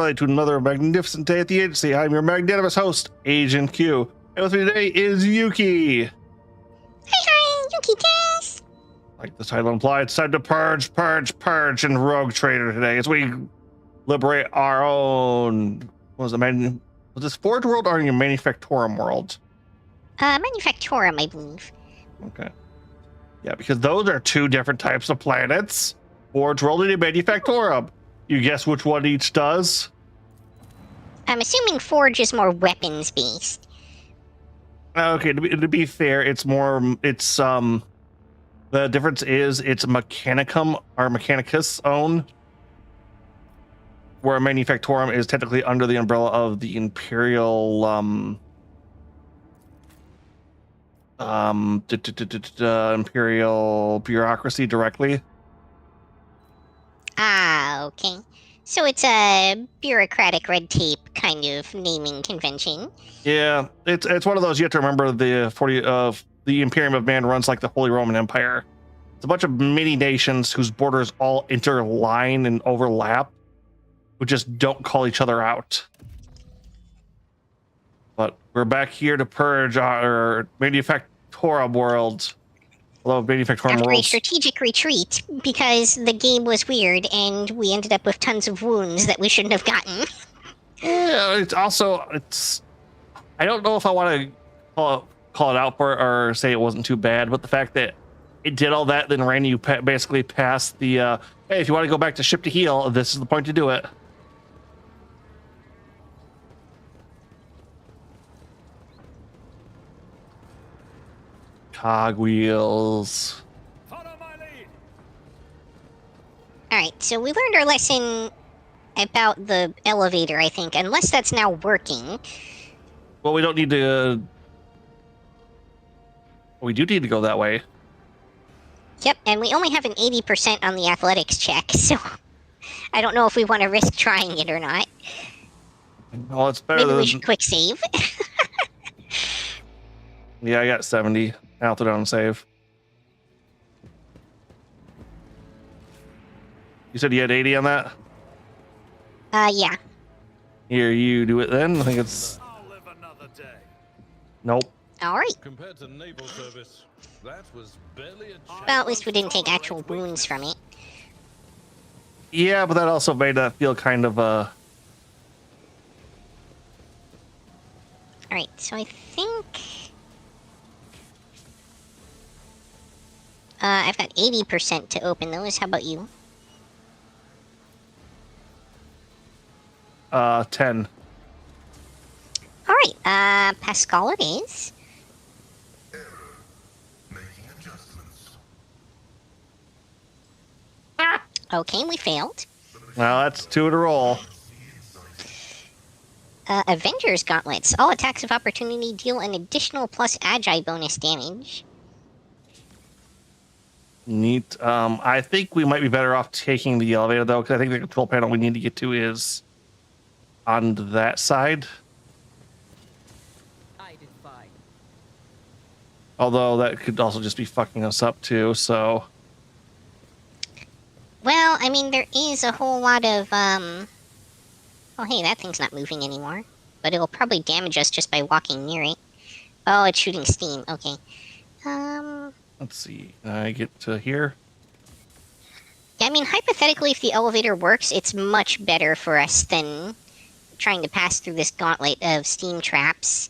finale to another magnificent day at the agency. I'm your magnanimous host, Agent Q. And with me today is Yuki. Hi, Yuki Tess. Like the title implies, it's time to purge, and rogue trader today as we liberate our own. Was this Forge world or your Manufactorum world? Manufactorum, I believe. Okay. Yeah, because those are two different types of planets. Forge world and Manufactorum. You guess which one each does? I'm assuming Forge is more weapons based. Okay, to be fair, the difference is it's Mechanicum or Mechanicus own, where Manufactorum is technically under the umbrella of the Imperial Imperial bureaucracy directly. Ah, okay. So it's a bureaucratic red tape kind of naming convention. Yeah, it's one of those you have to remember. The Imperium of Man runs like the Holy Roman Empire. It's a bunch of mini nations whose borders all interline and overlap, who just don't call each other out. But we're back here to purge our Manufactorum world. Although Manufactorum After world a strategic retreat, because the game was weird and we ended up with tons of wounds that we shouldn't have gotten. Yeah, it's. I don't know if I want to call it out for it or say it wasn't too bad, but the fact that it did all that, then ran you basically past the. Hey, if you want to go back to ship to heal, this is the point to do it. Cogwheels. Alright, so we learned our lesson about the elevator, I think, unless that's now working. Well, we don't need to. We do need to go that way. Yep, and we only have an 80% on the athletics check, so I don't know if we want to risk trying it or not. Well, it's better Maybe than. we should quick save. Yeah, I got 70. I'll throw down and save. You said you had 80 on that? Yeah. Here, you do it then. I think it's. I'll live another day. Nope. Alright. Compared to naval service, that was barely a chance. Well, at least we didn't take actual wounds from it. Yeah, but that also made that feel kind of Alright, so I think... I've got 80% to open those. How about you? 10. Alright, Pascal it is. Okay, we failed. Well, that's 2 in a roll. Avengers Gauntlets. All attacks of opportunity deal an additional plus Agi bonus damage. Neat. I think we might be better off taking the elevator, though, because I think the control panel we need to get to is on that side. I did fine. Although that could also just be fucking us up, too, so... Well, I mean, there is a whole lot of, Oh, hey, that thing's not moving anymore. But it'll probably damage us just by walking near it. Oh, it's shooting steam. Okay. Let's see. Can I get to here? Yeah, I mean, hypothetically, if the elevator works, it's much better for us than trying to pass through this gauntlet of steam traps.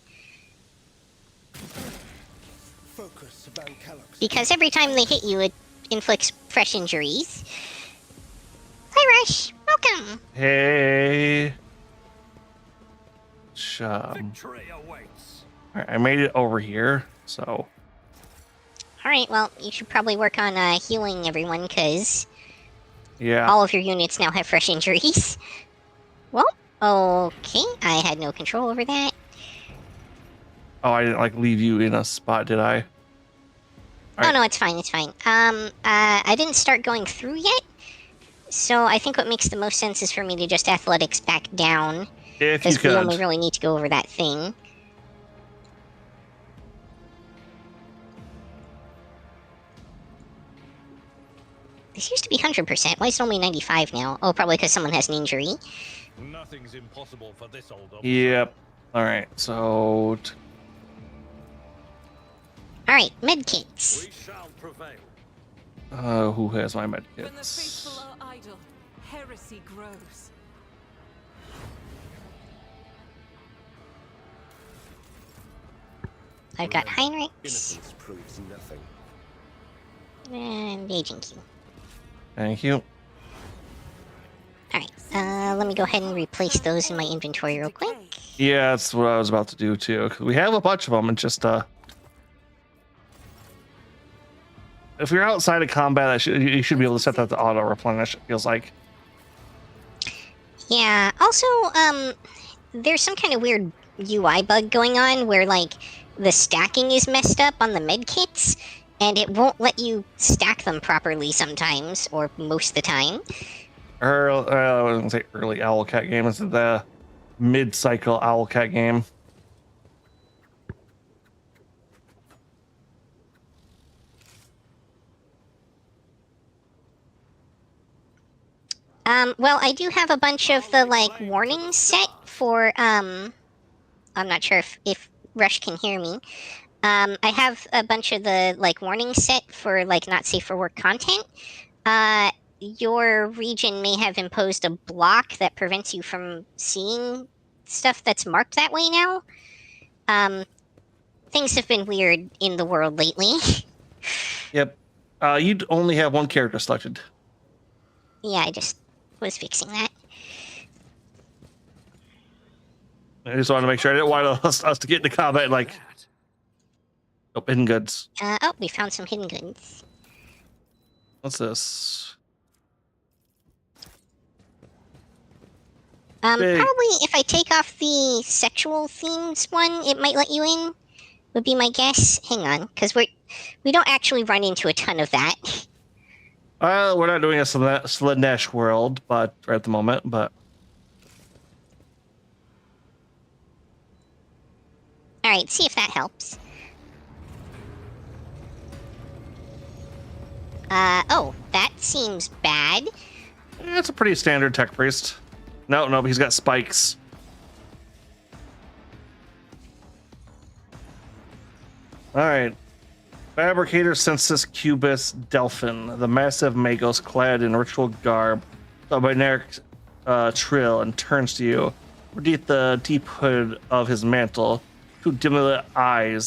Because every time they hit you, it inflicts fresh injuries. Hi, Rush. Welcome. Hey. Victory awaits. Alright, I made it over here, so... Alright, well, you should probably work on healing everyone, because Yeah. all of your units now have fresh injuries. Well, okay, I had no control over that. Oh, I didn't, like, leave you in a spot, did I? Oh, no, it's fine, it's fine. I didn't start going through yet, so I think what makes the most sense is for me to just athletics back down. If you Because we could. only really need to go over that thing. This used to be 100%. Why is it only 95 now? Oh, probably because someone has an injury. Nothing's impossible for this old officer. Yep. All right. So Alright, medkits. We shall prevail. who has my When the medkits? faithful are idle, heresy grows. I've got Heinrichs Innocence proves nothing. and Aging Q. Thank you. Alright, let me go ahead and replace those in my inventory real quick. Yeah, that's what I was about to do too. 'Cause we have a bunch of them, and just if you're outside of combat, you should be able to set that to auto replenish. It feels like. Yeah, also, there's some kind of weird UI bug going on where, like, the stacking is messed up on the medkits, and it won't let you stack them properly sometimes, or most of the time. I was gonna say early Owlcat game. It's the mid-cycle Owlcat game. Well, I do have a bunch of the, like, warnings set for, I'm not sure if Rush can hear me. I have a bunch of the, like, warnings set for, like, not safe for work content. Your region may have imposed a block that prevents you from seeing stuff that's marked that way now. Things have been weird in the world lately. Yep. You'd only have one character selected. Yeah, I just was fixing that. I just wanted to make sure I didn't want us to get into combat and, like, oh, hidden goods. Oh, we found some hidden goods. What's this? Big. Probably if I take off the sexual themes one, it might let you in. Would be my guess. Hang on, because we don't actually run into a ton of that. We're not doing a Slaanesh world, but at the moment, but All right, see if that helps. Oh, that seems bad. it's a pretty standard tech priest. No, but he's got spikes. All right. Fabricator Census Cubus Delphin, the massive Magos clad in ritual garb, a binaric trill, and turns to you. Beneath the deep hood of his mantle, two dimly lit eye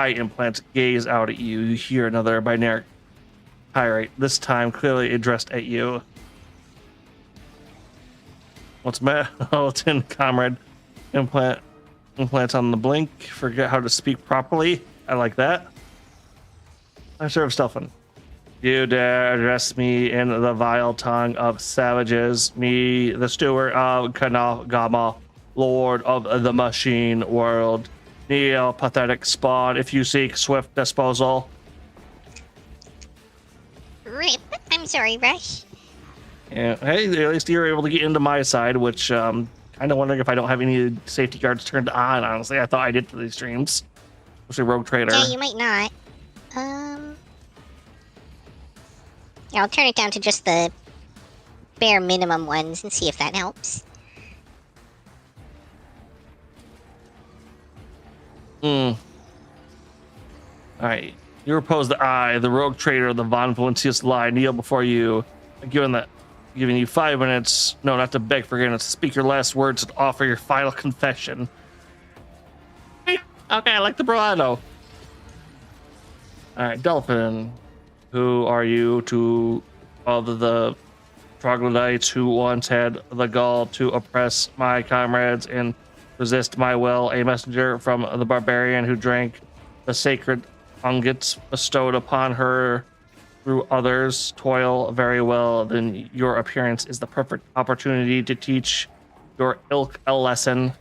implants gaze out at you. You hear another binaric tirade, this time clearly addressed at you. What's Melton, comrade? Implants on the blink. Forget how to speak properly. I like that. I serve Stelphin. You dare address me in the vile tongue of savages, me, the steward of Kanagama, lord of the machine world. Kneel, pathetic spawn, if you seek swift disposal. Rip. I'm sorry, Rush. Yeah, hey, at least you're able to get into my side, which kind of wondering if I don't have any safety guards turned on. Honestly, I thought I did for these streams. Especially Rogue Trader. Yeah, you might not. Yeah, I'll turn it down to just the bare minimum ones and see if that helps. All right. You repose the eye, the Rogue Trader, the Von Valentius lie, kneel before you, giving you 5 minutes, no, not to beg forgiveness, to speak your last words and offer your final confession. Okay, I like the bravado. All right, Delphin, who are you to all of the troglodytes who once had the gall to oppress my comrades and resist my will, a messenger from the barbarian who drank the sacred unguents bestowed upon her through others' toil very well, then your appearance is the perfect opportunity to teach your ilk a lesson.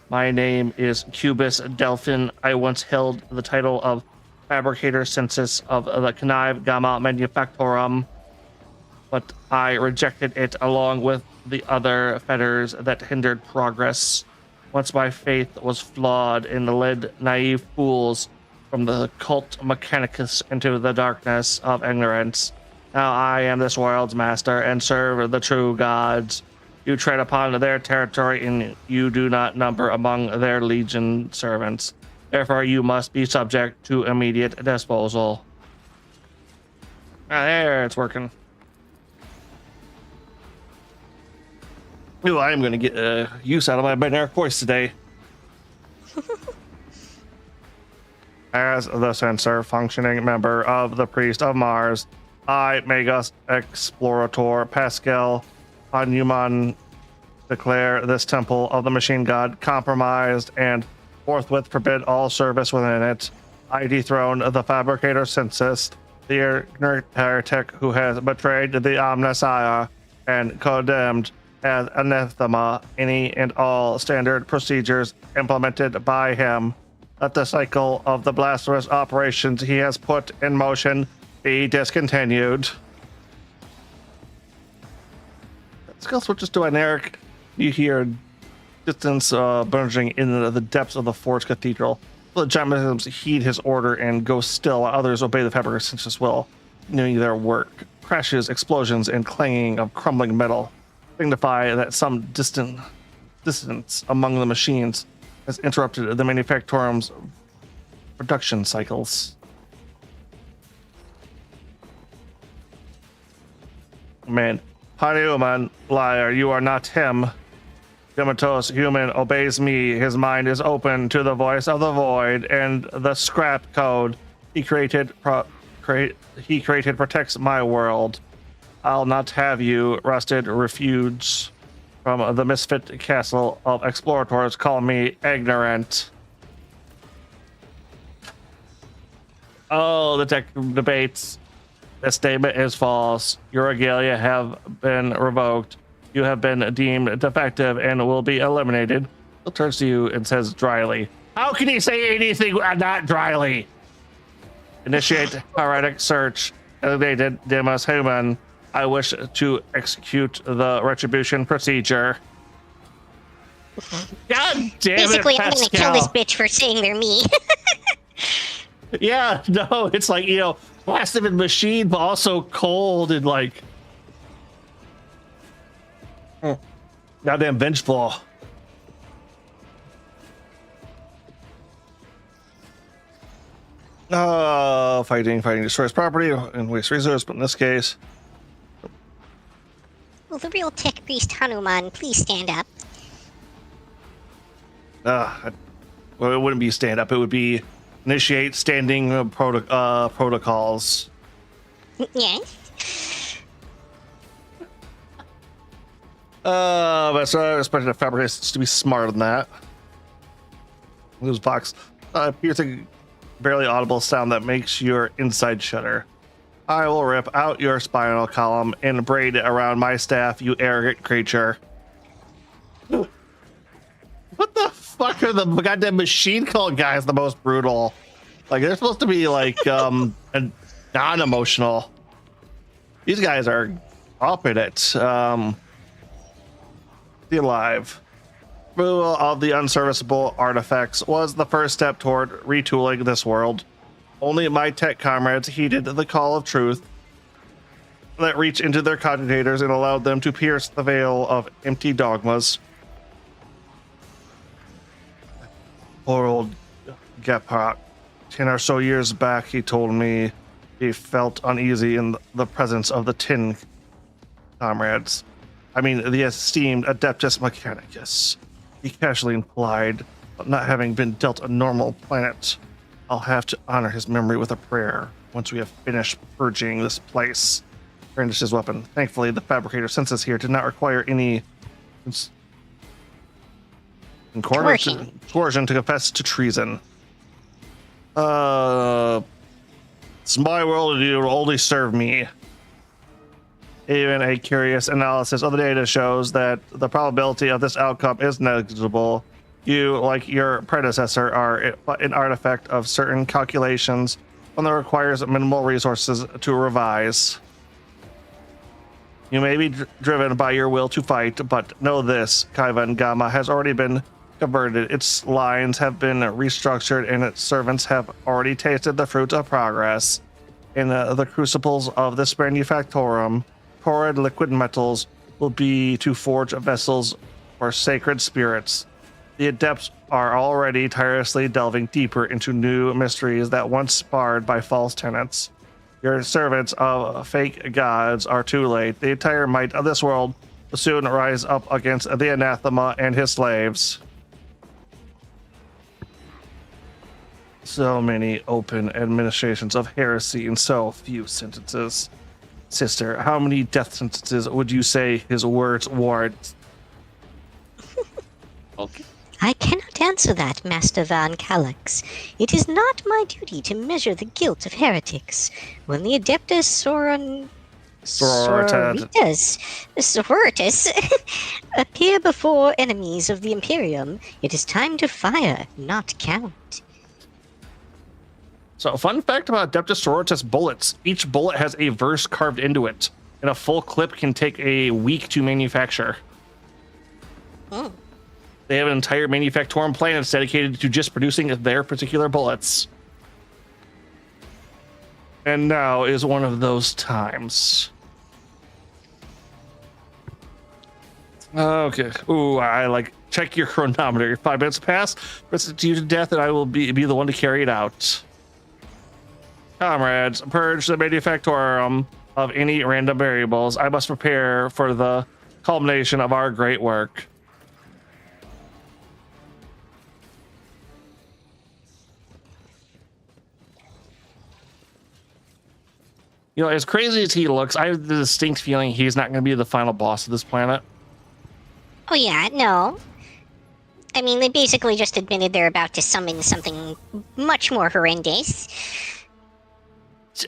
My name is Cubus Delphin. I once held the title of Fabricator Census of the Connive Gamma Manufactorum, but I rejected it along with the other fetters that hindered progress. Once my faith was flawed and led naive fools from the cult mechanicus into the darkness of ignorance, Now I am this world's master and serve the true gods. You tread upon their territory and you do not number among their legion servants. Therefore, you must be subject to immediate disposal. Ah, there, it's working. Ooh, I am going to get use out of my binary voice today. As the censor functioning member of the Priest of Mars, I, Magus Explorator Pascal Hanuman, declare this temple of the machine god compromised and forthwith forbid all service within it. I dethrone the fabricator Census, the ignorant heretic who has betrayed the Omnissiah and condemned as anathema any and all standard procedures implemented by him. Let the cycle of the blasphemous operations he has put in motion be discontinued. Skill switches to Aneric. You hear distance burgeoning in the depths of the forest cathedral. The giants heed his order and go still, while others obey the fabric as well, doing their work. Crashes, explosions, and clanging of crumbling metal signify that some distance among the machines has interrupted the manufactorum's production cycles. Man, Hanuman, liar, you are not him. Dematos, human, obeys me. His mind is open to the voice of the void, and the scrap code he created protects my world. I'll not have you, rusted refuge from the misfit castle of explorators, call me ignorant. Oh, the tech debates. This statement is false. Your regalia have been revoked. You have been deemed defective and will be eliminated. He turns to you and says dryly, how can he say anything not dryly? Initiate heretic search. Elevated Demas Human. I wish to execute the retribution procedure. God damn Basically, it, I'm gonna kill this bitch for saying they're me. Yeah, no, it's like, you know, plastic and machine, but also cold and like goddamn vengeful. Fighting destroys property and wastes resources, but in this case, Will the real tech priest Hanuman please stand up? well, it wouldn't be stand up. It would be initiate standing protocols. Yes. But so I expected a fabricist to be smarter than that. Those box piercing, barely audible sound that makes your inside shudder. I will rip out your spinal column and braid it around my staff, you arrogant creature. What the fuck are the goddamn machine cult guys the most brutal? Like, they're supposed to be like non-emotional. These guys are up in it. Be alive. Removal of the unserviceable artifacts was the first step toward retooling this world. Only my tech comrades heeded the call of truth that reached into their cogitators and allowed them to pierce the veil of empty dogmas. Poor old Gephardt. 10 or so years back, he told me he felt uneasy in the presence of the Tin comrades. I mean, the esteemed Adeptus Mechanicus. He casually implied, but not having been dealt a normal planet, I'll have to honor his memory with a prayer once we have finished purging this place. Brandished his weapon. Thankfully, the fabricator census here did not require any coercion to confess to treason. It's my world and you will only serve me. Even a curious analysis of the data shows that the probability of this outcome is negligible. You, like your predecessor, are an artifact of certain calculations, one that requires minimal resources to revise. You may be driven by your will to fight, but know this, Kaivan Gamma has already been converted. Its lines have been restructured and its servants have already tasted the fruits of progress. In the crucibles of this manufactorum, poured liquid metals will be to forge vessels for sacred spirits. The adepts are already tirelessly delving deeper into new mysteries that once barred by false tenets. Your servants of fake gods are too late. The entire might of this world will soon rise up against the anathema and his slaves. So many open administrations of heresy in so few sentences. Sister, how many death sentences would you say his words warrant? Okay. I cannot answer that, Master Van Calyx. It is not my duty to measure the guilt of heretics. When the Adeptus Sororitas appear before enemies of the Imperium, it is time to fire, not count. So, a fun fact about Adeptus Sororitas bullets: each bullet has a verse carved into it, and a full clip can take a week to manufacture. Oh. They have an entire manufactorum plant that's dedicated to just producing their particular bullets. And now is one of those times. Okay. Ooh, I like check your chronometer. 5 minutes pass, press it to you to death, and I will be the one to carry it out. Comrades, purge the manufactorum of any random variables. I must prepare for the culmination of our great work. You know, as crazy as he looks, I have the distinct feeling he's not going to be the final boss of this planet. Oh yeah, no. I mean, they basically just admitted they're about to summon something much more horrendous.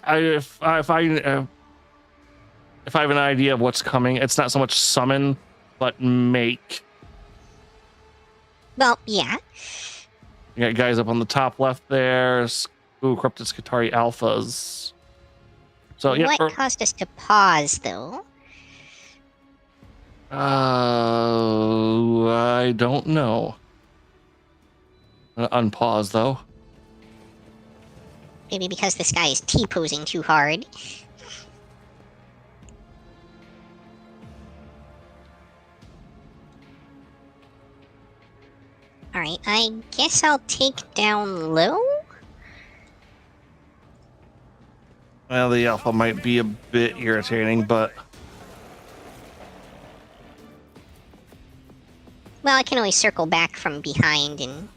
If I have an idea of what's coming, it's not so much summon, but make. Well, yeah. You got guys up on the top left there. Ooh, corrupted Skitarii alphas. So yeah. What caused us to pause, though? I don't know. Unpause though. Maybe because this guy is T-posing too hard. Alright, I guess I'll take down low? Well, the alpha might be a bit irritating, but... Well, I can always circle back from behind and...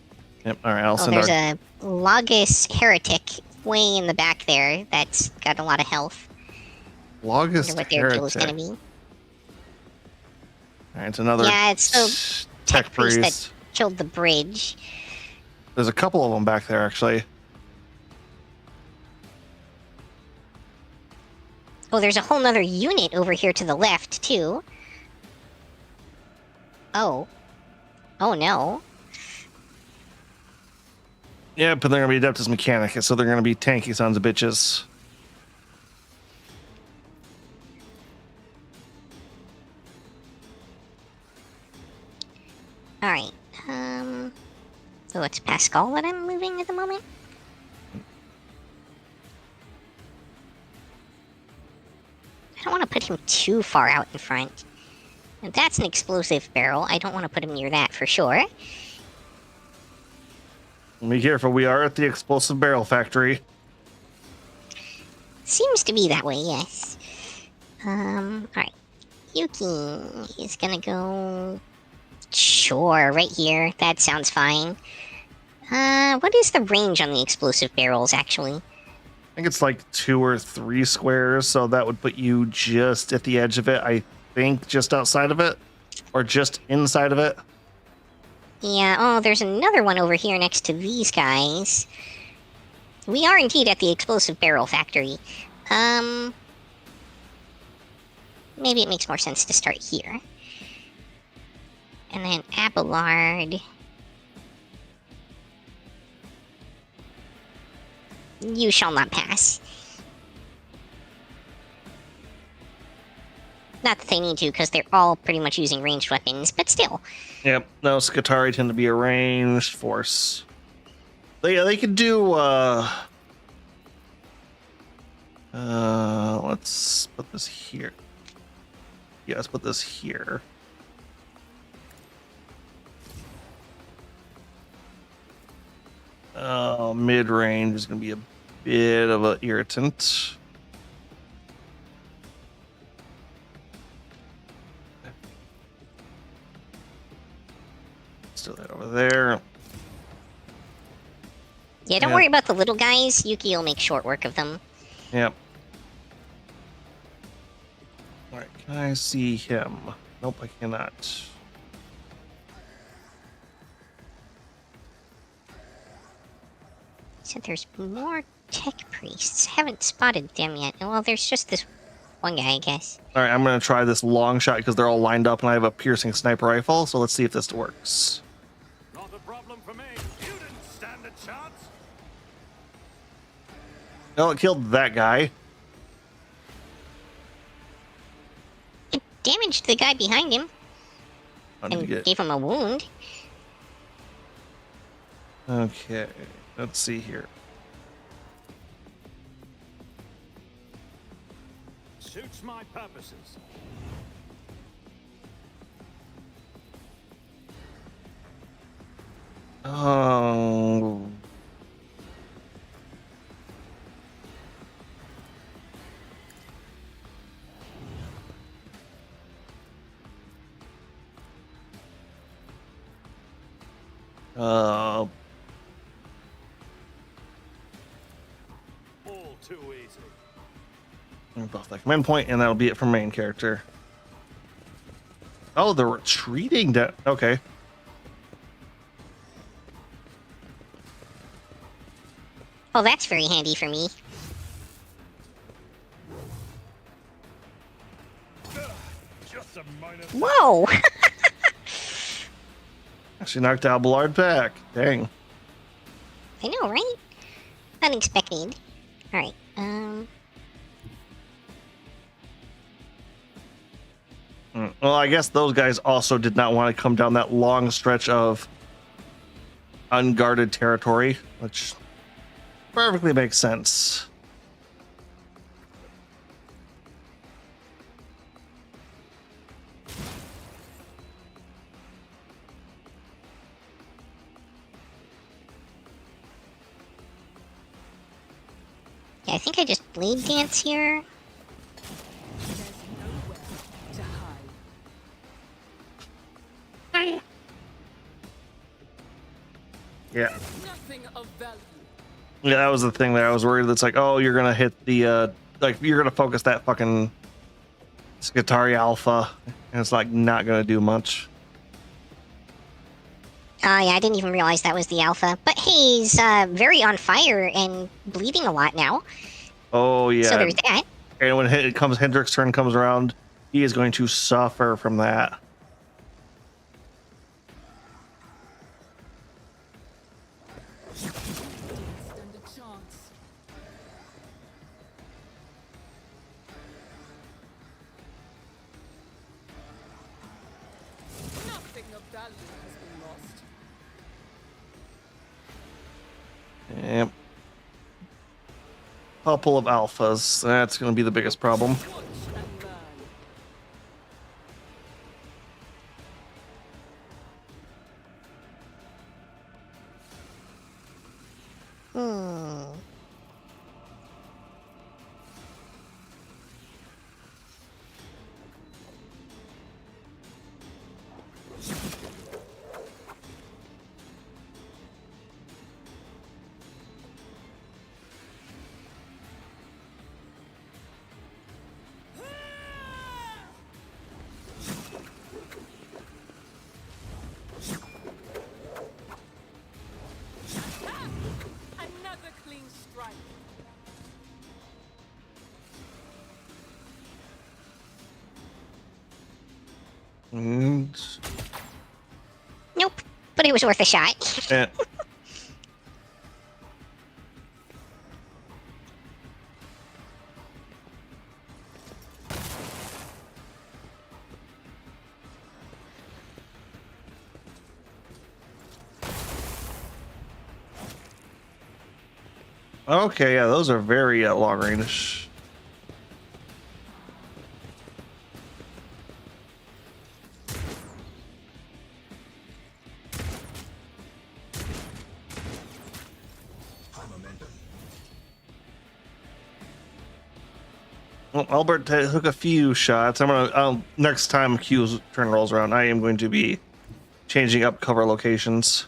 Yep, alright, I'll Oh, send there's our... a Logus Heretic way in the back there that's got a lot of health. Logist Wonder what their deal is Heretic. gonna be. Alright, it's another... Yeah, it's the tech priest that killed the bridge. There's a couple of them back there, actually. Oh, there's a whole nother unit over here to the left, too. Oh. Oh, no. Yeah, but they're going to be Adeptus Mechanicus, so they're going to be tanky sons of bitches. Alright, so it's Pascal that I'm moving at the moment? I don't want to put him too far out in front. And that's an explosive barrel. I don't want to put him near that for sure. Be careful, we are at the explosive barrel factory. Seems to be that way, yes. Alright. Yuki is gonna go... Sure, right here. That sounds fine. What is the range on the explosive barrels, actually? I think it's like 2 or 3 squares, so that would put you just at the edge of it. I think just outside of it, or just inside of it. Yeah, oh, there's another one over here next to these guys. We are indeed at the explosive barrel factory. Maybe it makes more sense to start here. And then Abelard. You shall not pass. Not that they need to, because they're all pretty much using ranged weapons, but still. Yep, no, Skitarii tend to be a ranged force. They could do Let's put this here. Yeah, let's put this here. Mid range is gonna be a bit of an irritant. Let's do that over there. Yeah, don't Yeah. worry about the little guys. Yuki will make short work of them. Yep. All right, can I see him? Nope, I cannot. So there's more tech priests. Haven't spotted them yet. Well, there's just this one guy, I guess. All right, I'm gonna try this long shot because they're all lined up, and I have a piercing sniper rifle. So let's see if this works. Not a problem for me. You didn't stand a chance. Oh, it killed that guy. It damaged the guy behind him How did and you get? gave him a wound. Okay, let's see here. Suits my purposes. Oh. All too easy. Buff that command point, and that'll be it for main character. Oh, they're retreating down. Okay. Well, that's very handy for me. Just a minor. Whoa! Actually knocked Abelard back. Dang. I know, right? Unexpected. Alright, Well, I guess those guys also did not want to come down that long stretch of unguarded territory, which perfectly makes sense. yeah, I think I just blade dance here. There's nowhere to hide. Yeah. Nothing of value. Yeah, that was the thing that I was worried. That's like, oh, you're gonna hit the like you're gonna focus that fucking Skitari Alpha, and it's like not gonna do much. Yeah, I didn't even realize that was the alpha. But he's very on fire and bleeding a lot now. Oh yeah. So there's that. And when Hendrick's turn comes around, he is going to suffer from that. Stand a chance. Nothing of value has been lost. Yep. Couple of alphas. That's going to be the biggest problem. Watch and learn. Hmm. Another clean strike. And, Nope. But it was worth a shot. eh, okay, yeah, those are very long range. Well, Albert took a few shots. Next time Q's turn rolls around, I am going to be changing up cover locations.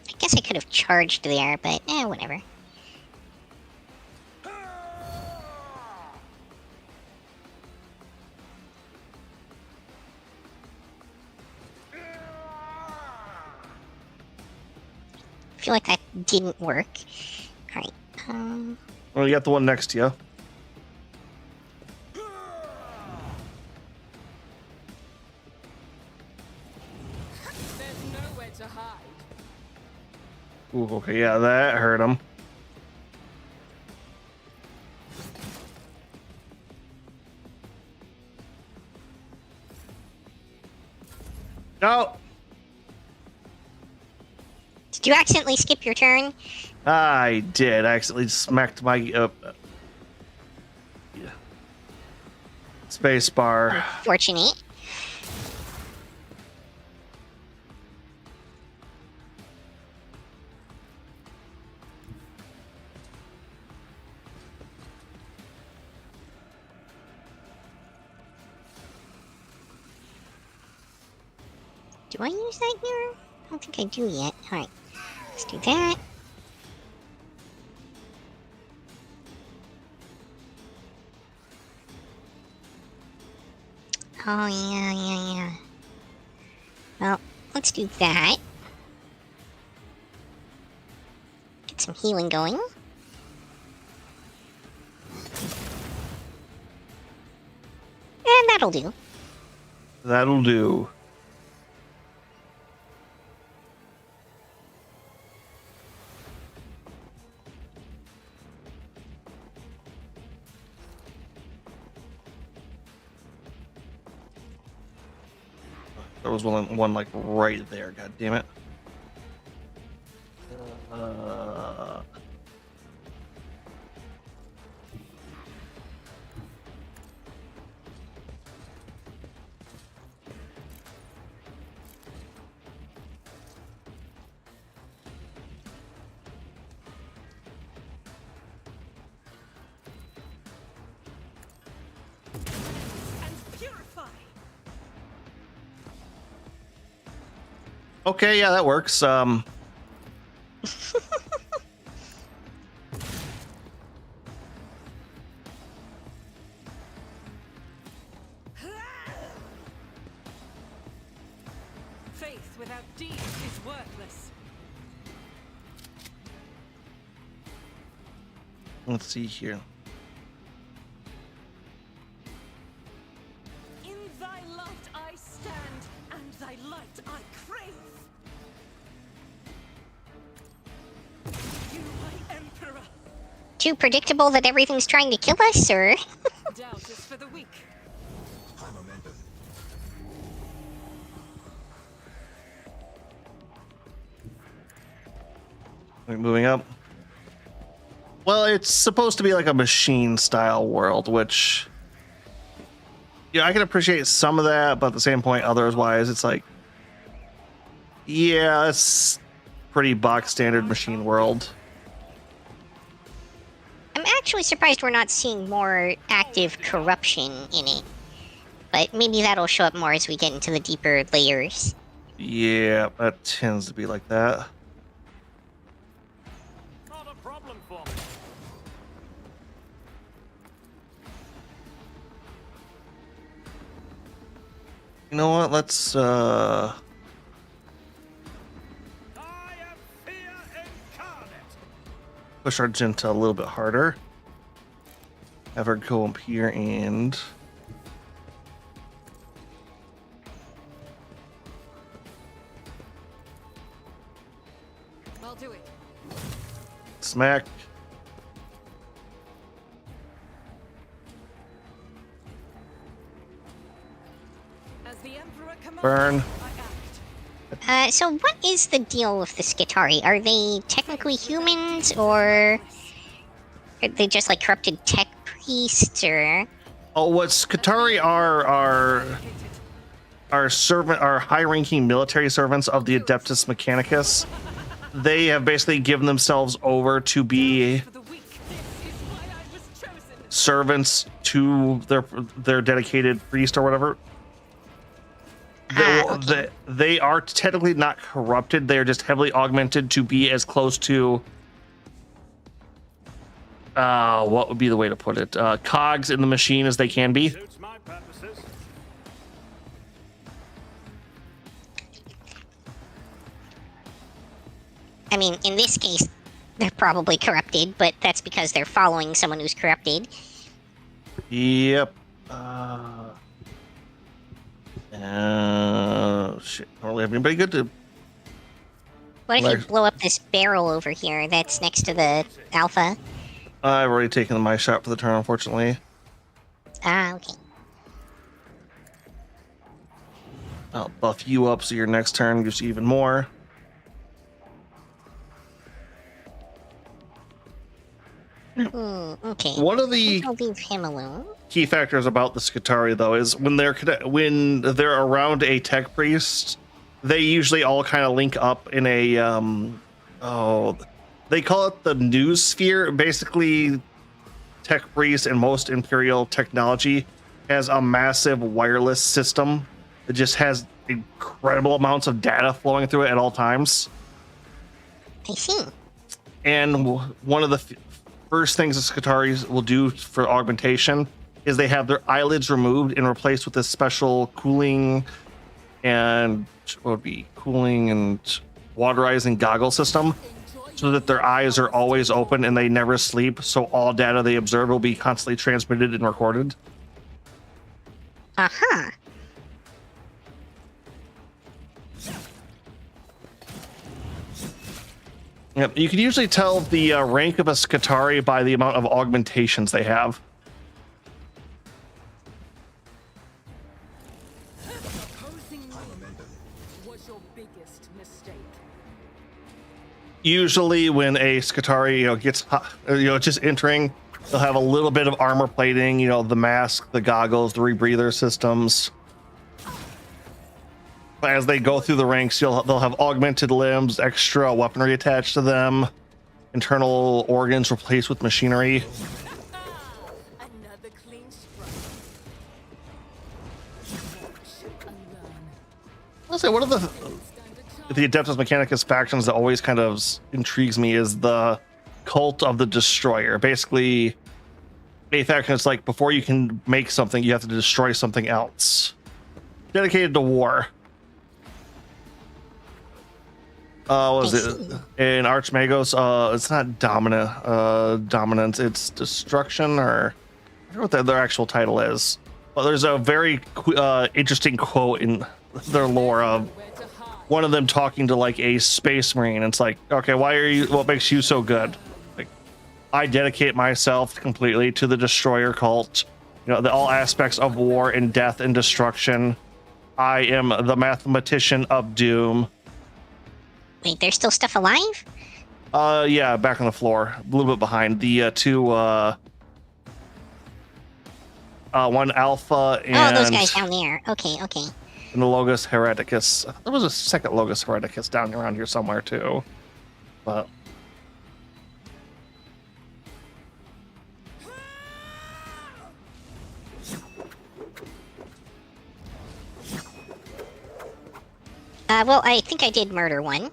I guess I could have charged there, but whatever. I feel like that didn't work. Alright, Well, you got the one next to you. There's nowhere to hide. Ooh, okay, yeah, that hurt him. No! did you accidentally skip your turn? I did. I accidentally smacked my space bar. Fortunate. Do I use that here? I don't think I do yet. Alright, let's do that. Oh, yeah. Well, let's do that. Get some healing going. And that'll do. That'll do. There was one like right there. God damn it. And purify. Okay, yeah, that works. Faith without deeds is worthless. Let's see here. In thy light I stand, and thy light I crave. You, my emperor. Too predictable that everything's trying to kill us, or? Doubt is for the weak. We're moving up. Well, it's supposed to be like a machine style world, which yeah, I can appreciate some of that, but at the same point, otherwise, it's like, yeah, it's pretty box standard machine world. I'm actually surprised we're not seeing more active corruption in it. But maybe that'll show up more as we get into the deeper layers. Yeah, that tends to be like that. Not a problem for me. You know what? Let's I am fear incarnate. push our Jinta a little bit harder. Have her go up here and I'll do it. smack. As the emperor commands, Burn. I act. So what is the deal with the Skitari? Are they technically humans, or are they just like corrupted tech priests, or? Oh, what Skatari are are high-ranking military servants of the Adeptus Mechanicus. They have basically given themselves over to be For the weak, this is why I was chosen. servants to their dedicated priest or whatever. Okay. They are technically not corrupted. They are just heavily augmented to be as close to what would be the way to put it? Cogs in the machine as they can be. Suits my purposes. I mean, in this case, they're probably corrupted, but that's because they're following someone who's corrupted. Yep. Shit. I don't really have anybody good to. What if you Like- blow up this barrel over here that's next to the alpha? I've already taken my shot for the turn, unfortunately. Ah, okay. I'll buff you up so your next turn gives you even more. Okay. One of the I'll leave him alone. key factors about the Skitarii, though, is when they're around a tech priest, they usually all kind of link up in a they call it the news sphere. Basically, tech priest and most Imperial technology has a massive wireless system that just has incredible amounts of data flowing through it at all times. I see. And one of the first things the Skitarii will do for augmentation is they have their eyelids removed and replaced with this special cooling and waterizing goggle system, so that their eyes are always open and they never sleep. So all data they observe will be constantly transmitted and recorded. Uh-huh. Yep, you can usually tell the rank of a Skitarii by the amount of augmentations they have. Opposing me was your biggest mistake. Usually when a Skitarii, gets just entering, they'll have a little bit of armor plating, the mask, the goggles, the rebreather systems. But as they go through the ranks, they'll have augmented limbs, extra weaponry attached to them, internal organs replaced with machinery. Another clean strike. Watch and learn. I'll say one of the Adeptus Mechanicus factions that always kind of intrigues me is the Cult of the Destroyer. Basically, a faction that's like, before you can make something, you have to destroy something else. Dedicated to war. What was it? In Archmagos, it's not dominance, it's destruction, or I forget what their actual title is. But there's a very interesting quote in their lore of Where to hide. one of them talking to like a space marine. It's like, okay, what makes you so good? Like, I dedicate myself completely to the destroyer cult, all aspects of war and death and destruction. I am the mathematician of doom. Wait, there's still stuff alive? Yeah, back on the floor, a little bit behind the two one alpha and Oh, those guys down there. Okay. and the Logos Hereticus. There was a second Logos Hereticus down around here somewhere too, but Well, I think I did murder one.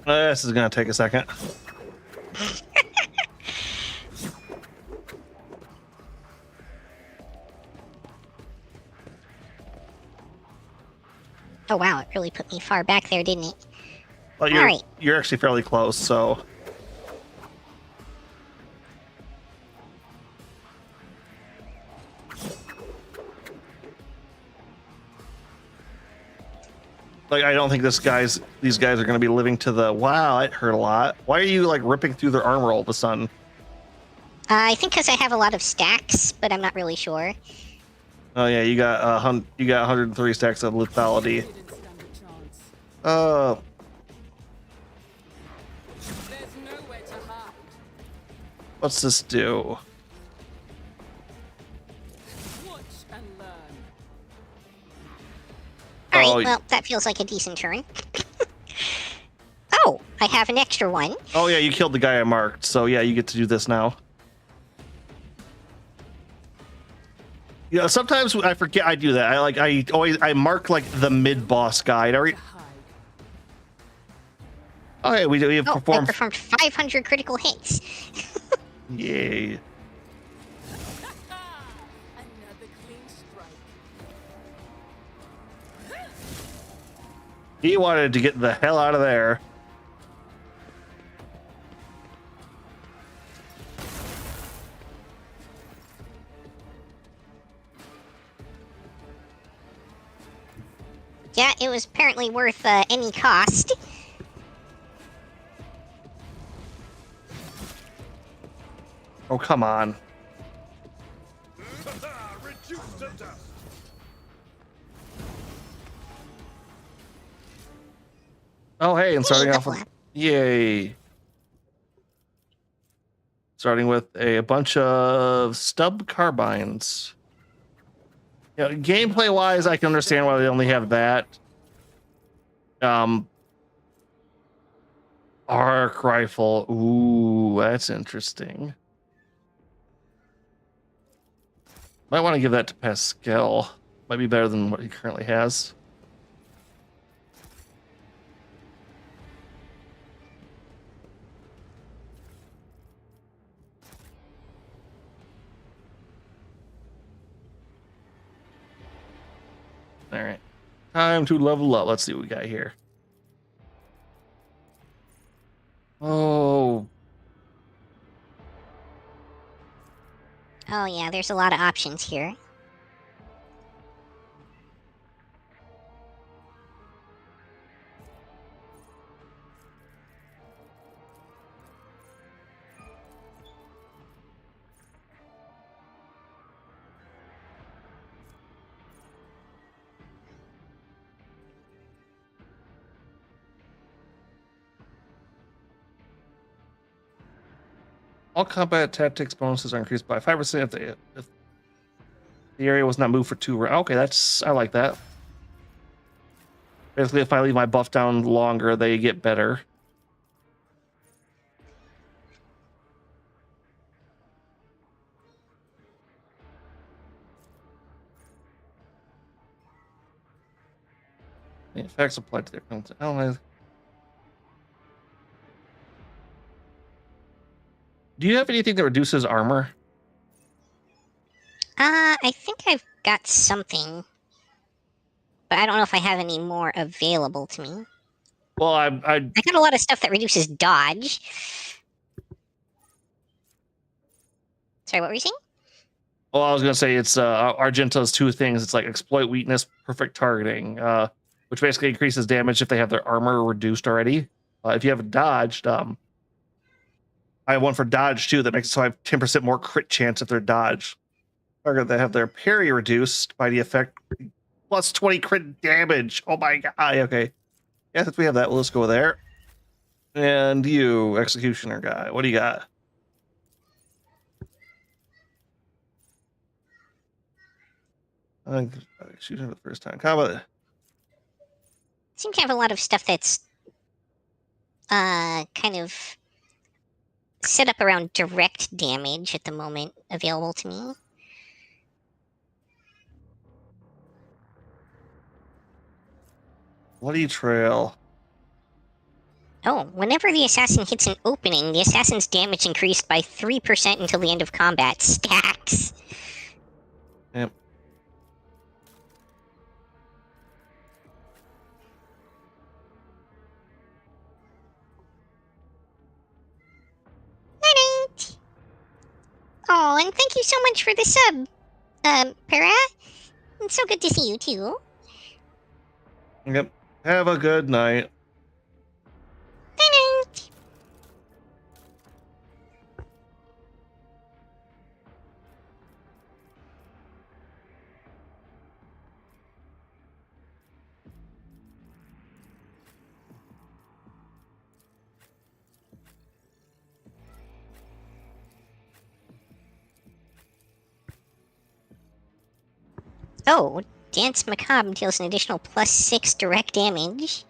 This is gonna take a second. Oh, wow, it really put me far back there, didn't it? Well, you're, Alright. you're actually fairly close, so. Like, I don't think these guys are going to be living to the, wow, it hurt a lot. Why are you, like, ripping through their armor all of a sudden? I think because I have a lot of stacks, but I'm not really sure. Oh, yeah, you got 103 stacks of lethality. Didn't stand a chance. There's nowhere to hide. What's this do? Watch and learn. All Oh, right, well, that feels like a decent turn. Oh, I have an extra one. Oh yeah, you killed the guy I marked, so yeah, you get to do this now. You know, sometimes I forget I do that. I mark like the mid boss guy. To hide. Okay, we have Oh, I performed. performed 500 critical hits. Yay! Another clean strike. He wanted to get the hell out of there. Yeah, it was apparently worth any cost. Oh come on! Reduced to dust. Oh hey, and starting Yay, off with flap. yay! Starting with a bunch of stub carbines. You know, gameplay wise, I can understand why they only have that. Arc rifle. Ooh, that's interesting. Might want to give that to Pascal. Might be better than what he currently has. All right. Time to level up. Let's see what we got here. Oh, Oh yeah, there's a lot of options here. all combat tactics bonuses are increased by 5% if the area was not moved for 2 rounds. Okay, I like that. Basically, if I leave my buff down longer, they get better. The effects applied to their allies. Do you have anything that reduces armor? I think I've got something, but I don't know if I have any more available to me. Well, I I got a lot of stuff that reduces dodge. Sorry, what were you saying? well, I was gonna say it's Argento's 2 things. It's like exploit weakness, perfect targeting, which basically increases damage if they have their armor reduced already. If you have dodged, I have one for dodge too that makes it so I have 10% more crit chance if they're dodged. Target that have their parry reduced by the effect plus 20 crit damage. Oh my god. Okay. Yeah, since we have that, well, let's go there. And you, executioner guy, what do you got? Shooting for the first time. Combat. Seem to have a lot of stuff that's kind of set up around direct damage at the moment available to me. Bloody trail. Oh, whenever the assassin hits an opening, the assassin's damage increased by 3% until the end of combat. Stacks. Yep. Night. Oh, and thank you so much for the sub, Para. It's so good to see you too. Yep. Have a good night. Night. Oh, Dance Macabre deals an additional +6 direct damage.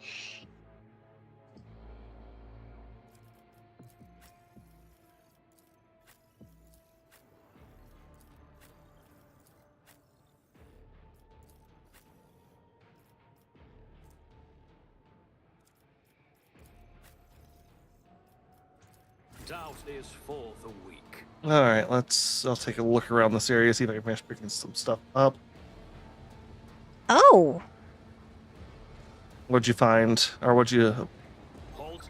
Doubt is for the weak. All right, I'll take a look around this area, see if I can finish picking some stuff up. Oh! What'd you find? Or what'd you... Halt.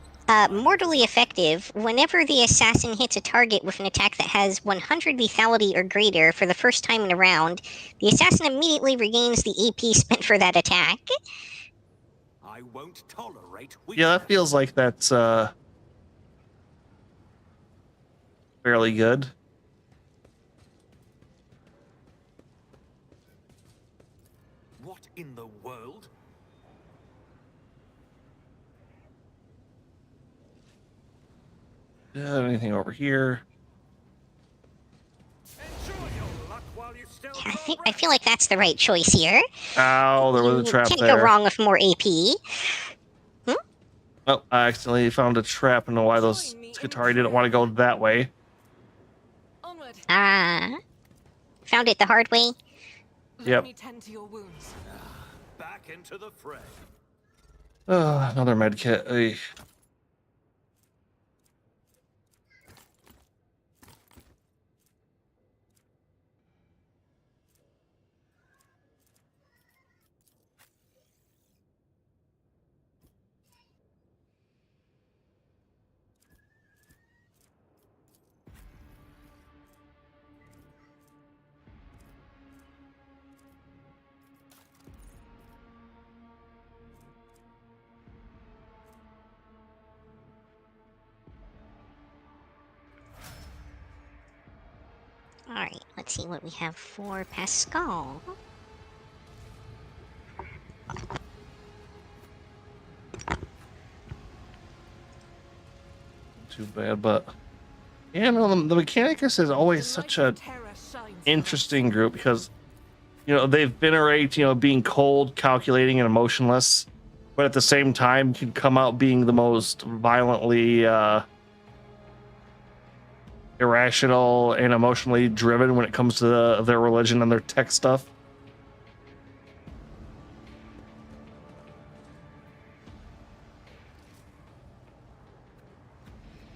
Mortally effective. Whenever the assassin hits a target with an attack that has 100 lethality or greater for the first time in a round, the assassin immediately regains the AP spent for that attack. I won't tolerate weakness. Yeah, that feels like that's fairly good. What in the world? Anything over here? Enjoy your luck while you still I have I feel like that's the right choice here. Ow, there was a trap Can't there. go wrong with more AP. Oh, I accidentally found a trap. I don't know why those Skitari didn't want to go that way. Onward. Found it the hard way. Let Yep. me tend to your wounds. back into the fray. Another med kit. Ugh. Alright, let's see what we have for Pascal. Too bad, but yeah, no, the Mechanicus is always The such light a of terror shines interesting group because they venerate being cold, calculating, and emotionless, but at the same time can come out being the most violently irrational and emotionally driven when it comes to their religion and their tech stuff.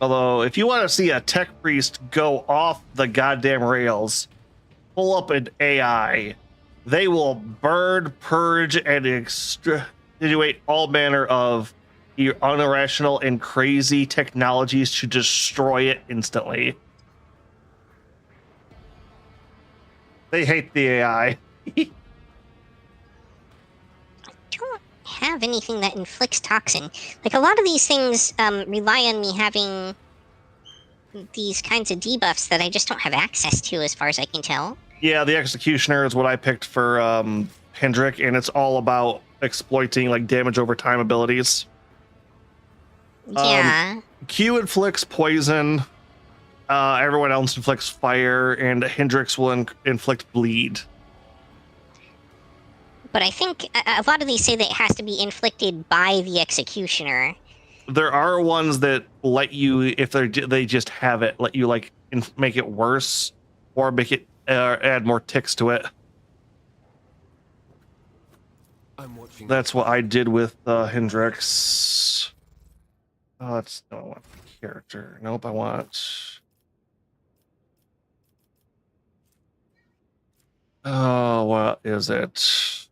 Although, if you want to see a tech priest go off the goddamn rails, pull up an AI. They will burn, purge, and extenuate all manner of unirrational and crazy technologies to destroy it instantly. They hate the AI. Don't have anything that inflicts toxin. Like, a lot of these things rely on me having these kinds of debuffs that I just don't have access to, as far as I can tell. Yeah, the Executioner is what I picked for Hendrik, and it's all about exploiting like damage over time abilities. Yeah. Q inflicts poison. Everyone else inflicts fire, and Hendrix will inflict bleed. But I think a lot of these say that it has to be inflicted by the Executioner. There are ones that let you, if they just have it, let you like make it worse or make it add more ticks to it. I'm watching. That's what I did with Hendrix. Oh, that's no, I want the character. Nope, I want. Oh, what is it?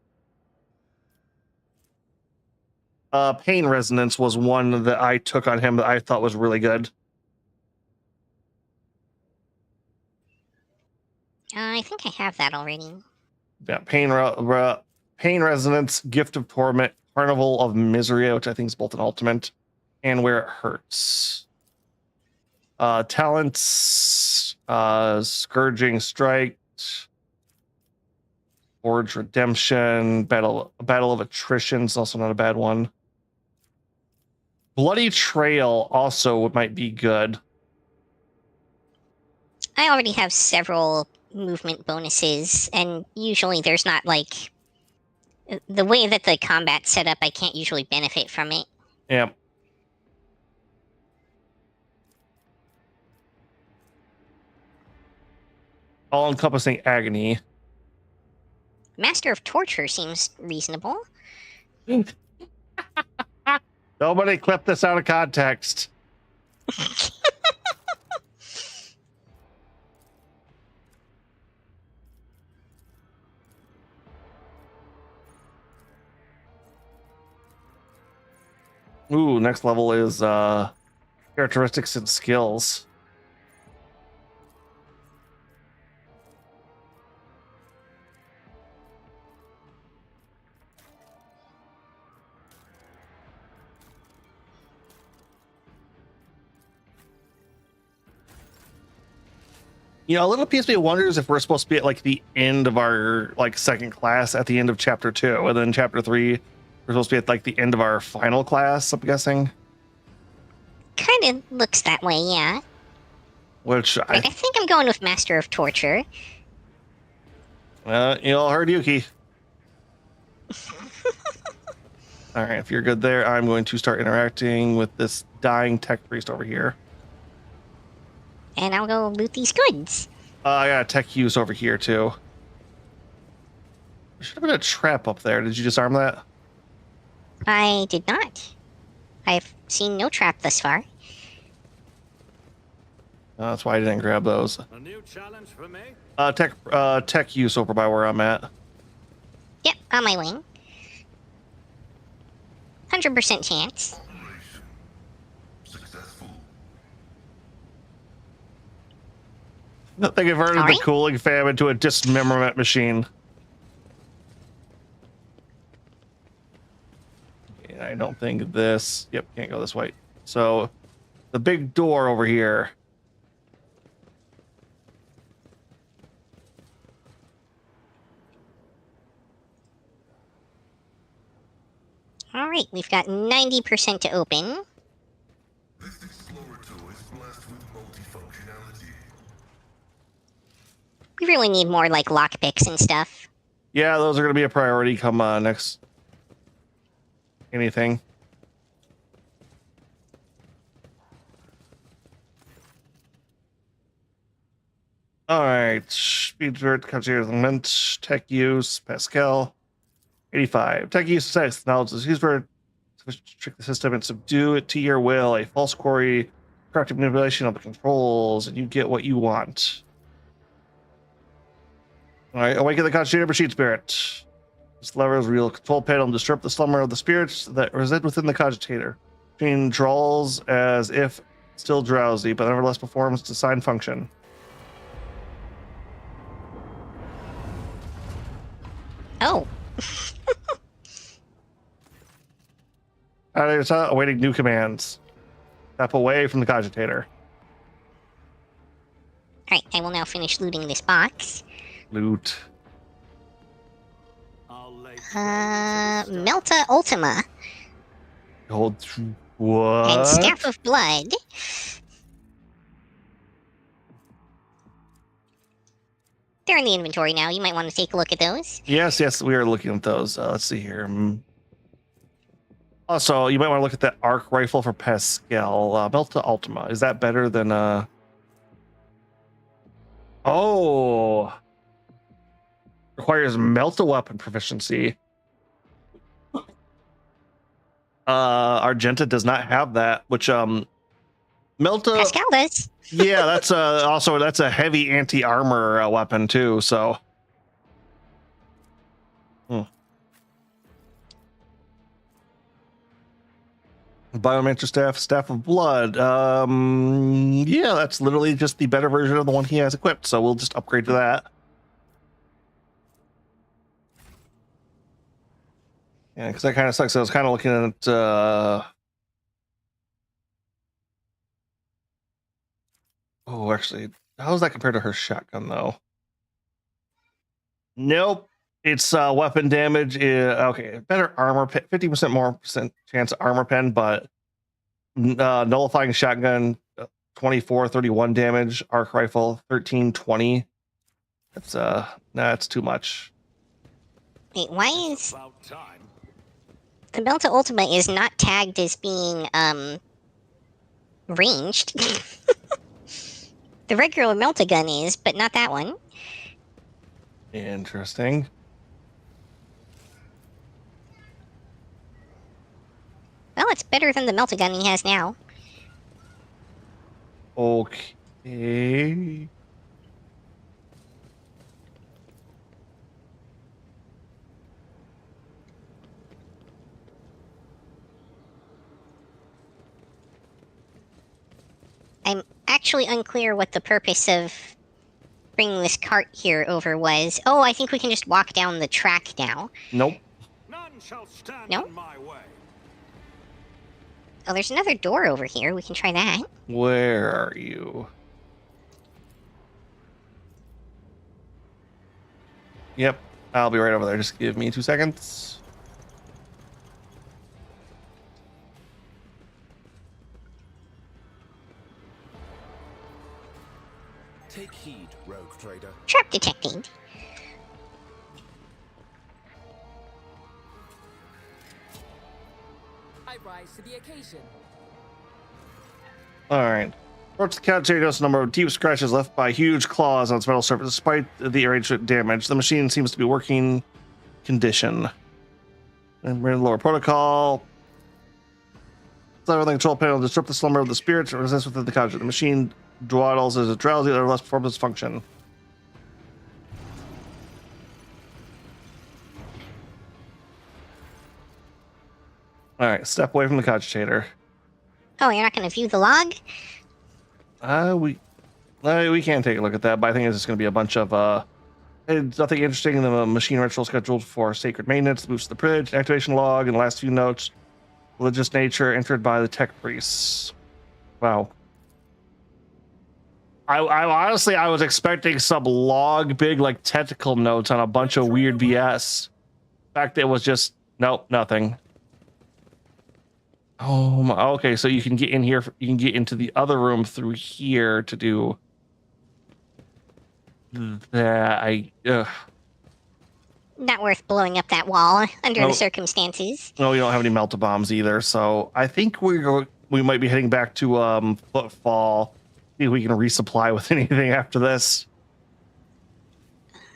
Pain Resonance was one that I took on him that I thought was really good. I think I have that already. Yeah, Pain Resonance, Gift of Torment, Carnival of Misery, which I think is both an ultimate, and Where It Hurts. Talents, Scourging Strike, Forge Redemption, Battle of Attrition is also not a bad one. Bloody Trail also might be good. I already have several movement bonuses, and usually there's not like the way that the combat's set up. I can't usually benefit from it. Yeah. All-encompassing agony. Master of Torture seems reasonable. Nobody clip this out of context. Ooh, next level is characteristics and skills. You know, a little piece of me wonders if we're supposed to be at like the end of our like second class at the end of chapter 2, and then chapter 3 we're supposed to be at like the end of our final class, I'm guessing. Kind of looks that way, yeah. Which Right, I think I'm going with Master of Torture. you all heard Yuki. All right, if you're good there, I'm going to start interacting with this dying tech priest over here. And I'll go loot these goods. I got a tech use over here too. There should have been a trap up there. Did you disarm that? I did not. I've seen no trap thus far. That's why I didn't grab those. A new challenge for me? Tech use over by where I'm at. Yep, on my wing. 100% chance. They converted Sorry? the cooling fan into a dismemberment machine. Yeah, I don't think this. Yep, can't go this way. So, the big door over here. Alright, we've got 90% to open. This explorer tool is blessed with multifunctionality. We really need more, like, lockpicks and stuff. Yeah, those are going to be a priority come next anything. All right, speed vert, element, tech use, Pascal, 85. Tech use sex knowledge is used for to trick the system and subdue it to your will. A false quarry, corrective manipulation of the controls, and you get what you want. All right, awaken the concentrated machine spirit. This lever is a real control panel to disrupt the slumber of the spirits that reside within the cogitator. Machine draws as if still drowsy, but nevertheless performs its assigned function. Oh, Awaiting new commands. Step away from the cogitator. alright, I will now finish looting this box. Loot. I'll lay Melta Ultima Hold. What? and Staff of Blood. They're in the inventory now. You might want to take a look at those. Yes, we are looking at those. Let's see here. Also, you might want to look at that arc rifle for Pascal. Melta Ultima. Is that better than Oh. Requires Melta weapon proficiency. Argenta does not have that, which Melta Pascal does. yeah, that's also that's a heavy anti-armor weapon too, so Biomancer staff of blood. Yeah, that's literally just the better version of the one he has equipped, so we'll just upgrade to that. Yeah, because that kind of sucks. I was kind of looking at oh, actually, how is that compared to her shotgun though? Nope. It's weapon damage. Okay, better armor, 50% more chance of armor pen, but nullifying shotgun, 24, 31 damage. Arc rifle, 13, 20. That's too much. Wait, why is About time. the Delta Ultima is not tagged as being ranged? The regular Meltagun is, but not that one. Interesting. Well, it's better than the Meltagun he has now. Okay. I'm actually unclear what the purpose of bringing this cart here over was. Oh, I think we can just walk down the track now. Nope. None shall stand No? in my way. Oh, there's another door over here. We can try that. Where are you? Yep, I'll be right over there. Just give me 2 seconds. Take heed, rogue trader. Trap detected. I rise to the occasion. All right. Approach the couch. You notice a number of deep scratches left by huge claws on its metal surface. Despite the arrangement damage, the machine seems to be working condition. And we're in lower protocol. Lever the control panel to disrupt the slumber of the spirits and resist within the couch. The machine dwaddles as a drowsy or less performs its function. All right, step away from the cogitator. Oh, you're not going to view the log? We can take a look at that, but I think it's just going to be a bunch of it's nothing interesting in the machine ritual scheduled for sacred maintenance, boost the purge, activation log, and the last few notes. Religious nature entered by the tech priests. Wow. I honestly I was expecting some log big like technical notes on a bunch of weird BS. In fact, it was just nope, nothing. Oh, okay. So you can get in here. You can get into the other room through here to do that. Not worth blowing up that wall under No. the circumstances. No, we don't have any melta bombs either. So I think we might be heading back to Footfall. See if we can resupply with anything after this.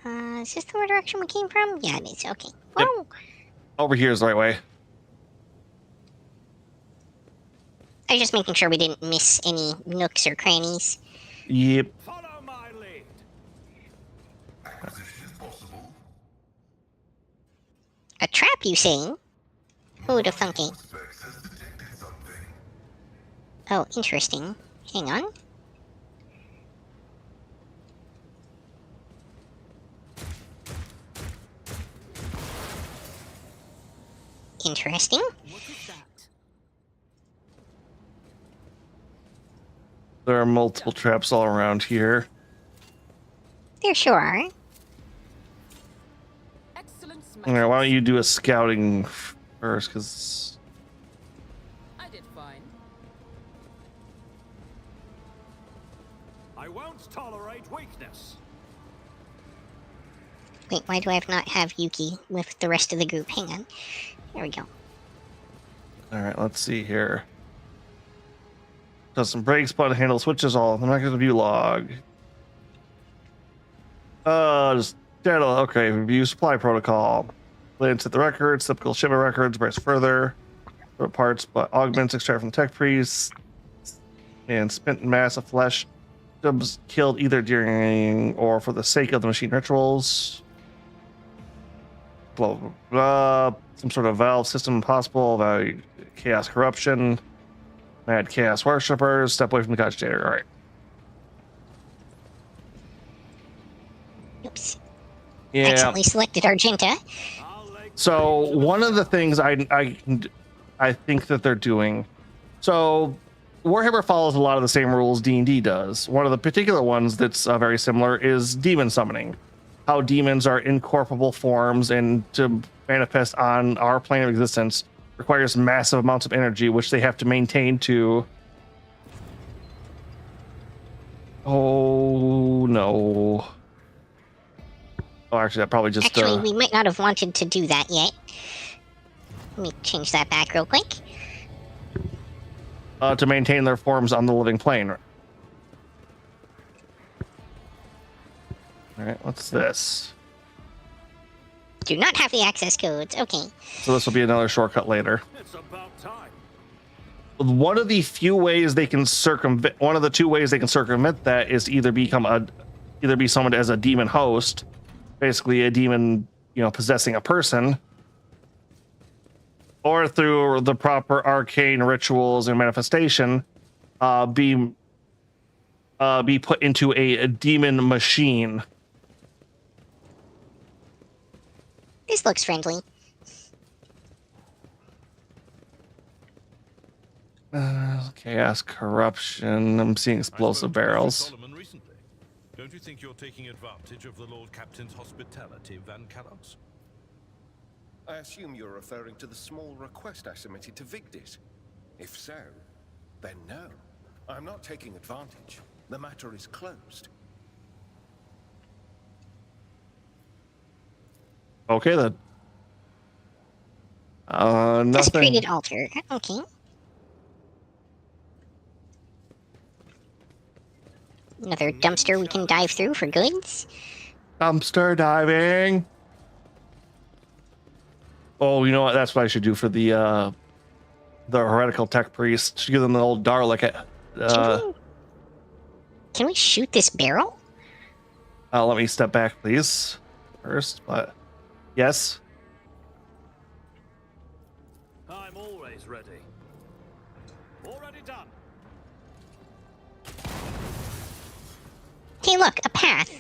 Is this the direction we came from? Yeah, it is. Okay. Yep. Whoa. Over here is the right way. I was just making sure we didn't miss any nooks or crannies. Yep. Follow my lead. Acquisition is possible. A trap, you say? Who would have thunk it? Specs has detected something. Oh, interesting. Hang on. Interesting. What is that? There are multiple traps all around here. There sure are. Excellent All right, why don't you do a scouting first? Because I did fine. I won't tolerate weakness. Wait, why do I not have Yuki with the rest of the group? Hang on. There we go. all right, let's see here. Does some brakes, button handle, switches, all. I'm not going to view log. Just data. Okay, review supply protocol. Let's hit the records, typical shipment records, brace further. Parts, but augments extract from the tech priests. And spent mass of flesh. Subs killed either during or for the sake of the machine rituals. Blah, blah, blah. Some sort of valve system possible. Value chaos corruption. Mad chaos worshippers. Step away from the cogitator. All right. Oops. Yeah. Accidentally selected Argenta. I'll lay So one of the things I think that they're doing, so Warhammer follows a lot of the same rules D&D does. One of the particular ones that's very similar is demon summoning. How demons are incorporeal forms, and to manifest on our plane of existence requires massive amounts of energy, which they have to maintain to. Oh no. Oh, actually, that probably just Actually, we might not have wanted to do that yet. Let me change that back real quick. to maintain their forms on the living plane. All right, what's this? Do not have the access codes. Okay. So this will be another shortcut later. It's about time. One of the few ways they can circumvent, one of the two ways they can circumvent that is to either be summoned as a demon host, basically a demon, possessing a person, or through the proper arcane rituals and manifestation, be put into a demon machine. This looks friendly. Chaos, corruption. I'm seeing explosive barrels. Solomon recently. Don't you think you're taking advantage of the Lord Captain's hospitality, Van Callops? I assume you're referring to the small request I submitted to Vigdis. If so, then no. I'm not taking advantage. The matter is closed. Okay then. Nothing. Desecrated altar. Okay. Another dumpster we can dive through for goods. Dumpster diving. Oh, you know what? That's what I should do for the heretical tech priest. Should give them the old Dalek. Can we shoot this barrel? Let me step back, please. First, but yes. I'm always ready. Already done. Hey, look, a path.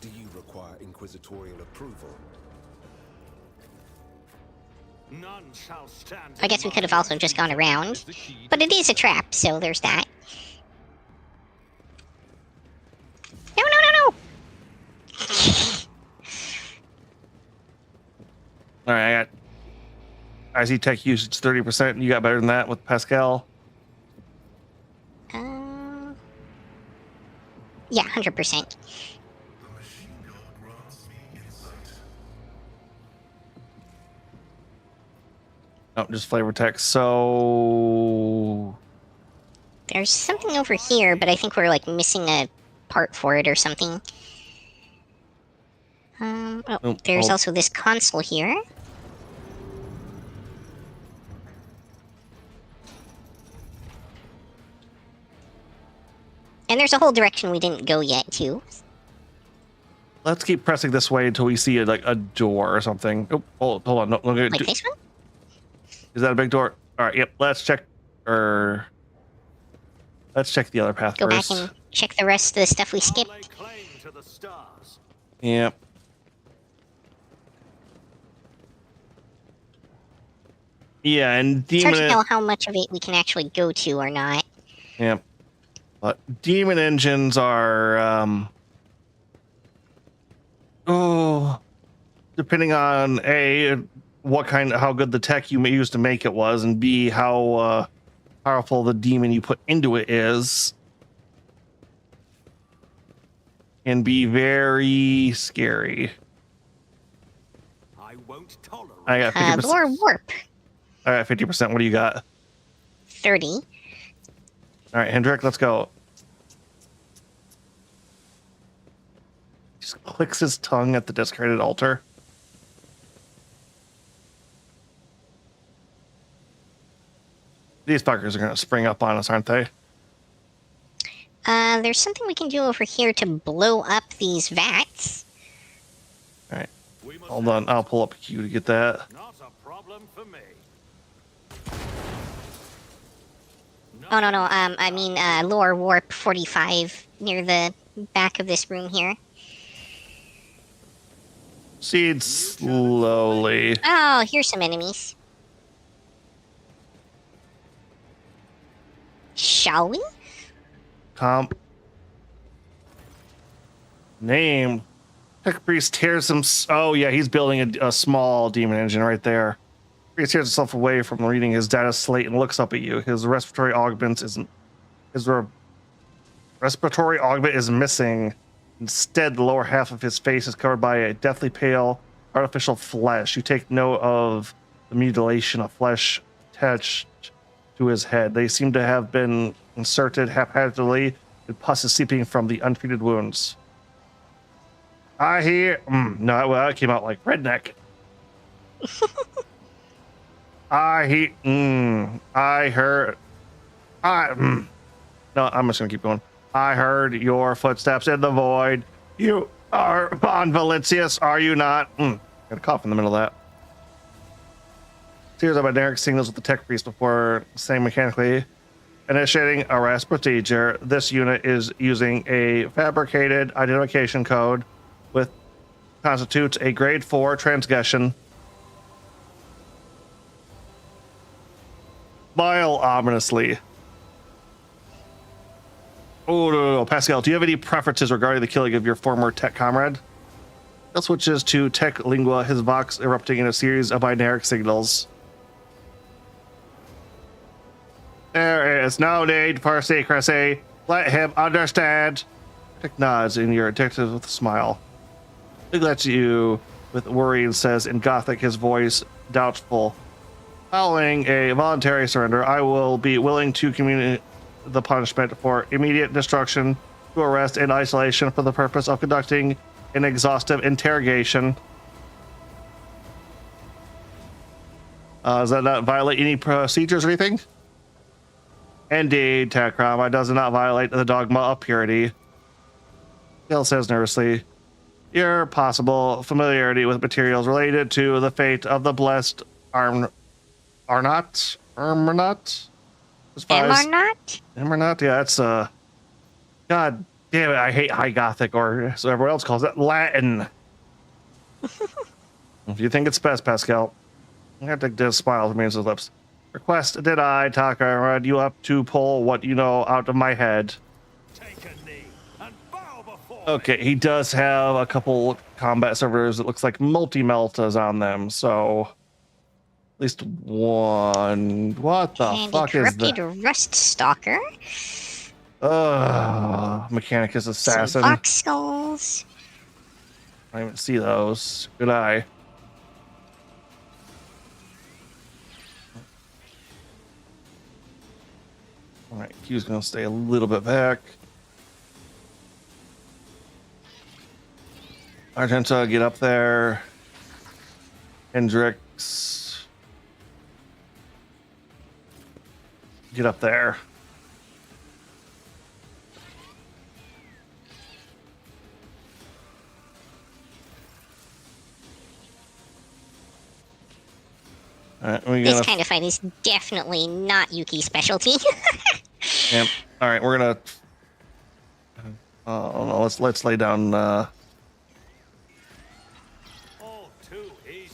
Do you require inquisitorial approval? None shall stand. I guess we could have also just gone around. But it is a trap, so there's that. No, no, no, no! All right, I see tech usage 30%. You got better than that with Pascal. Yeah, 100%. The machine gun grants me insight. Oh, just flavor text. So There's something over here, but I think we're like missing a part for it or something. There's also this console here. And there's a whole direction we didn't go yet, too. let's keep pressing this way until we see like a door or something. Oh, hold on. No, Like this one? Is that a big door? All right. Yep. Let's check. Let's check the other path Go first. back and check the rest of the stuff we skipped. Lay claim to the stars. Yep. Yeah, and It's hard to demon. tell how much of it we can actually go to or not. Yep. But demon engines are depending on A, how good the tech you used to make it was, and B, how powerful the demon you put into it is, can be very scary. I won't tolerate. I got 50%. Lore warp. I got 50%. What do you got? 30. All right, Hendrik, let's go. Just clicks his tongue at the desecrated altar. These fuckers are going to spring up on us, aren't they? There's something we can do over here to blow up these vats. All right, We must hold on. I'll pull up a queue to get that. Not a problem for me. Oh, no, no. I mean, lore warp 45 near the back of this room here. Proceed slowly. Oh, here's some enemies. Shall we? Comp. Name. Tech Priest tears him. Oh, yeah, he's building a small demon engine right there. Priest tears himself away from reading his data slate and looks up at you. His respiratory augment isn't. Respiratory augment is missing. Instead, the lower half of his face is covered by a deathly pale artificial flesh. You take note of the mutilation of flesh attached to his head. They seem to have been inserted haphazardly, with pus is seeping from the untreated wounds. I hear... no, well, that came out like redneck. I heard... No, I'm just gonna keep going. I heard your footsteps in the void. You are Von Valentius, are you not? Got a cough in the middle of that. Series of Derek signals with the tech priest before saying mechanically, initiating arrest procedure. This unit is using a fabricated identification code with constitutes a grade 4 transgression. Smile ominously. Oh, no, Pascal, do you have any preferences regarding the killing of your former tech comrade? That switches to tech lingua, his vox erupting in a series of binary signals. There is no need for secrecy. Let him understand. Tech nods in your detective with a smile. He lets you with worry and says in Gothic, his voice doubtful. Following a voluntary surrender, I will be willing to communicate the punishment for immediate destruction to arrest and isolation for the purpose of conducting an exhaustive interrogation. Does that not violate any procedures or anything? Indeed, Techrom, does not violate the dogma of purity. Gil says nervously, your possible familiarity with materials related to the fate of the blessed Arnott? Emernaut? Yeah, that's God damn it, I hate High Gothic, or so everyone else calls it, Latin. If you think it's best, Pascal, I have to smile remains his lips. Request denied, Taka. You have to pull what you know out of my head. Take a knee and bow before Okay, he does have a couple combat servers. It looks like multi-meltas on them, so at least one. What the fuck is that? Corrupted Rust Stalker. Mechanicus Assassin. Some Vox Skulls. I don't even see those. Good eye. All right, Q's gonna stay a little bit back. Argenta, get up there. Hendrix, get up there. All right, This kind of fight is definitely not Yuki's specialty. Yep. All right, we're gonna. Oh no, let's lay down. all too easy.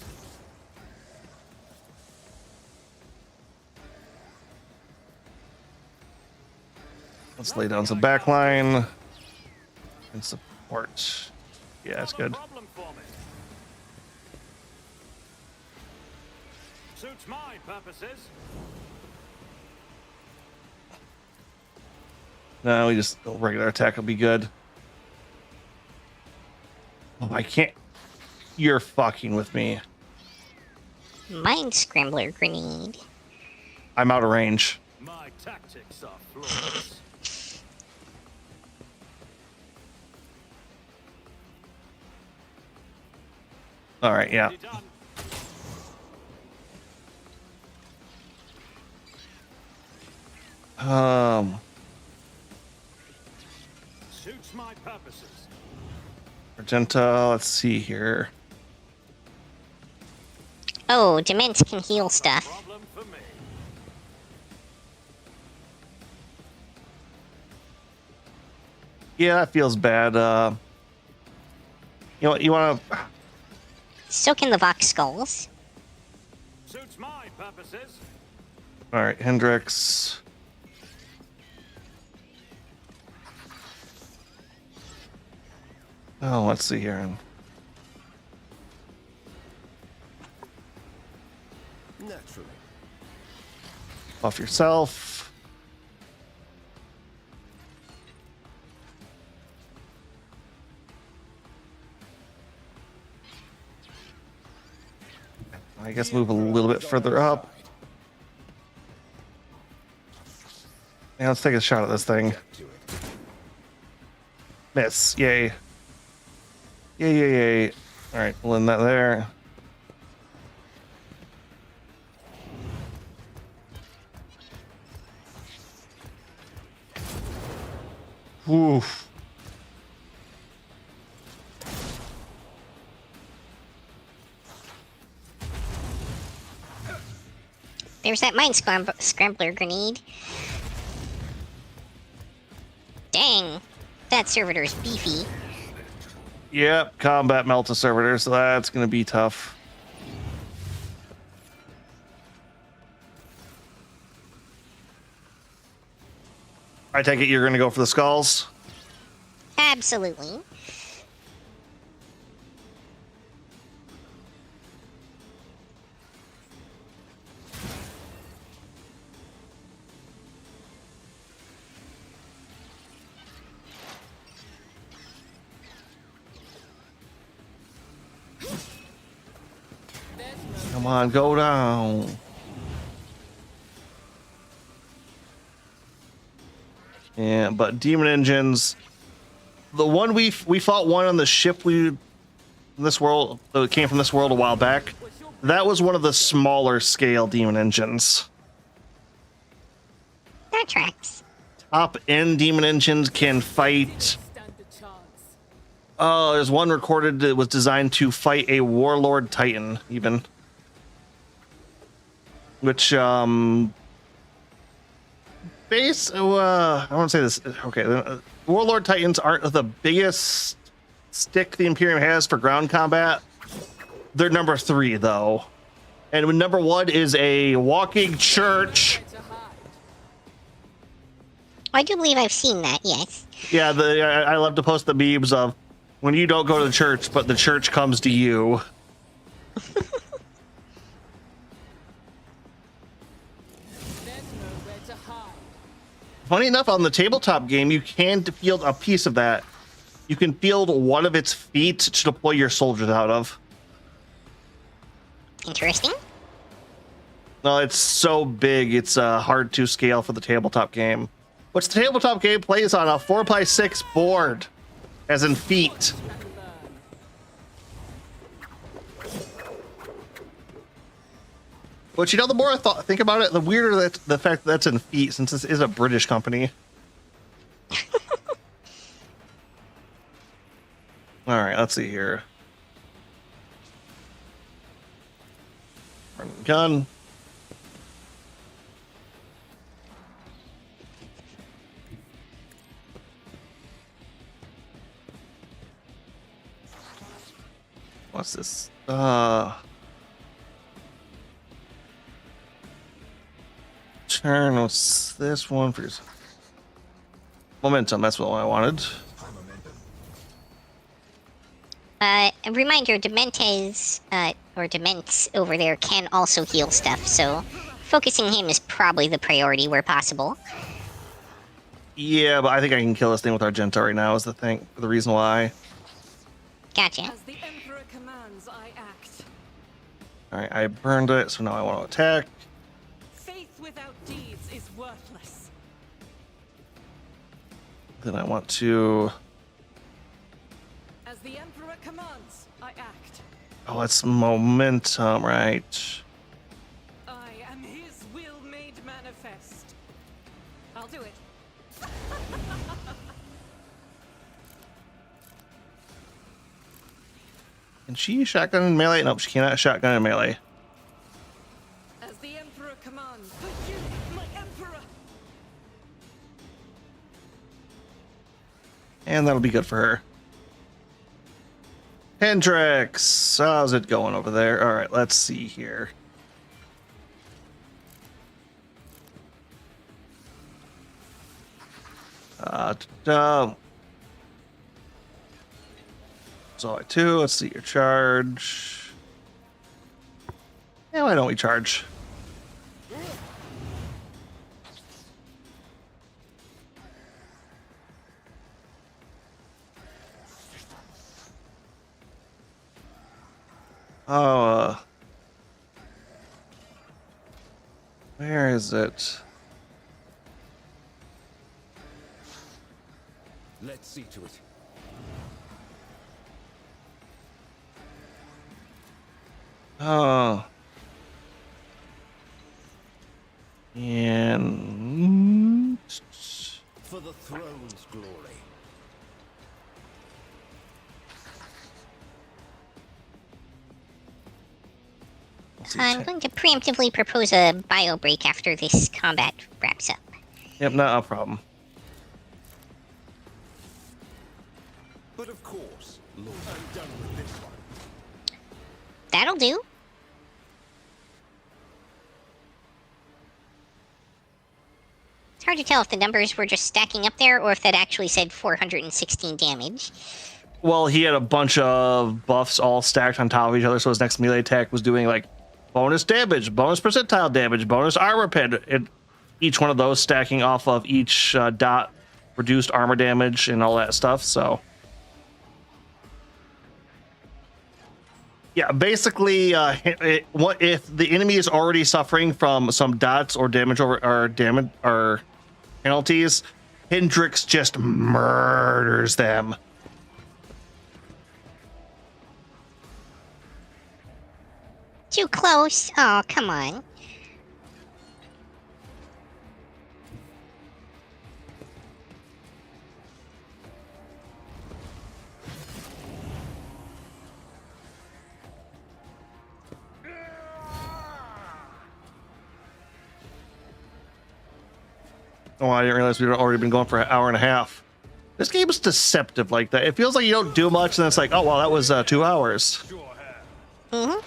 Let's lay down some backline and support. Yeah, that's good. Problem for me. Suits my purposes. No, we just regular attack will be good. Oh, I can't. You're fucking with me. Mind Scrambler Grenade. I'm out of range. My tactics are flawless. All right, yeah. Suits my purposes. Argenta, let's see here. Oh, Dement can heal stuff. Problem for me. Yeah, that feels bad. You know what? You want to? So can the Vox Skulls. Suits my purposes. All right, Hendrix. Oh, let's see here. Naturally. Buff yourself. I guess move a little bit further up. Yeah, let's take a shot at this thing. Miss. Yay. Yay, yay, yay. Alright, we'll end that there. Oof. There's that mine scrambler grenade. Dang, that servitor's beefy. Yep, combat melta servitor, so that's gonna be tough. I take it you're gonna go for the skulls? Absolutely. Come on, go down. Yeah, but demon engines. The one we fought one on the ship this world that came from this world a while back. That was one of the smaller scale demon engines. That tracks. Top end demon engines can fight. Stand a chance. Oh, there's one recorded that was designed to fight a warlord titan, even. Which I want to say this. Okay, warlord titans aren't the biggest stick the Imperium has for ground combat. They're number 3 though, and number 1 is a walking church. To hide. I do believe I've seen that, yes. Yeah, I love to post the memes of when you don't go to the church, but the church comes to you. There's nowhere to hide. Funny enough, on the tabletop game, you can field a piece of that. You can field one of its feet to deploy your soldiers out of. Interesting. No, it's so big, it's hard to scale for the tabletop game. Which the tabletop game plays on a 4x6 board, as in feet. But you know, the more I think about it, the weirder that the fact that that's in feet, since this is a British company. All right, let's see here. Gun. What's this? Turn. What's this one for? Momentum. That's what I wanted. A reminder, Dementes, or Dements over there can also heal stuff, so focusing him is probably the priority where possible. Yeah, but I think I can kill this thing with Argenta right now. Is the thing, the reason why. Gotcha. As the Emperor commands, I act. All right, I burned it, so now I want to attack. Faith without deeds is worthless. Then I want to. As the Emperor commands, I act. Oh, it's momentum, right? I am his will made manifest. I'll do it. Can she shotgun in melee? Nope, she cannot shotgun in melee. As the Emperor commands, for you, my Emperor. And that'll be good for her. Hendrix, how's it going over there? All right, let's see here. So I 2, let's see your charge. Yeah, why don't we charge? Oh, Where is it? Let's see to it. Oh. And For the throne's glory. I'm going to preemptively propose a bio break after this combat wraps up. Yep, not a problem. But of course, Lord, I'm done with this one. That'll do. It's hard to tell if the numbers were just stacking up there or if that actually said 416 damage. Well, he had a bunch of buffs all stacked on top of each other, so his next melee attack was doing like bonus damage, bonus percentile damage, bonus armor pen. Each one of those stacking off of each dot reduced armor damage and all that stuff. So, yeah, basically, what if the enemy is already suffering from some dots or damage or penalties? Hendrix just murders them. Too close. Oh, come on. Oh, I didn't realize we'd already been going for an hour and a half. This game is deceptive like that. It feels like you don't do much, and then it's like, oh, well, that was 2 hours. Mm-hmm.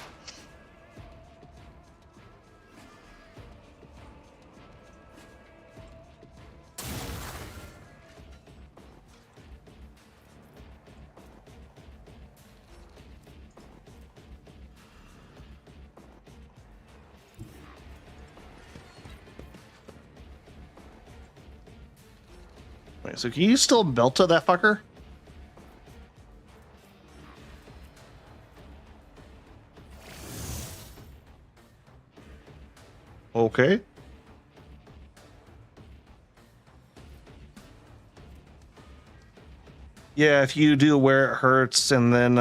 Wait, so can you still belt to that fucker? Okay. Yeah, if you do where it hurts and then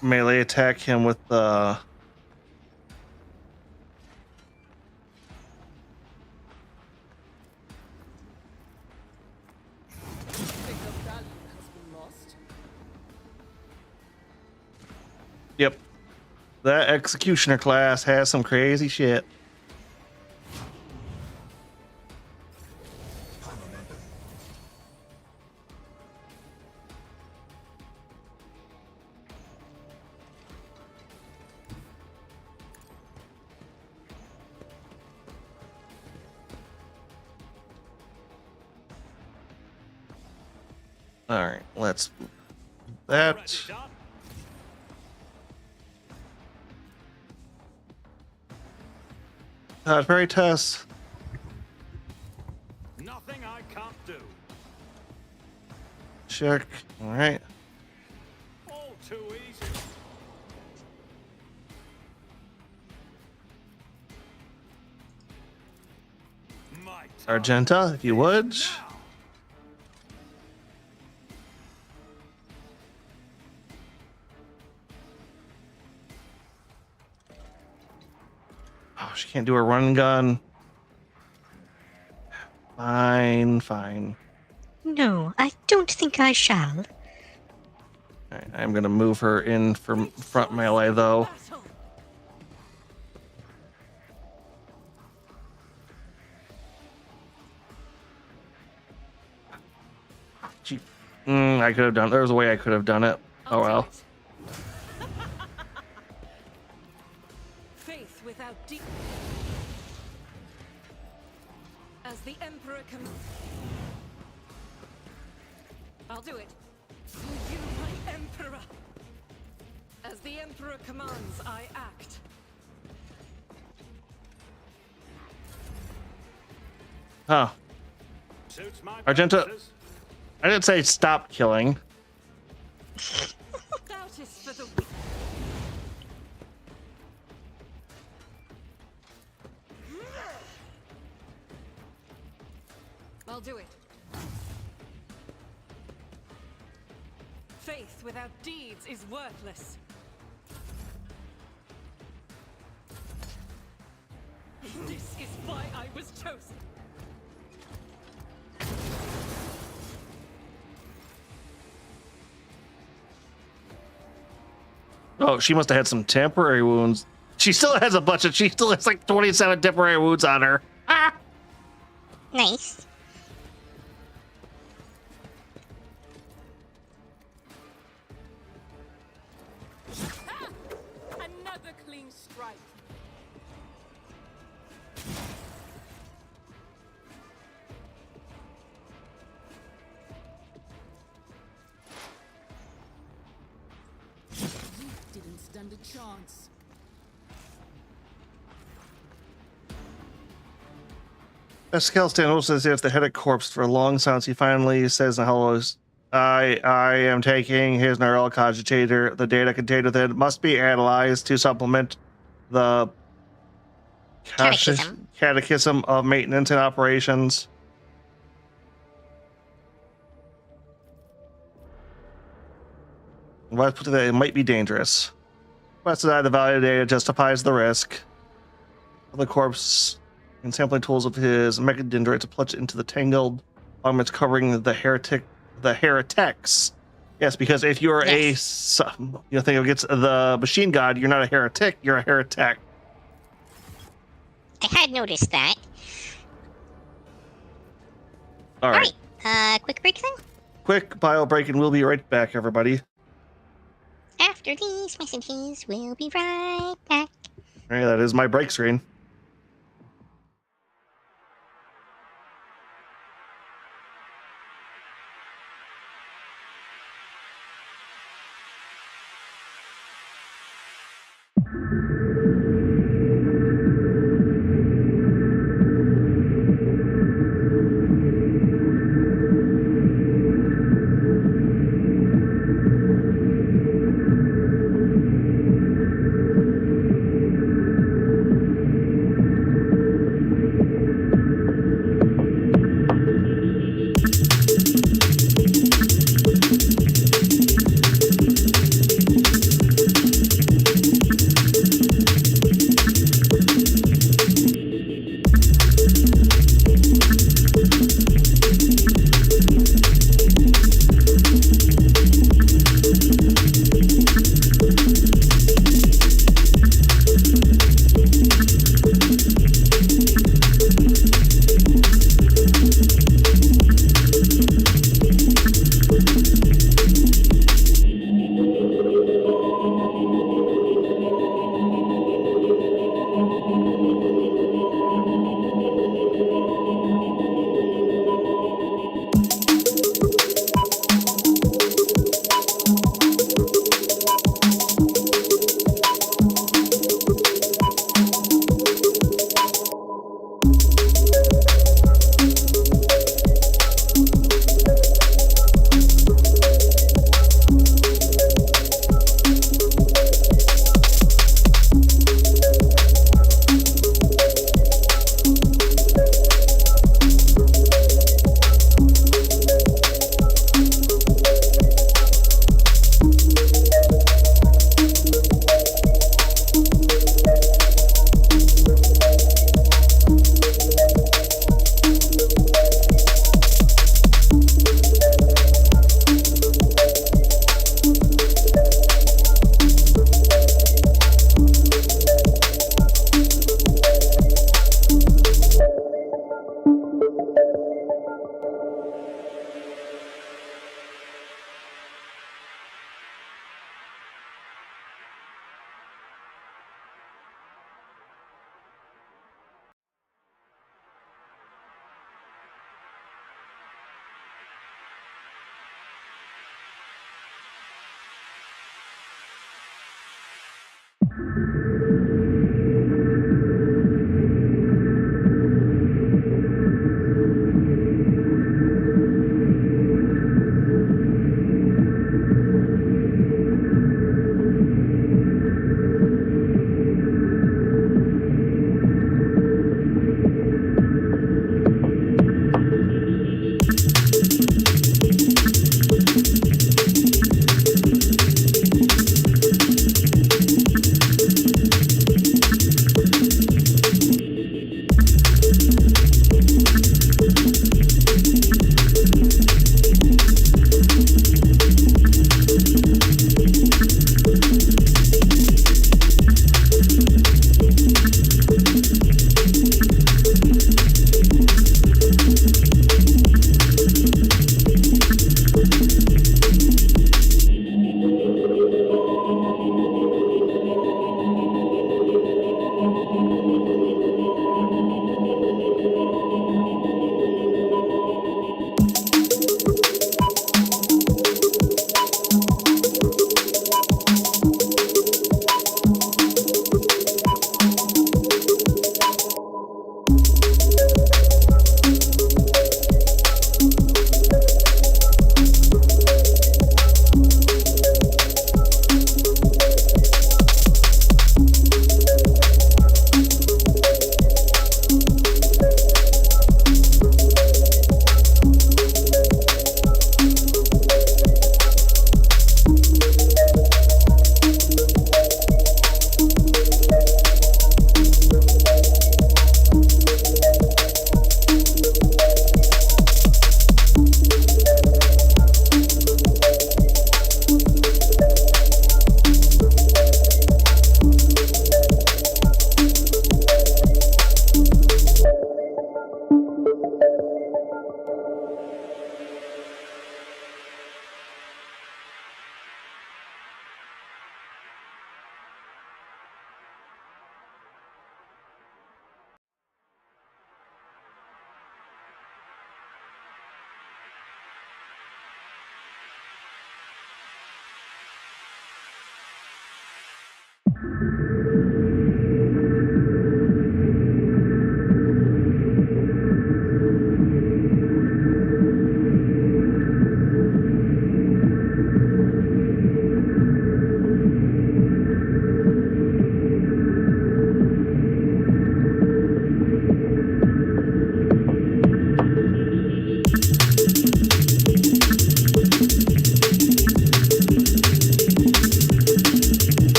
melee attack him with the Yep. That executioner class has some crazy shit. All right, let's that. Very Tess. Nothing I can't do. Check. All right. All too easy. My Argenta, if you would. now. Oh, she can't do a run and gun. Fine, fine. No, I don't think I shall. All right, I'm gonna move her in from front melee though. Battle. I could have done. There was a way I could have done it. Oh I'll do well. it. Faith without deep. As the Emperor I'll do it. For you, my Emperor. As the Emperor commands, I act. Huh. Suits my Argenta. purposes. I didn't say stop killing. Doubt is for the weak. I'll do it. Faith without deeds is worthless. This is why I was chosen. Oh, she must have had some temporary wounds. She still has she still has like 27 temporary wounds on her. Ah! Nice. Another clean strike. Didn't stand a chance. Pascal Stanos says if the head of corpse for a long silence, he finally says in hellos, I am taking his neural cogitator. The data contained within must be analyzed to supplement the catechism of maintenance and operations. Let's put that it might be dangerous. Let's deny the value of data justifies the risk. The corpse and sampling tools of his mechadendrite to plunge into the tangled elements covering the heretics. Yes, because if you're think against the machine god, you're not a heretic, you're a heretic. I had noticed that. All right. Quick break then? Quick bio break and we'll be right back, everybody. After these messages, we'll be right back. All right, that is my break screen.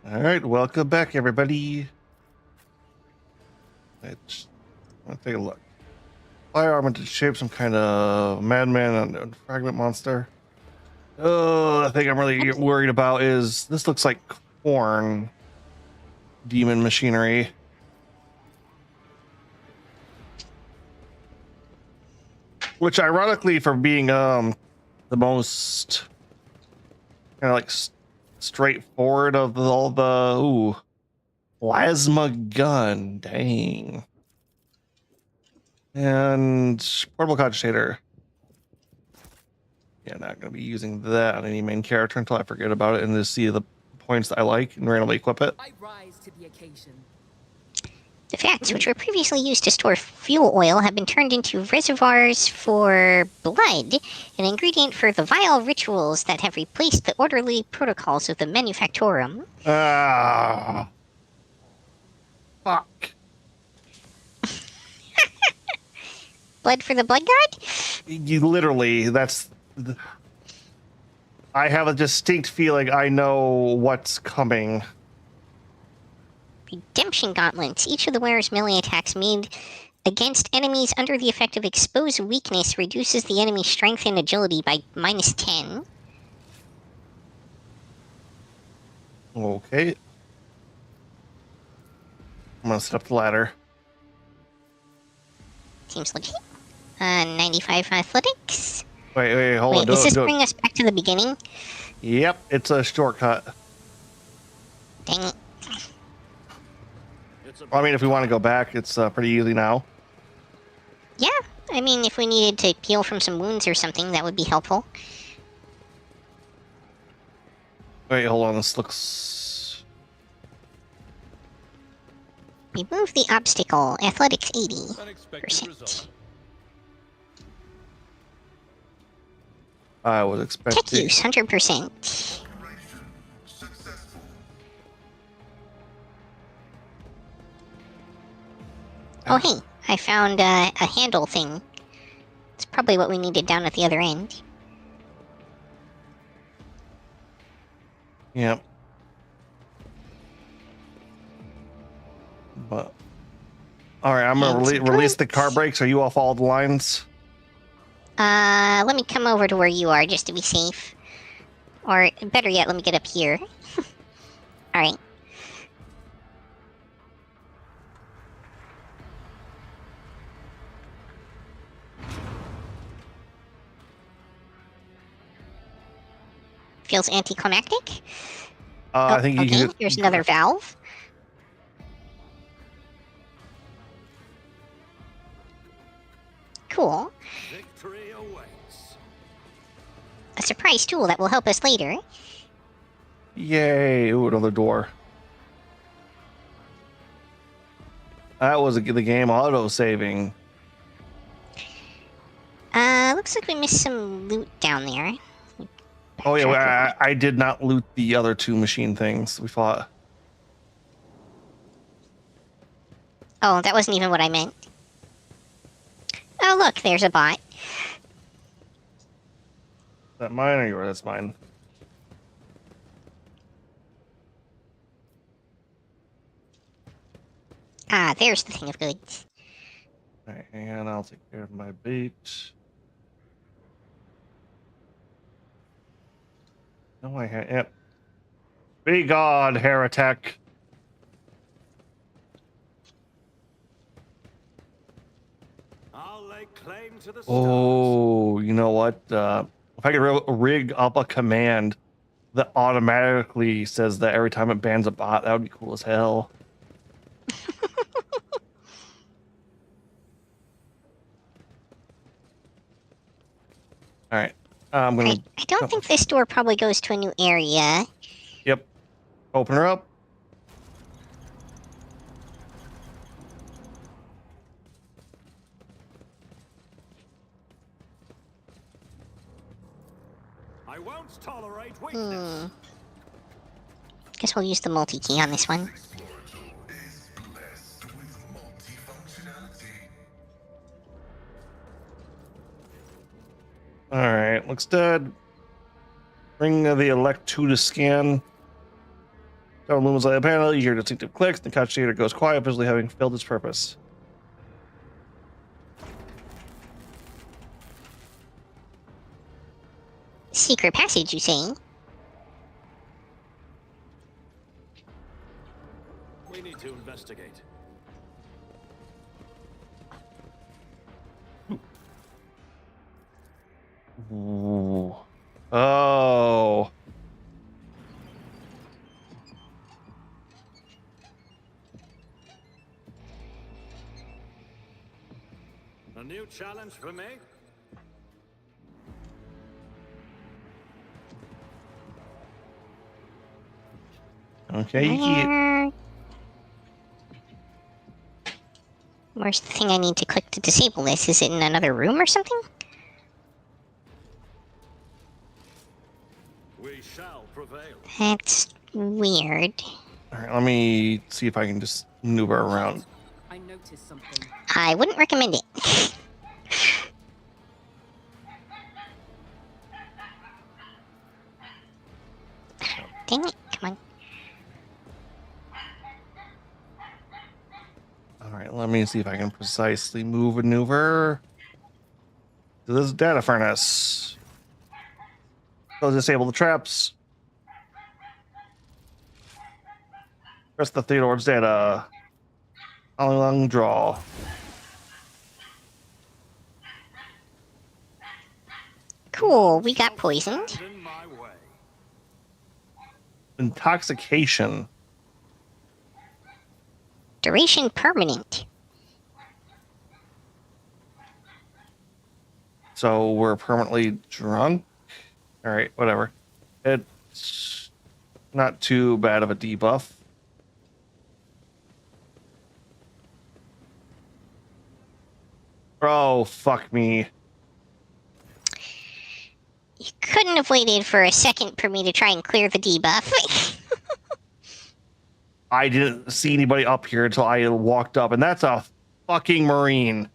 All right, welcome back, everybody. Let's take a look. Fire armor to shape some kind of madman and fragment monster. Oh, the thing I'm really worried about is this looks like corn demon machinery. Which, ironically, for being the most kind of like straightforward of all the plasma gun, dang, and portable cogitator. Yeah, not going to be using that on any main character until I forget about it and just see the points that I like and randomly equip it. I rise to the occasion. The fats, which were previously used to store fuel oil, have been turned into reservoirs for blood, an ingredient for the vile rituals that have replaced the orderly protocols of the manufactorum. Ah, fuck. Blood for the blood god? You literally, I have a distinct feeling I know what's coming. Redemption gauntlets. Each of the wearer's melee attacks made against enemies under the effect of exposed weakness reduces the enemy's strength and agility by -10. Okay. I'm gonna set up the ladder. Seems legit. 95 athletics. Wait, hold on. Does this bring us back to the beginning? Yep, it's a shortcut. Dang it. I mean, if we want to go back, it's pretty easy now. Yeah, I mean, if we needed to heal from some wounds or something, that would be helpful. Wait, hold on. This looks... Remove the obstacle. Athletics 80%. Unexpected result. I was Tech expecting... use, 100%. Operation successful. Oh, hey, I found a handle thing. It's probably what we needed down at the other end. Yep. But... Alright, I'm gonna release the car brakes. Are you off all the lines? Let me come over to where you are just to be safe. Or, better yet, let me get up here. Alright. Feels anticlimactic. I think you okay, can... here's another valve. Cool. Victory awaits. A surprise tool that will help us later. Yay! Ooh, another door. That was the game auto-saving. Looks like we missed some loot down there. Oh yeah, well, I did not loot the other two machine things we fought. Oh, that wasn't even what I meant. Oh, look, there's a bot. Is that mine or yours? That's mine. Ah, there's the thing of goods. Alright, and I'll take care of my bait. No, I had yep. Be God, heretic. I'll lay claim to the stars. Oh, you know what? If I could rig up a command that automatically says that every time it bans a bot, that would be cool as hell. All right. I'm gonna. I don't think this door probably goes to a new area. Yep. Open her up. I won't tolerate weakness. Guess we'll use the multi-key on this one. Explorer tool is blessed with multifunctionality. All right. Looks dead. Bring the elect 2 to scan. So lumens light the panel. You hear distinctive clicks. The couch shader goes quiet, visually having filled its purpose. Secret passage, you say? We need to investigate. Ooh. Oh. A new challenge for me? Okay. Yeah. Where's the thing I need to click to disable this? Is it in another room or something? We shall prevail. That's weird. All right. Let me see if I can just maneuver around. I noticed something. I wouldn't recommend it. Dang it, come on. All right. Let me see if I can precisely maneuver to this data furnace. Go disable the traps. Press the Theodore's data. Long draw. Cool, we got poisoned. Stand in my way. Intoxication. Duration permanent. So we're permanently drunk. All right, whatever. It's not too bad of a debuff. Oh, fuck me. You couldn't have waited for a second for me to try and clear the debuff. I didn't see anybody up here until I walked up, and that's a fucking Marine.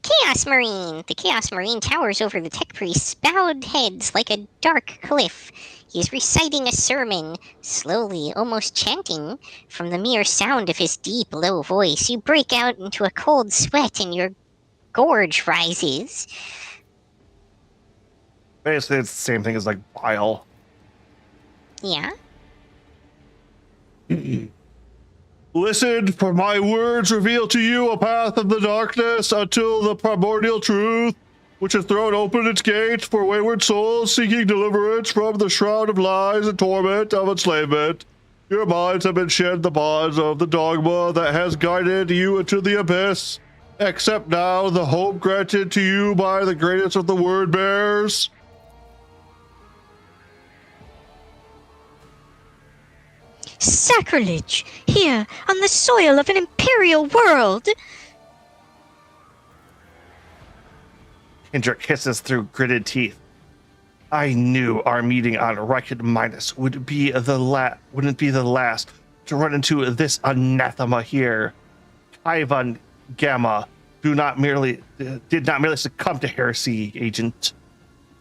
Chaos Marine! The Chaos Marine towers over the tech priest's bowed heads like a dark cliff. He is reciting a sermon, slowly, almost chanting. From the mere sound of his deep, low voice, you break out into a cold sweat and your gorge rises. Basically, it's the same thing as like bile. Yeah? Listen, for my words reveal to you a path of the darkness until the primordial truth, which has thrown open its gates for wayward souls seeking deliverance from the shroud of lies and torment of enslavement. Your minds have been shed the bonds of the dogma that has guided you into the abyss. Accept now the hope granted to you by the greatest of the word bearers. Sacrilege! Here, on the soil of an imperial world! Kendrick hisses through gritted teeth. I knew our meeting on Reichen Minus wouldn't be the last to run into this anathema here. Ivan Gamma did not merely succumb to heresy, Agent.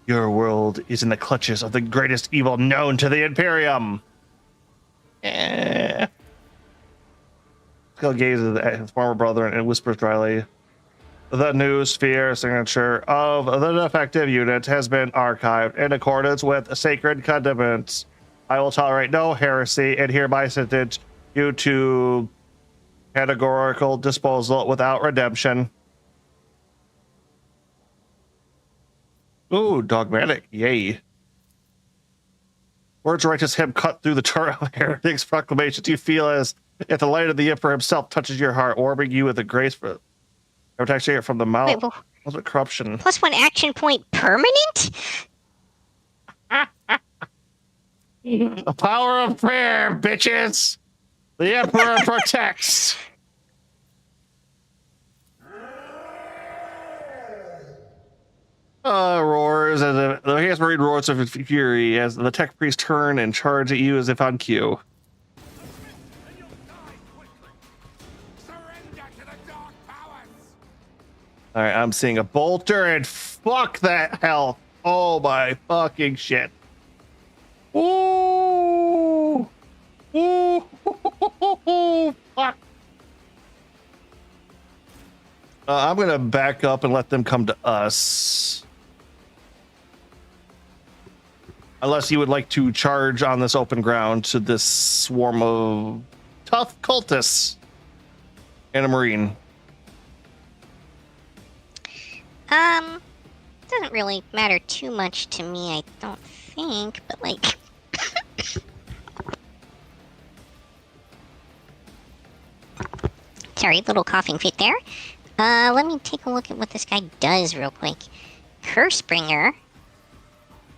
Your world is in the clutches of the greatest evil known to the Imperium. Skull gazes at his former brother and whispers dryly, The new sphere signature of the defective unit has been archived in accordance with sacred covenants. I will tolerate no heresy and hereby sentence you to categorical disposal without redemption. Ooh, dogmatic. Yay. Words of righteous hymn cut through the torrent of heretics' proclamations. You feel as if the light of the Emperor himself touches your heart, warming you with the grace for protection from the mouth. Wait, well, What's with corruption? +1 action point permanent? The power of prayer, bitches. The Emperor protects. Roars as the Chaos Marine roars of fury as the tech priest turn and charge at you as if on cue. All right, I'm seeing a bolter and fuck that health. Oh my fucking shit. Ooh. Ooh. Fuck. I'm gonna back up and let them come to us. Unless you would like to charge on this open ground to this swarm of tough cultists and a marine. Doesn't really matter too much to me, I don't think, but like... Sorry, little coughing fit there. Let me take a look at what this guy does real quick. Cursebringer.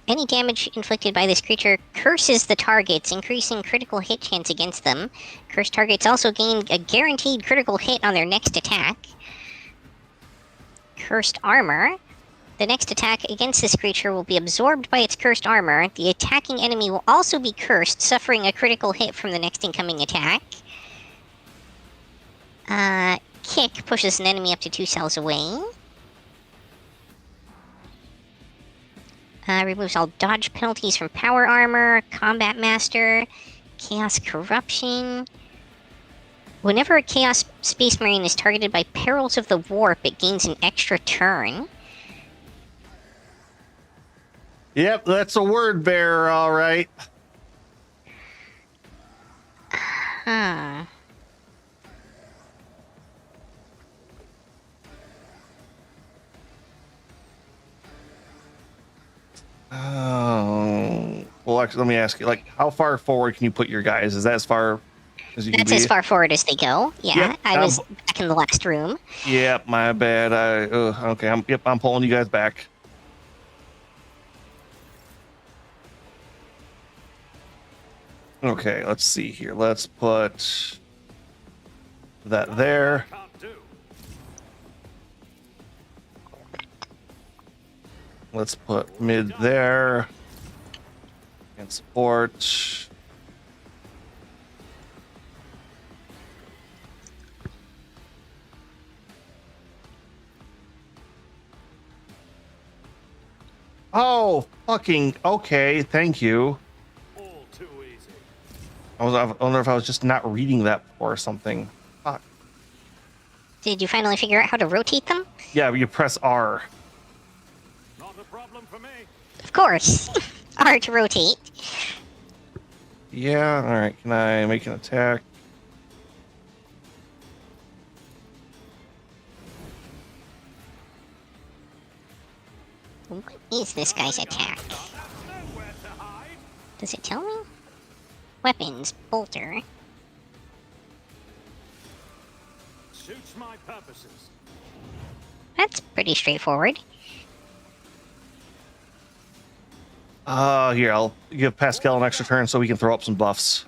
Any damage inflicted by this creature curses the targets, increasing critical hit chance against them. Cursed targets also gain a guaranteed critical hit on their next attack. Cursed armor. The next attack against this creature will be absorbed by its cursed armor. The attacking enemy will also be cursed, suffering a critical hit from the next incoming attack. Kick pushes an enemy up to 2 cells away. Removes all dodge penalties from power armor, combat master, chaos corruption. Whenever a chaos space marine is targeted by perils of the warp, it gains an extra turn. Yep, that's a word bearer, all right. Huh. Oh, well, actually, let me ask you, like, how far forward can you put your guys? Is that as far as you can That's be? as far forward as they go. Yeah, Yep, I was back in the last room. Yep, my bad. Okay, I'm pulling you guys back. Okay, let's see here. Let's put that there. Let's put mid there. And support. Oh, fucking okay. Thank you. All too easy. I wonder if I was just not reading that or something. Fuck. Did you finally figure out how to rotate them? Yeah, you press R. Not a problem for me. Of course. R to rotate. Yeah, all right. Can I make an attack? What is this guy's attack? Nowhere to hide. Does it tell me? Weapons, bolter. Suits my purposes. That's pretty straightforward. Here, I'll give Pascal an extra turn so we can throw up some buffs.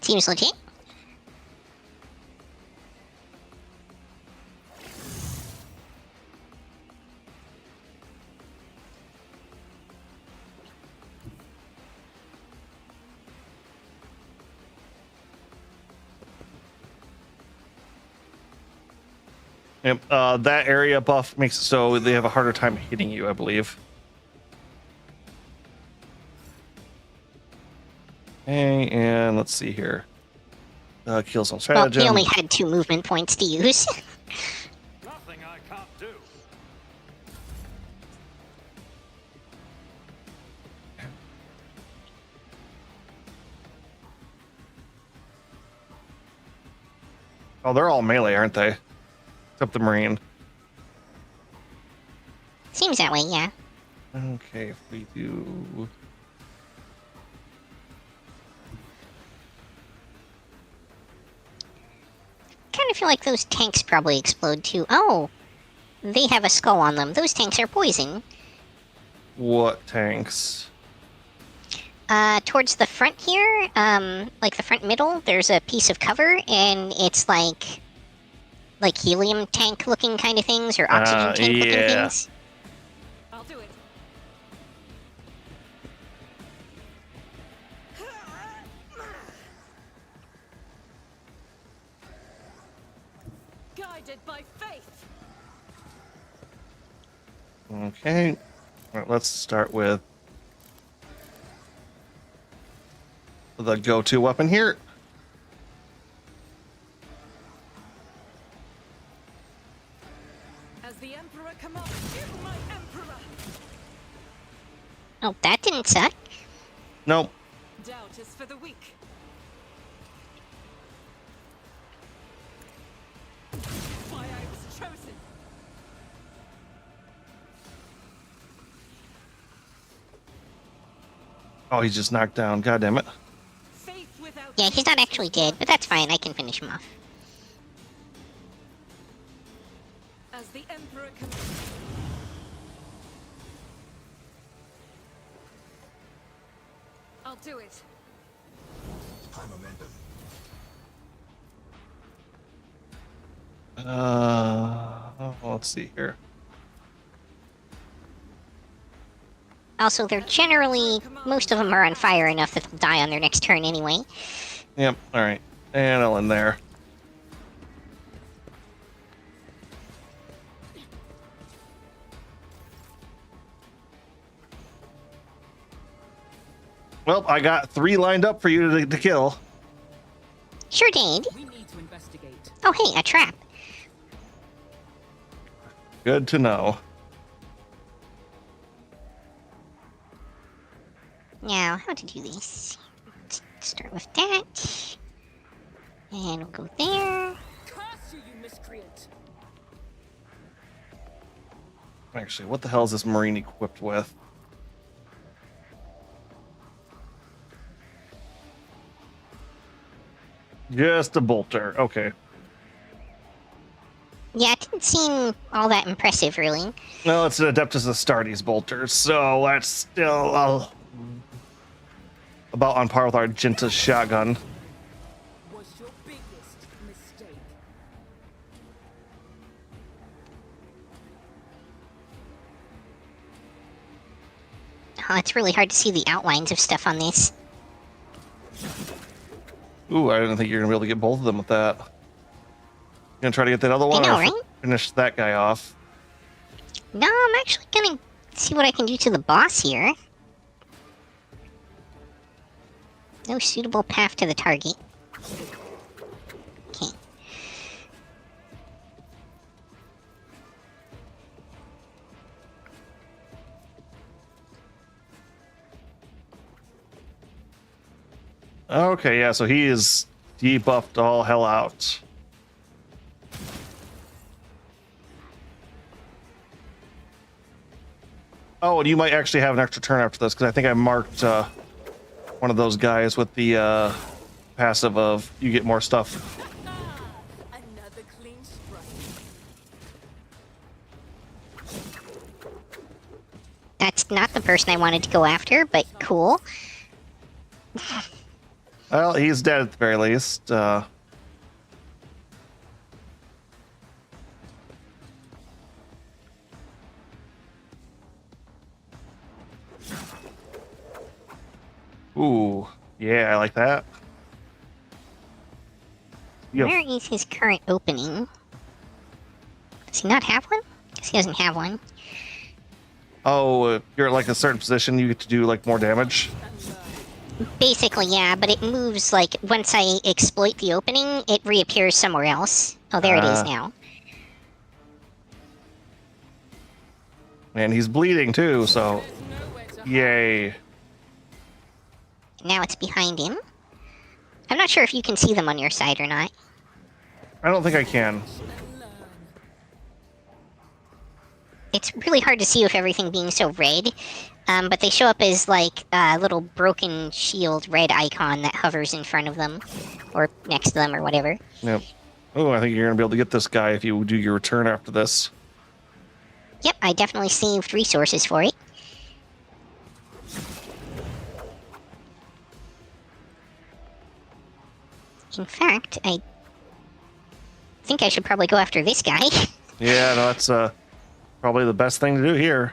Seems legit. Yep, that area buff makes it so they have a harder time hitting you, I believe. Okay, and let's see here. Kill some Well, stratagem. he only had 2 movement points to use. Nothing I can't do. Oh, they're all melee, aren't they? Except the Marine. Seems that way, yeah. Okay, if we do... Kind of feel like those tanks probably explode too. Oh, they have a skull on them. Those tanks are poison. What tanks? Towards the front here, like the front middle, there's a piece of cover, and it's like helium tank looking kind of things, or oxygen tank looking yeah. things. I'll do it. Guided by faith. Okay. All right, let's start with the go-to weapon here. As the Emperor commands, you, my Emperor. Oh, that didn't suck. Nope. Doubt is for the weak. Why I was chosen. Oh, he's just knocked down. God damn it. Faith without Yeah, he's not actually dead, but that's fine. I can finish him off. As the Emperor commands. I'll do it. Let's see here. Also, they're generally, most of them are on fire enough that they'll die on their next turn anyway. Yep, alright. And all in there. Well, I got 3 lined up for you to kill. Sure did. We need to investigate. Oh, hey, a trap. Good to know. Now, how to do this? Let's start with that. And we'll go there. Curse you, you miscreant! Actually, what the hell is this Marine equipped with? Just a bolter. Okay. Yeah, it didn't seem all that impressive, really. No, it's an Adeptus Astartes bolter, so that's still about on par with our Argentus shotgun. Was your biggest mistake. Oh, it's really hard to see the outlines of stuff on this. Ooh, I didn't think you were gonna be able to get both of them with that. You gonna try to get that other one, know, or right? finish that guy off? No, I'm actually gonna see what I can do to the boss here. No suitable path to the target. Okay. Okay, yeah, so he is debuffed all hell out. Oh, and you might actually have an extra turn after this, because I think I marked one of those guys with the passive of you get more stuff. Another clean strike. That's not the person I wanted to go after, but cool. Well, he's dead at the very least. Ooh, yeah, I like that. You Where have, is his current opening? Does he not have one? Guess he doesn't have one. oh, if you're at like a certain position, you get to do like more damage. Basically, yeah, but it moves like once I exploit the opening, it reappears somewhere else. Oh, there it is now. And he's bleeding too, so There's nowhere to hide. yay. Now it's behind him. I'm not sure if you can see them on your side or not. I don't think I can. And learn. It's really hard to see with everything being so red, but they show up as like a little broken shield red icon that hovers in front of them, or next to them, or whatever. Yep. Oh, I think you're gonna be able to get this guy if you do your return after this. Yep, I definitely saved resources for it. In fact, I think I should probably go after this guy. Yeah, no, that's probably the best thing to do here.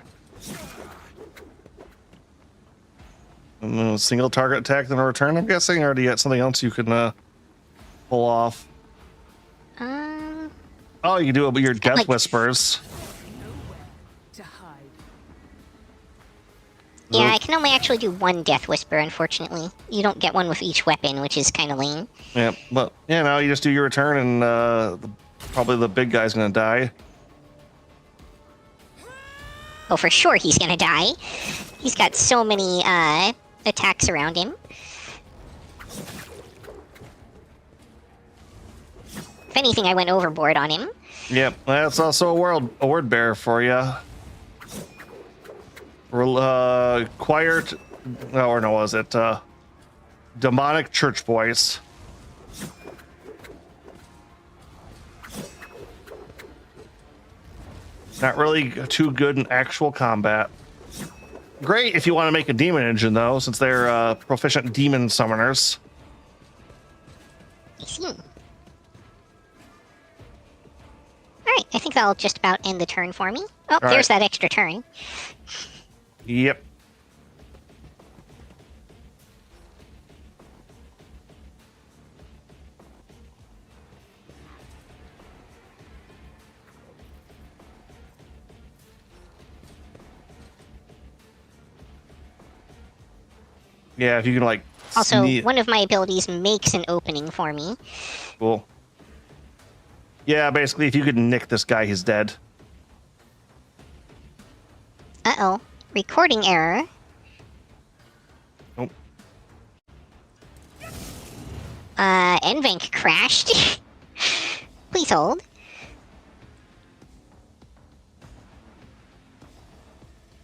And then a single target attack, then a return, I'm guessing, or do you got something else you can pull off? Oh, you can do it with your Death like- Whispers. Nowhere to hide. Yeah, I can only actually do one Death Whisper, unfortunately. You don't get one with each weapon, which is kind of lame. Yeah, but yeah, now you just do your return, and probably the big guy's gonna die. Oh, for sure he's gonna die. He's got so many attacks around him. If anything, I went overboard on him. Yep, that's also a word bearer for you. Quiet, or no, was it demonic church voice? Not really too good in actual combat. Great if you want to make a demon engine, though, since they're proficient demon summoners. I see. Alright, I think that'll just about end the turn for me. Oh, All there's right. that extra turn. Yep. Yeah, if you can like. Also, sneak- one of my abilities makes an opening for me. Cool. Yeah, basically, if you could nick this guy, he's dead. Uh-oh. Recording error. Nope. NVENC crashed. Please hold.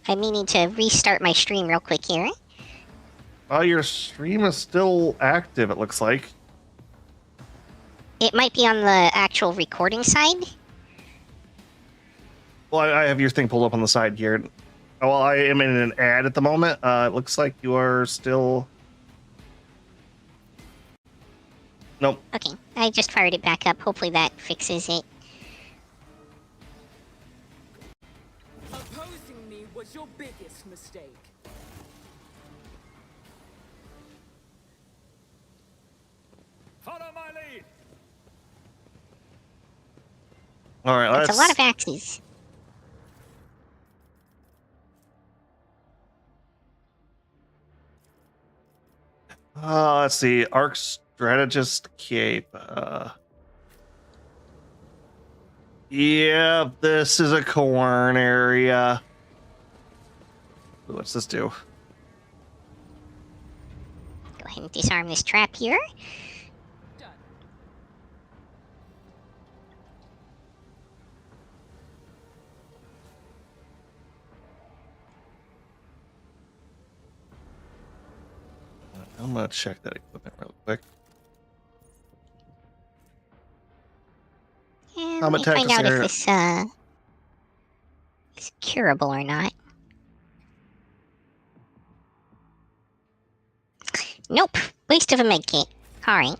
I may need to restart my stream real quick here. Oh, your stream is still active, it looks like. It might be on the actual recording side. Well, I have your thing pulled up on the side here. Oh, well, I am in an ad at the moment. It looks like you are still. Nope. Okay, I just fired it back up. Hopefully that fixes it. Opposing me was your biggest mistake. Follow my lead. All right, That's let's. a lot of axes. Let's see. Arc Strategist Cape. Yeah, this is a corn area. Ooh, what's this do? Go ahead and disarm this trap here. Done. I'm gonna check that equipment real quick. Yeah, I'm let me find attack out if this this is curable or not. Nope. Waste of a medkit. Alright.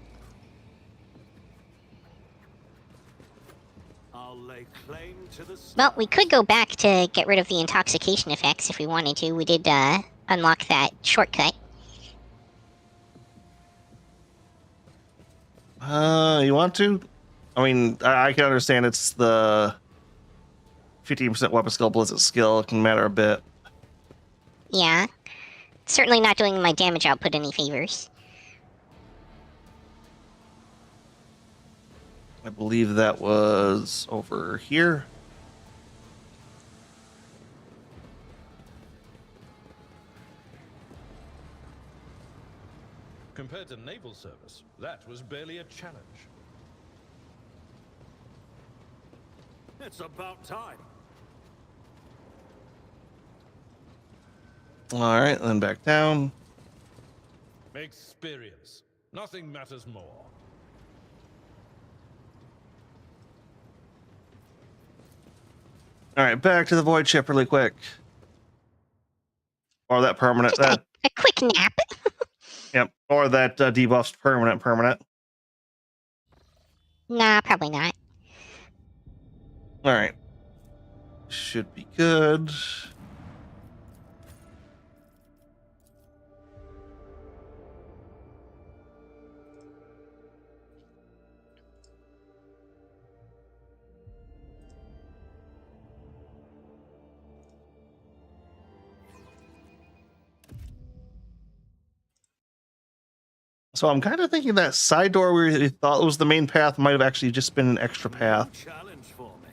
I'll lay claim to the Well, we could go back to get rid of the intoxication effects if we wanted to. We did unlock that shortcut. You want to? I mean, I can understand it's the 15% weapon skill, blizzard skill. It can matter a bit. Yeah. Certainly not doing my damage output any favors. I believe that was over here. Compared to naval service, that was barely a challenge. It's about time. All right, then back down. Experience. Nothing matters more. All right, back to the void ship really quick. Or that permanent. Just That a quick nap. yep. Or that debuff's permanent. Nah, probably not. All right. Should be good. So I'm kind of thinking that side door we thought was the main path might have actually just been an extra path. Challenge for me.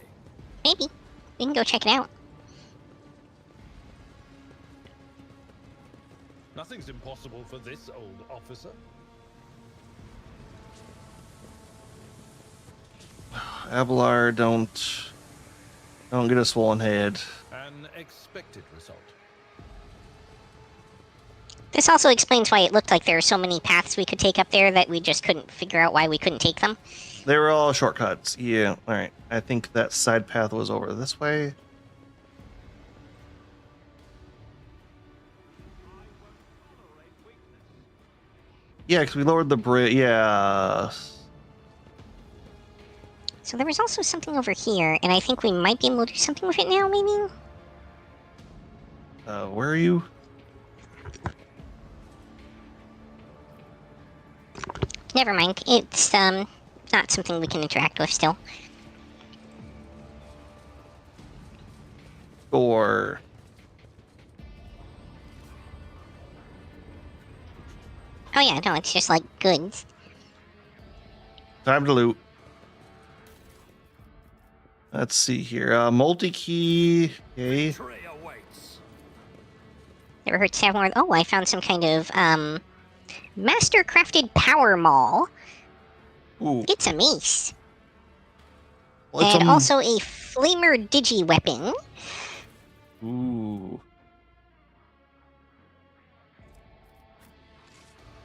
Maybe. We can go check it out. Nothing's impossible for this old officer. Abelard, don't get a swollen head. An expected result. This also explains why it looked like there were so many paths we could take up there that we just couldn't figure out why we couldn't take them. They were all shortcuts. Yeah. All right. I think that side path was over this way. Yeah, because we lowered the bridge. Yeah. So there was also something over here, and I think we might be able to do something with it now, maybe? Where are you? Never mind. It's, not something we can interact with still. Or Oh yeah, no, it's just like goods. time to loot. Let's see here. Multi-key. Okay. Victory awaits. Never hurts to have more. Oh, I found some kind of, master-crafted power maul. Ooh. It's a mace. Well, it's And also a flamer digi-weapon. Ooh.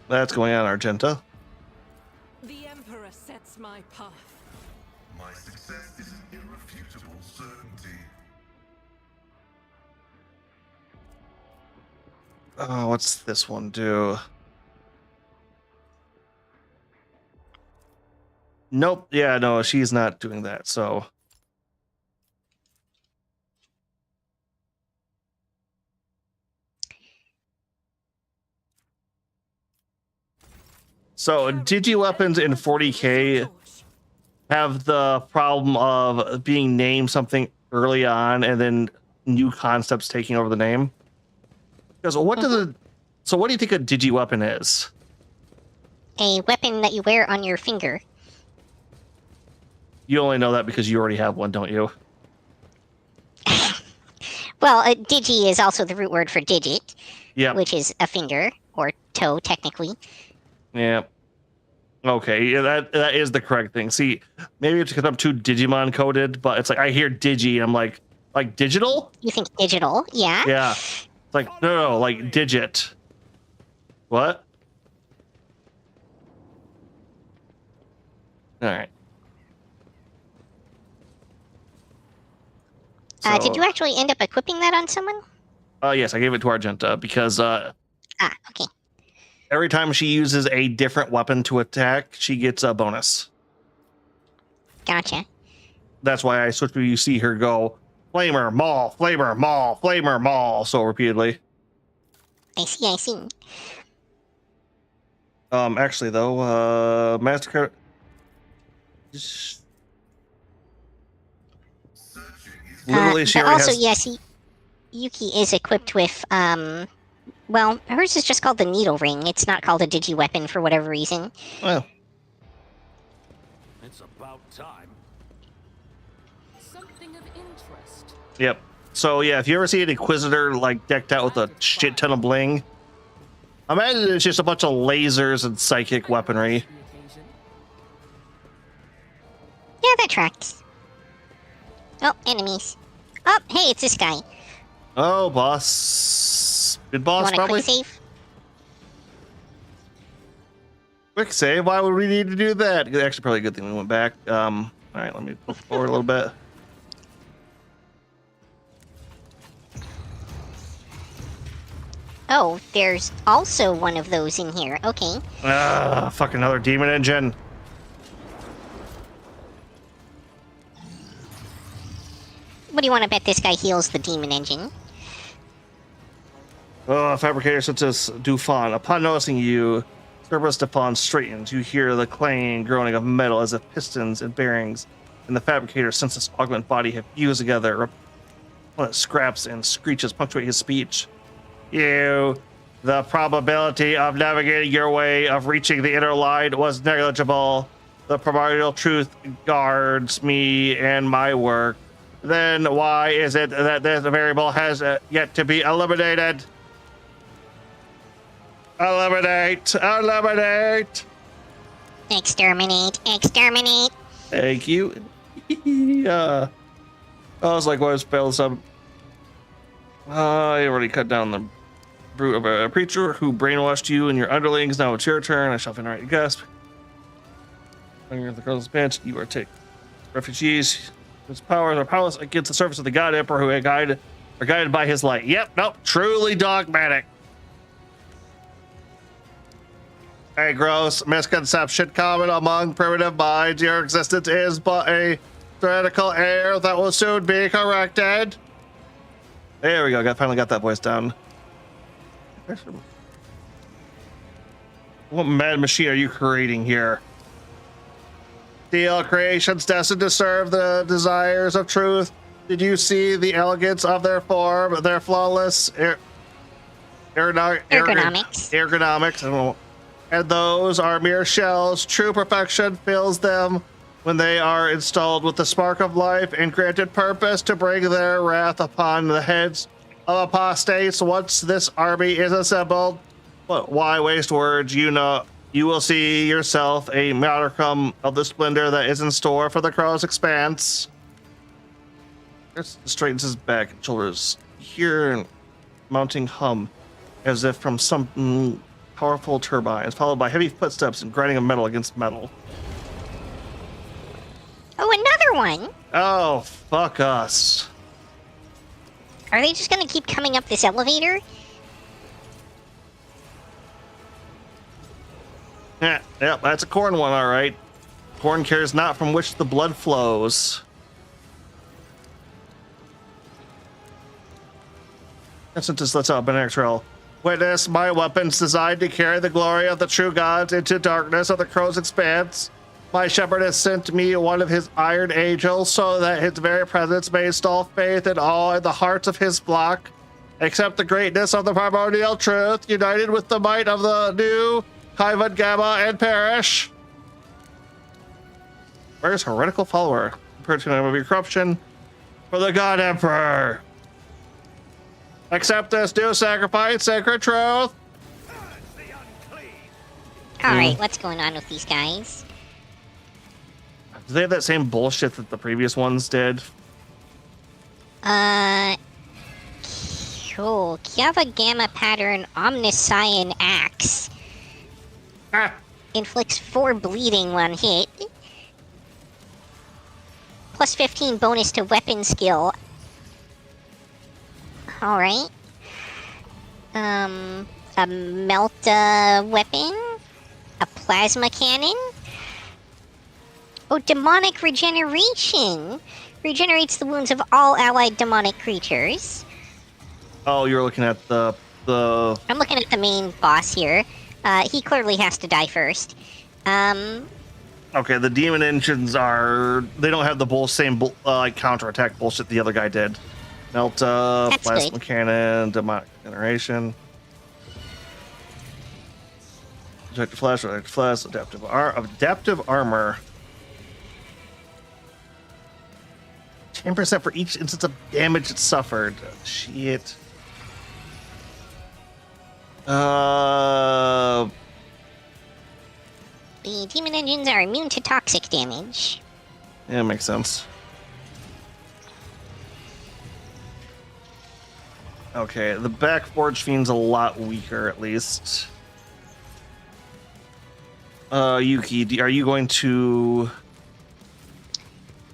That's going on Argenta. The Emperor sets my path. My success is an irrefutable certainty. Oh, what's this one do? Nope. Yeah, no, she's not doing that. So digi weapons in 40k have the problem of being named something early on and then new concepts taking over the name. Because what do the so what do you think a digi weapon is? A weapon that you wear on your finger. You only know that because you already have one, don't you? Well, digi is also the root word for digit, Yeah. which is a finger, or toe, technically. Yeah. Okay, yeah, that is the correct thing. See, maybe it's because I'm too Digimon coded, but it's like I hear digi and I'm like digital? You think digital, yeah? Yeah. It's like no, like digit. What? All right. Did you actually end up equipping that on someone? Yes, I gave it to Argenta because Okay. every time she uses a different weapon to attack, she gets a bonus. Gotcha. That's why I switched. You see her go flamer, maul, flamer, maul, flamer, maul, so repeatedly. I see. Actually though, Mastercard. Literally, she but already also, has. yes, Yuki is equipped with, well, hers is just called the needle ring. It's not called a digi weapon for whatever reason. Well, It's about time. Something of interest. yep. So yeah, if you ever see an Inquisitor like decked out with a shit ton of bling, Imagine it's just a bunch of lasers and psychic weaponry. Yeah, that tracks. Oh, enemies. Oh, hey, it's this guy. Oh, boss. Good You boss, want a probably. quick save? Quick save? Why would we need to do that? Actually, probably a good thing we went back. All right, let me look forward a little bit. Oh, there's also one of those in here. Okay. Fuck another demon engine. What do you want to bet this guy heals the demon engine? Fabricator such as Dufan. Upon noticing you, Cerberus Dufan straightens. You hear the clanging, groaning of metal as if pistons and bearings in the fabricator's senseless augment body have fused together. Scraps and screeches punctuate his speech. The probability of navigating your way of reaching the inner light was negligible. The primordial truth guards me and my work. Then why is it that this variable has yet to be eliminated? Eliminate! Eliminate! Exterminate! Exterminate! Thank you. I was like, what is spell some? I already cut down the brute of a preacher who brainwashed you and your underlings. Now it's your turn. I shall venerate your gasp. When you're at the Crow's bench, you are taken. Refugees whose powers are powerless against the service of the God Emperor who are guided by his light. Yep, nope, truly dogmatic. A gross misconception common among primitive minds. Your existence is but a theoretical error that will soon be corrected. There we go. Finally got that voice down. What mad machine are you creating here? Steel creations destined to serve the desires of truth. Did you see the elegance of their form, their flawless ergonomics? And those are mere shells. True perfection fills them when they are installed with the spark of life and granted purpose to bring their wrath upon the heads of apostates. Once this army is assembled, but why waste words? You know, you will see yourself a modicum of the splendor that is in store for the Crow's expanse. Straightens his back and shoulders. Hear a mounting hum as if from some powerful turbines, followed by heavy footsteps and grinding of metal against metal. Oh, another one! Oh, fuck us. Are they just gonna keep coming up this elevator? Yeah, that's a corn one, all right. Corn cares not from which the blood flows. Since let's out Benextrel. Witness my weapons designed to carry the glory of the true gods into darkness of the Crow's expanse. My shepherd has sent me one of his iron angels so that his very presence may install faith and awe in the hearts of his flock. Accept the greatness of the primordial truth, united with the might of the new Kaivan Gamma, and perish. Where's heretical follower? Purging of your corruption for the God Emperor. Accept this new sacrifice, sacred truth. Alright, what's going on with these guys? Do they have that same bullshit that the previous ones did? Cool. Kiava Gamma Pattern Omniscient Axe. Inflicts 4 bleeding when hit. Plus 15 bonus to weapon skill. Alright. A Melta weapon. A plasma cannon. Oh, demonic regeneration. Regenerates the wounds of all allied demonic creatures. Oh, you're looking at the... I'm looking at the main boss here. He clearly has to die first. Okay, the demon engines are... They don't have the same counterattack bullshit the other guy did. Melta, That's plasma good. cannon, demonic generation. Projector flash, adaptive armor. 10% for each instance of damage it suffered. Shit. The demon engines are immune to toxic damage. Yeah, makes sense. Okay, the back forge fiend's a lot weaker, at least. Yuki, are you going to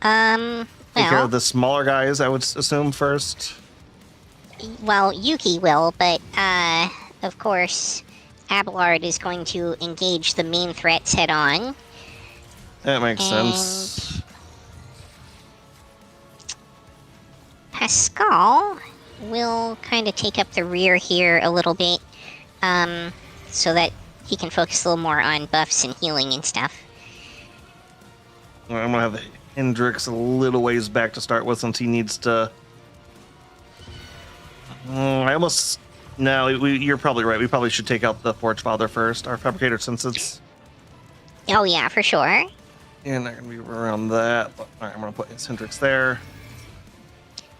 take care of the smaller guys, I would assume, first? Well, Yuki will, but, of course, Abelard is going to engage the main threats head on. That makes sense. Pascal will kind of take up the rear here a little bit, so that he can focus a little more on buffs and healing and stuff. I'm gonna have Hendrix a little ways back to start with, since he needs to. You're probably right. We probably should take out the Forge Father first, our Fabricator, since it's. Oh yeah, for sure. Yeah, not gonna be around that. But, all right, I'm gonna put Hendrix there.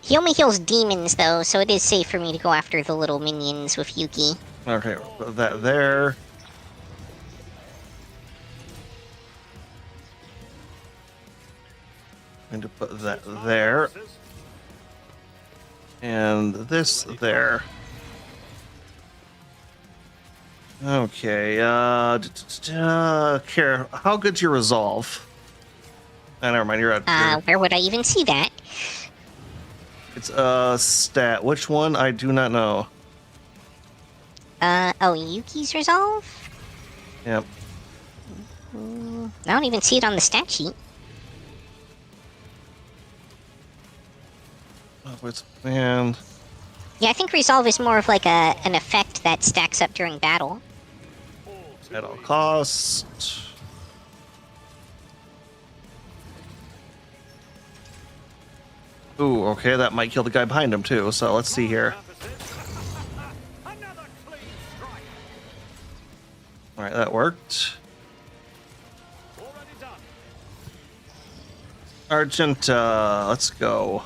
He only heals demons, though, so it is safe for me to go after the little minions with Yuki. Okay, we'll put that there. Going to put that there. And this there. Okay, Kara, how good's your resolve? Never mind, you're at Where would I even see that? It's stat. Which one? I do not know. Yuki's resolve? Yep. I don't even see it on the stat sheet. And Yeah, I think resolve is more of like an effect that stacks up during battle. at all costs. Ooh, okay, that might kill the guy behind him too. So let's see here. All right, that worked. Argenta, let's go.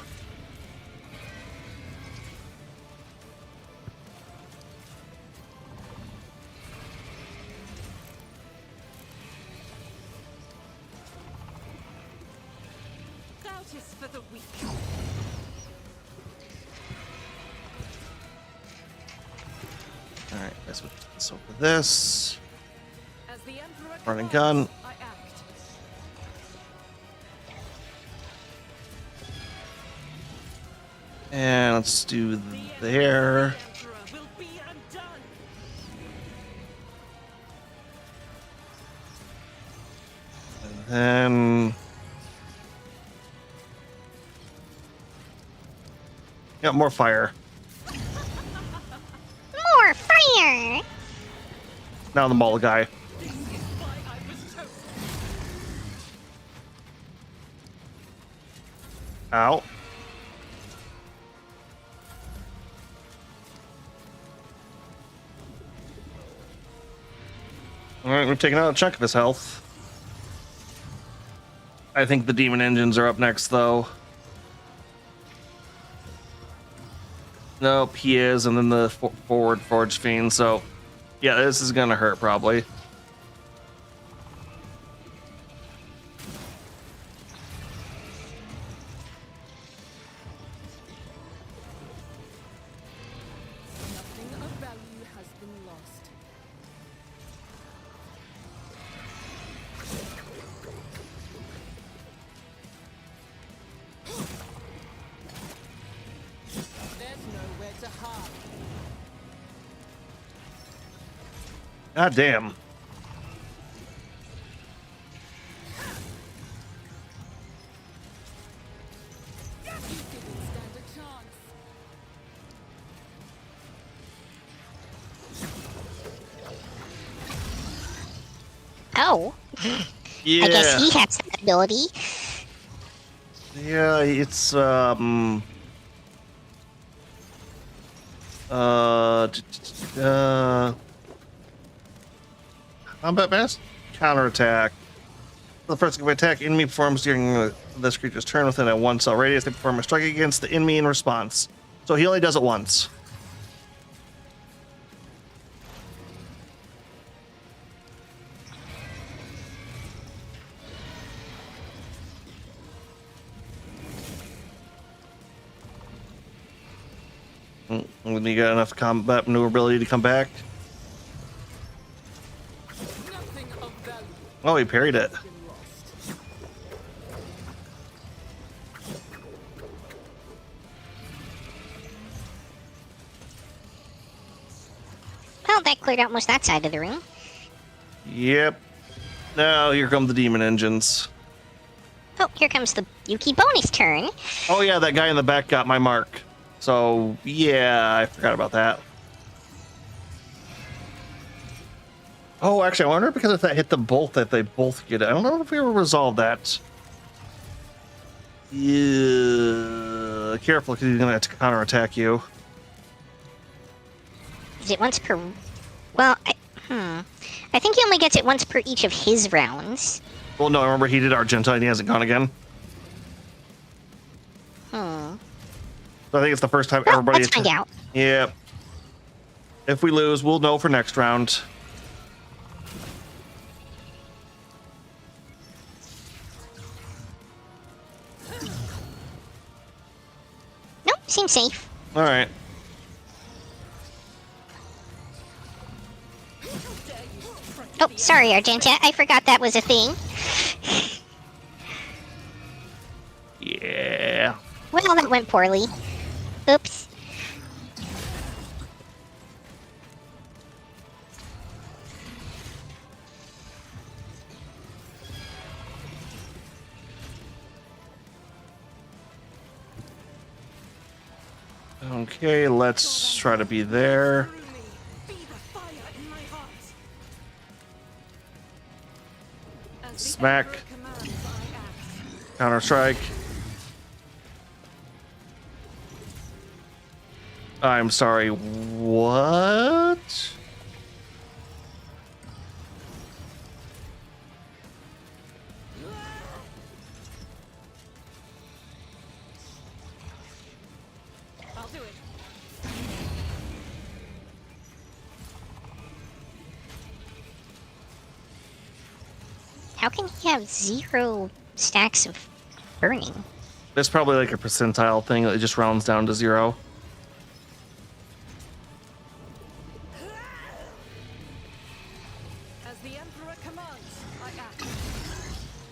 Doubt is for the weak. All right, let's put this over this. As the Emperor Running commands, gun. I act. And let's do there. The Emperor will be undone. And then. Yeah, more fire. More fire! Now the mall guy. This is why I was chosen. Ow. Alright, we've taken out a chunk of his health. I think the demon engines are up next, though. Nope, he is, and then the forward forge fiend, so yeah, this is gonna hurt probably. Nothing of value has been lost. There's nowhere to hide. God damn. You didn't stand a chance. Oh, Yeah. I guess he has that ability. Yeah, it's combat mass counterattack. The first attack enemy performs during this creature's turn within a 1 cell radius. They perform a strike against the enemy in response. So he only does it once. When you got enough combat maneuverability to come back. Nothing of value Oh, he parried it. has been lost. Well, that cleared out most of that side of the room. Yep. Now here come the demon engines. Oh, here comes the Yuki bonus turn. Oh yeah, that guy in the back got my mark. So yeah, I forgot about that. Oh, actually, I wonder because if that hit them both, that they both get it. I don't know if we ever resolved that. Yeah, careful because he's gonna have to counterattack you. Is it once per... Well, I think he only gets it once per each of his rounds. Well, no, remember he did Argenta and he hasn't gone again. Hmm. So I think it's the first time Well, everybody. let's find out. Yeah. If we lose, we'll know for next round. Nope, seems safe. All right. Oh, sorry, Argenta. I forgot that was a thing. Yeah. Well, that went poorly. Oops. Okay, let's try to be there. Through me, be the fire in my heart. As the Smack. Emperor commands, I act. Counter strike. I'm sorry. What? I'll do it. How can he have 0 stacks of burning? It's probably like a percentile thing. It just rounds down to 0. As the Emperor commands, I act.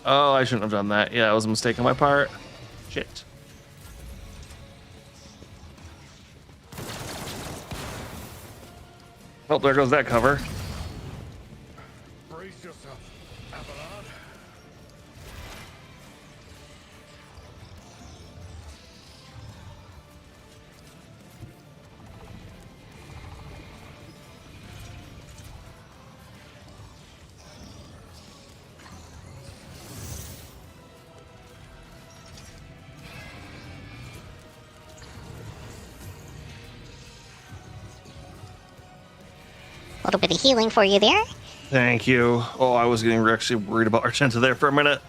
Oh, I shouldn't have done that. Yeah, that was a mistake on my part. Shit. Oh, there goes that cover. Brace yourself, Abelard. A little bit of healing for you there. Thank you. Oh, I was getting actually worried about Argenta there for a minute.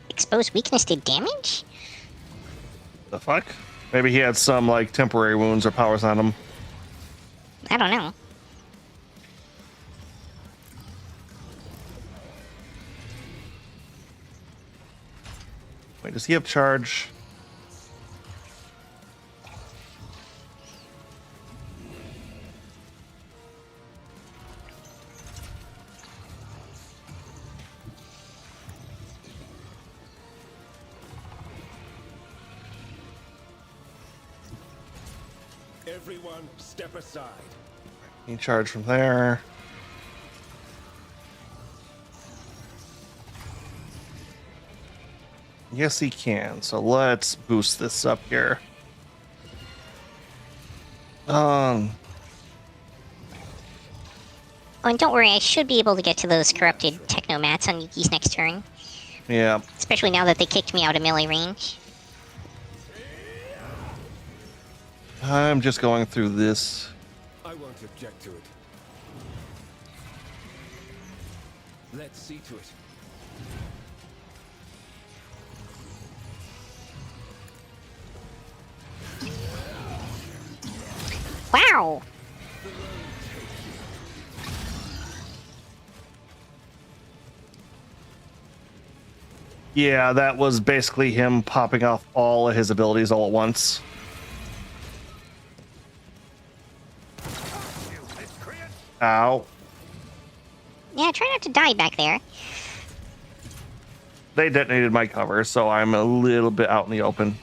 Exposed weakness did damage? The fuck? Maybe he had some like temporary wounds or powers on him. I don't know. Wait, does he have charge? Everyone, step aside. He charge from there. Yes, he can. So let's boost this up here. Oh, and don't worry, I should be able to get to those corrupted technomats on Yuki's next turn. Yeah. Especially now that they kicked me out of melee range. I'm just going through this. I won't object to it. Let's see to it. Wow! Yeah, that was basically him popping off all of his abilities all at once. You miscreant! Ow. Yeah, try not to die back there. They detonated my cover, so I'm a little bit out in the open.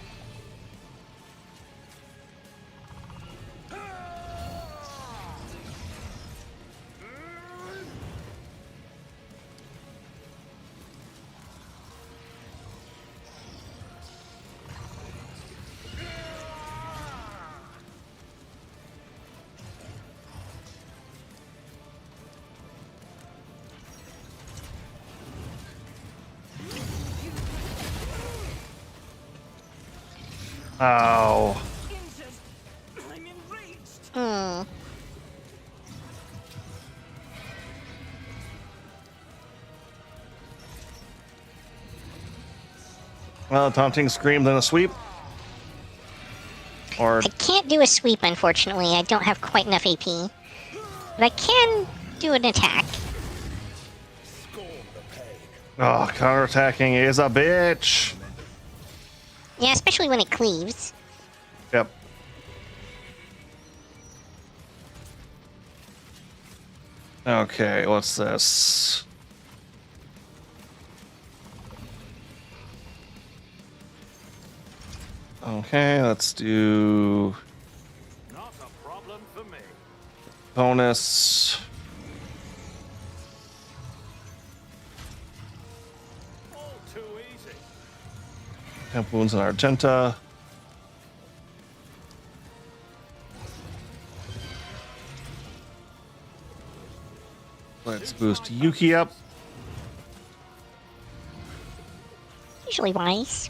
Oh. Injured. I'm enraged. Hmm. Well, a taunting scream, then a sweep. Or I can't do a sweep, unfortunately. I don't have quite enough AP. But I can do an attack. Scorn the pain. oh, counterattacking is a bitch. Yeah, especially when it cleaves. Yep. Okay, what's this? Okay, let's do Not a problem for me. bonus. All too easy. Temp wounds and Argenta. Let's boost Yuki up. Usually wise.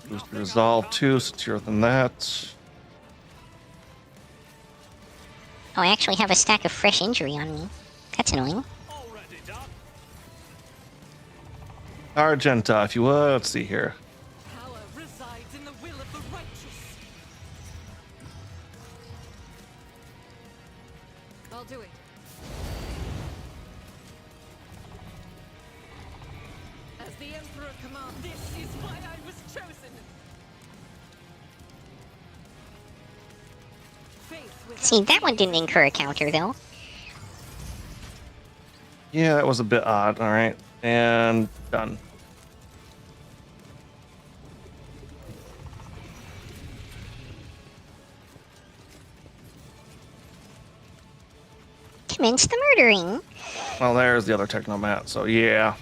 Boost Resolve too, since you're than that. Oh, I actually have a stack of fresh injury on me. That's annoying. Already done. Argenta, if you would. Let's see here. Power resides in the will of the righteous. I'll do it. As the Emperor commands, this is why I was chosen. Faith without See, that one didn't incur a counter, though. Yeah, that was a bit odd. All right, and done. Commence the murdering. Well, there's the other Technomat, so yeah.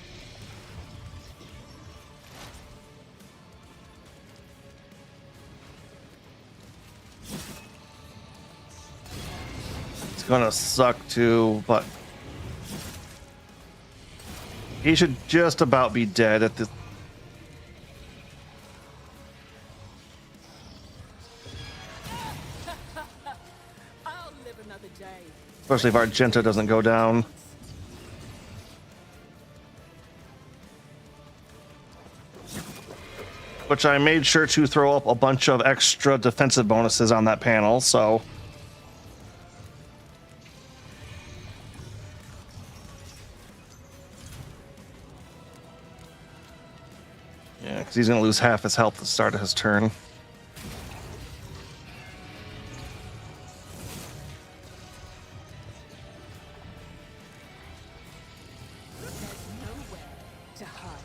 It's gonna suck too, but he should just about be dead at this. I'll live another day. Especially if Argenta doesn't go down. Which I made sure to throw up a bunch of extra defensive bonuses on that panel, so. Yeah, because he's going to lose half his health at the start of his turn. There's nowhere to hide.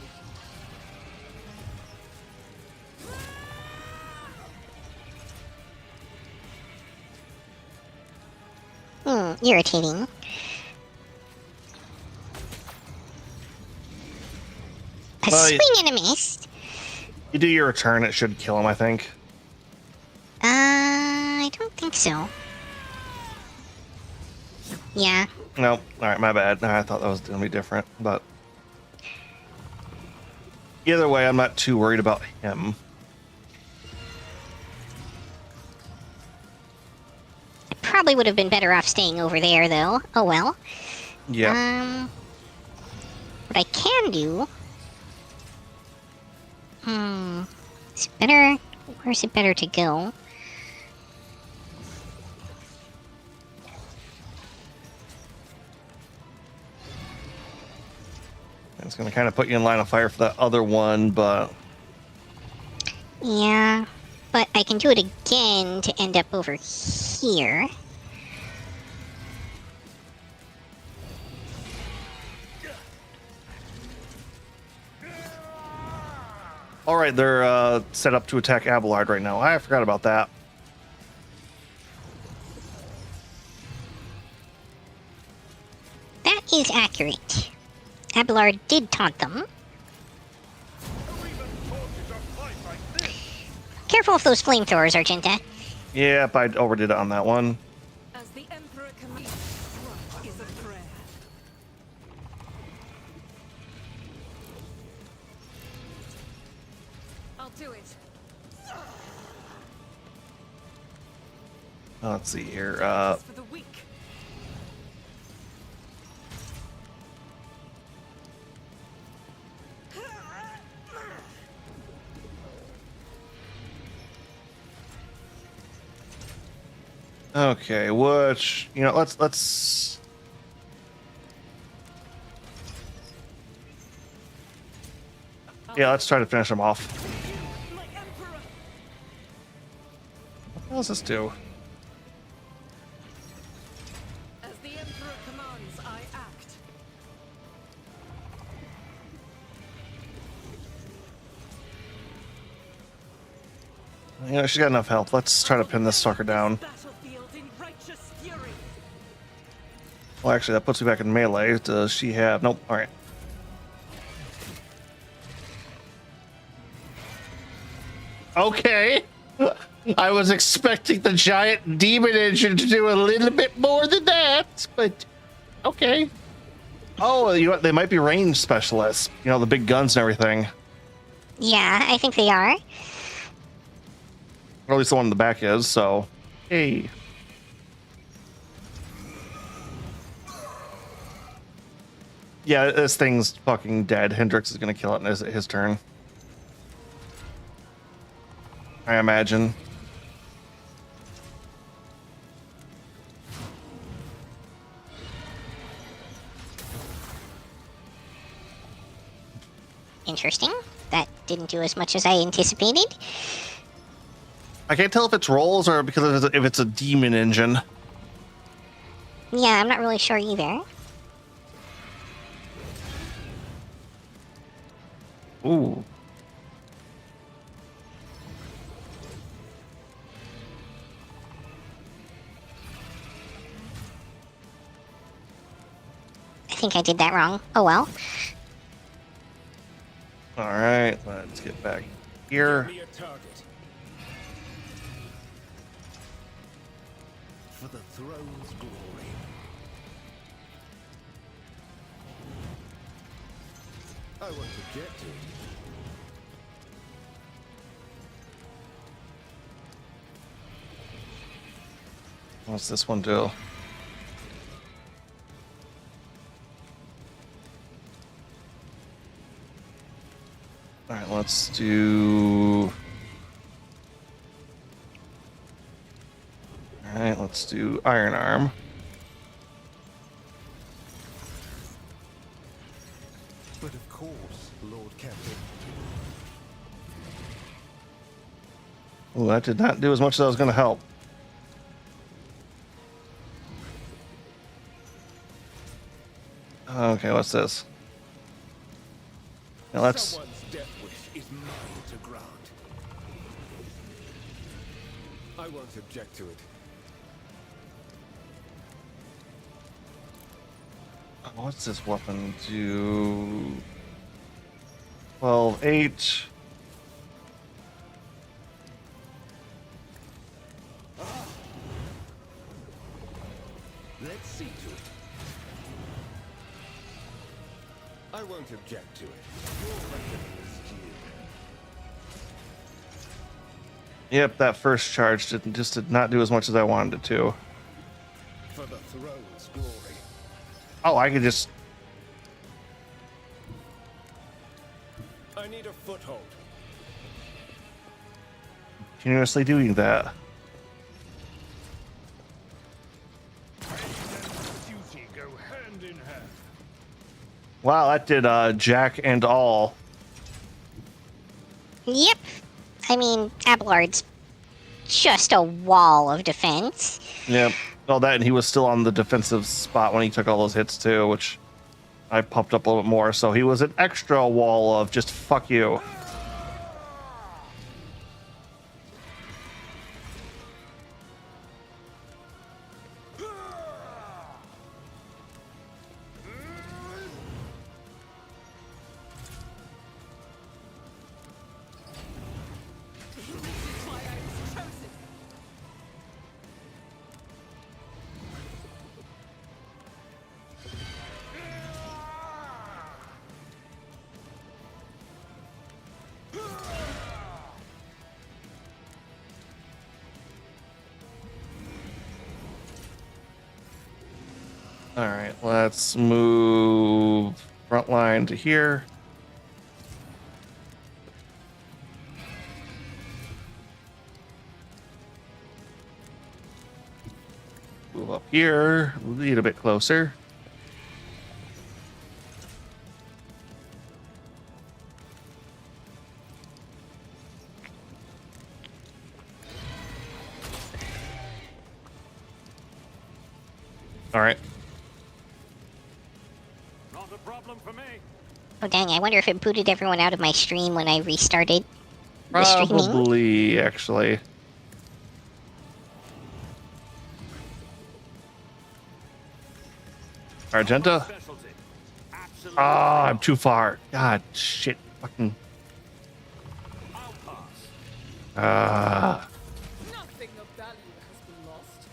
Irritating. A Well, swing and a miss. You do your return, it should kill him, I think. I don't think so. Yeah. No, alright, my bad. I thought that was going to be different, but. Either way, I'm not too worried about him. Probably would have been better off staying over there, though. Oh well. Yeah. What I can do. Is it better? Where's it better to go? It's going to kind of put you in line of fire for that other one, but Yeah, but I can do it again to end up over here. all right, they're set up to attack Abelard right now. I forgot about that. That is accurate. Abelard did taunt them. Careful of those flamethrowers, Argenta. Yep, I overdid it on that one. As the Emperor commands, what is a prayer? I'll do it. Let's see here. It's for the weak. Okay, which, you know, let's yeah, let's try to finish him off. My Emperor. What does this do? As the Emperor commands, I act. You know, she's got enough health. Let's try to pin this sucker down. Battlefield in righteous fury. Well, actually, that puts me back in melee. Does she have... Nope. All right. Okay. I was expecting the giant demon engine to do a little bit more than that, but okay. Oh, you know, they might be range specialists. You know, the big guns and everything. Yeah, I think they are. Or at least the one in the back is, so... Hey. Yeah, this thing's fucking dead. Hendrix is gonna kill it in his turn. I imagine. Interesting. That didn't do as much as I anticipated. I can't tell if it's rolls or because if it's a demon engine. Yeah, I'm not really sure either. Ooh. I think I did that wrong. Oh well. All right, let's get back here. Be a target. For the throne's glory. I won't object to it. What's this one do? All right, let's do... All right, let's do Iron Arm. But of course, Lord Captain. Ooh, that did not do as much as I was going to help. Okay, what's this? Now let's... Someone's death wish is mine to grant. I won't object to it. What's this weapon do? 12, 8. Let's see to it. I won't object to it. Your reckoning is due. Yep, that first charge did not do as much as I wanted it to. For the throne's glory. Oh, I could just... I need a foothold. continuously doing that. Pain and duty go hand in hand. Wow, that did jack and all. Yep. I mean, Abelard's just a wall of defense. Yep. All that, and he was still on the defensive spot when he took all those hits too, which I pumped up a little bit more. So he was an extra wall of just fuck you. Why I was chosen. All right, let's move front line to here. Move up here, lead a bit closer. All right. Not a problem for me. Oh dang, I wonder if it booted everyone out of my stream when I restarted the streaming. Probably, actually. Argenta? Specialty. Absolutely. Ah, I'm too far. God, shit. Fucking. I'll pass. Ah. Nothing of value has been lost.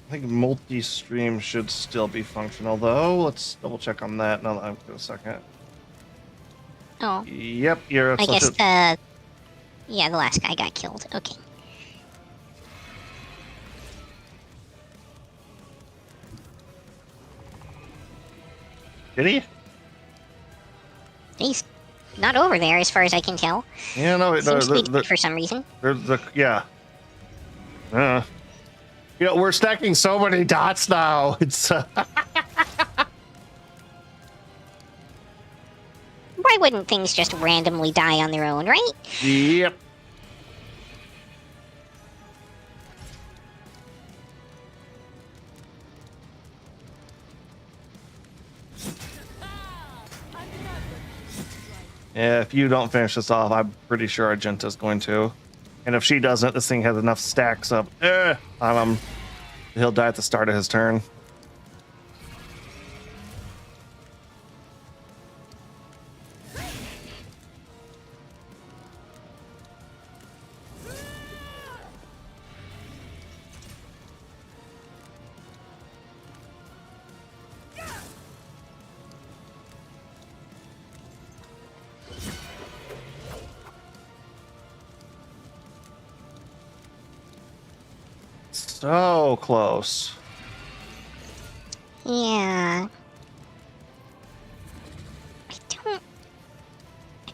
I think multi-stream should still be functional, though. Let's double check on that. No, I'm for a second. Oh, Yep, you're. I guess the last guy got killed. Okay. Did he? He's not over there as far as I can tell. Yeah, no, Seems to be dead for some reason. there's the yeah. You know, we're stacking so many dots now. It's Why wouldn't things just randomly die on their own, right? yep. Yeah, if you don't finish this off, I'm pretty sure Argenta's going to. And if she doesn't, this thing has enough stacks up. He'll die at the start of his turn. So close. Yeah. I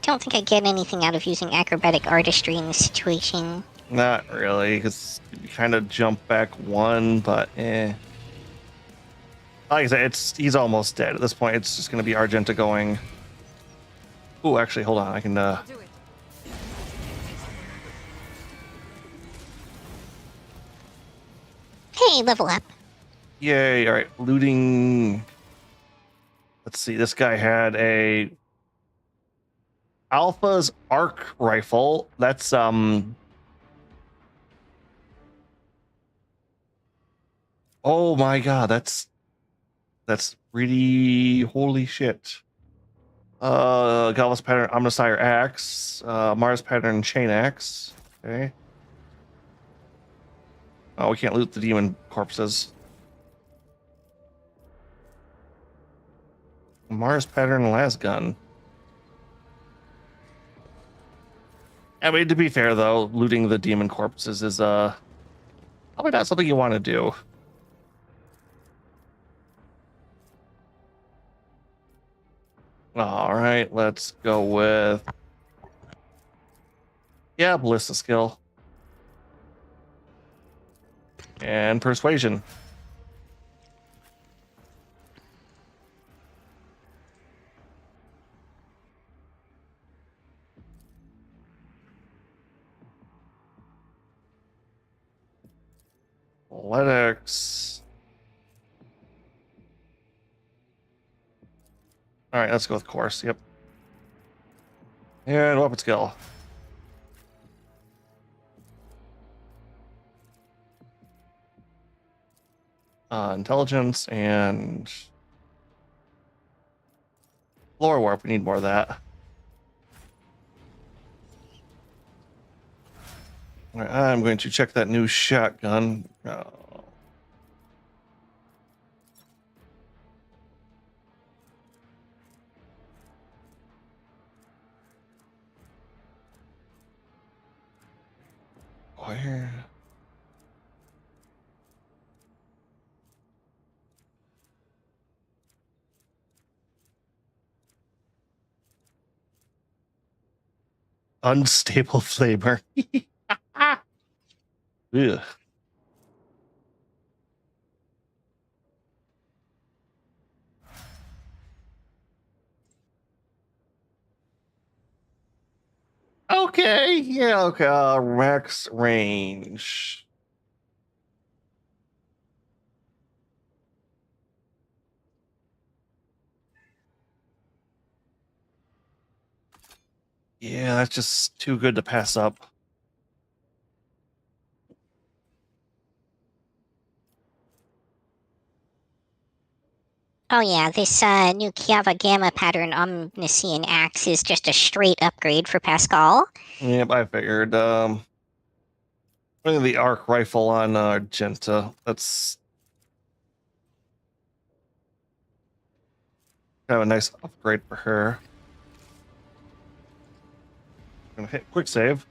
don't think I get anything out of using acrobatic artistry in this situation. Not really, because you kind of jump back one, but eh. Like I said, he's almost dead. At this point, it's just going to be Argenta going. Oh, actually, hold on. I can. I'll do it. Hey, level up. Yay! All right, looting. Let's see. This guy had a Alpha's arc rifle. That's Oh my god, that's really holy shit. Galvus pattern Omnisire axe, Mars pattern chain axe. Okay. Oh, we can't loot the demon corpses. Mars pattern las gun. I mean, to be fair though, looting the demon corpses is probably not something you want to do. All right, let's go with ballista skill and persuasion. Athletics. All right, let's go with course. Yep. And weapon skill. Intelligence and lore warp. We need more of that. All right, I'm going to check that new shotgun. Where? Unstable flavor. Ugh. Okay, yeah, okay. Max range. Yeah, that's just too good to pass up. Oh yeah, this new Kiava Gamma pattern Omniscient Axe is just a straight upgrade for Pascal. Yep, I figured. Putting the arc rifle on Argenta. That's kind of a nice upgrade for her. Gonna hit quick save.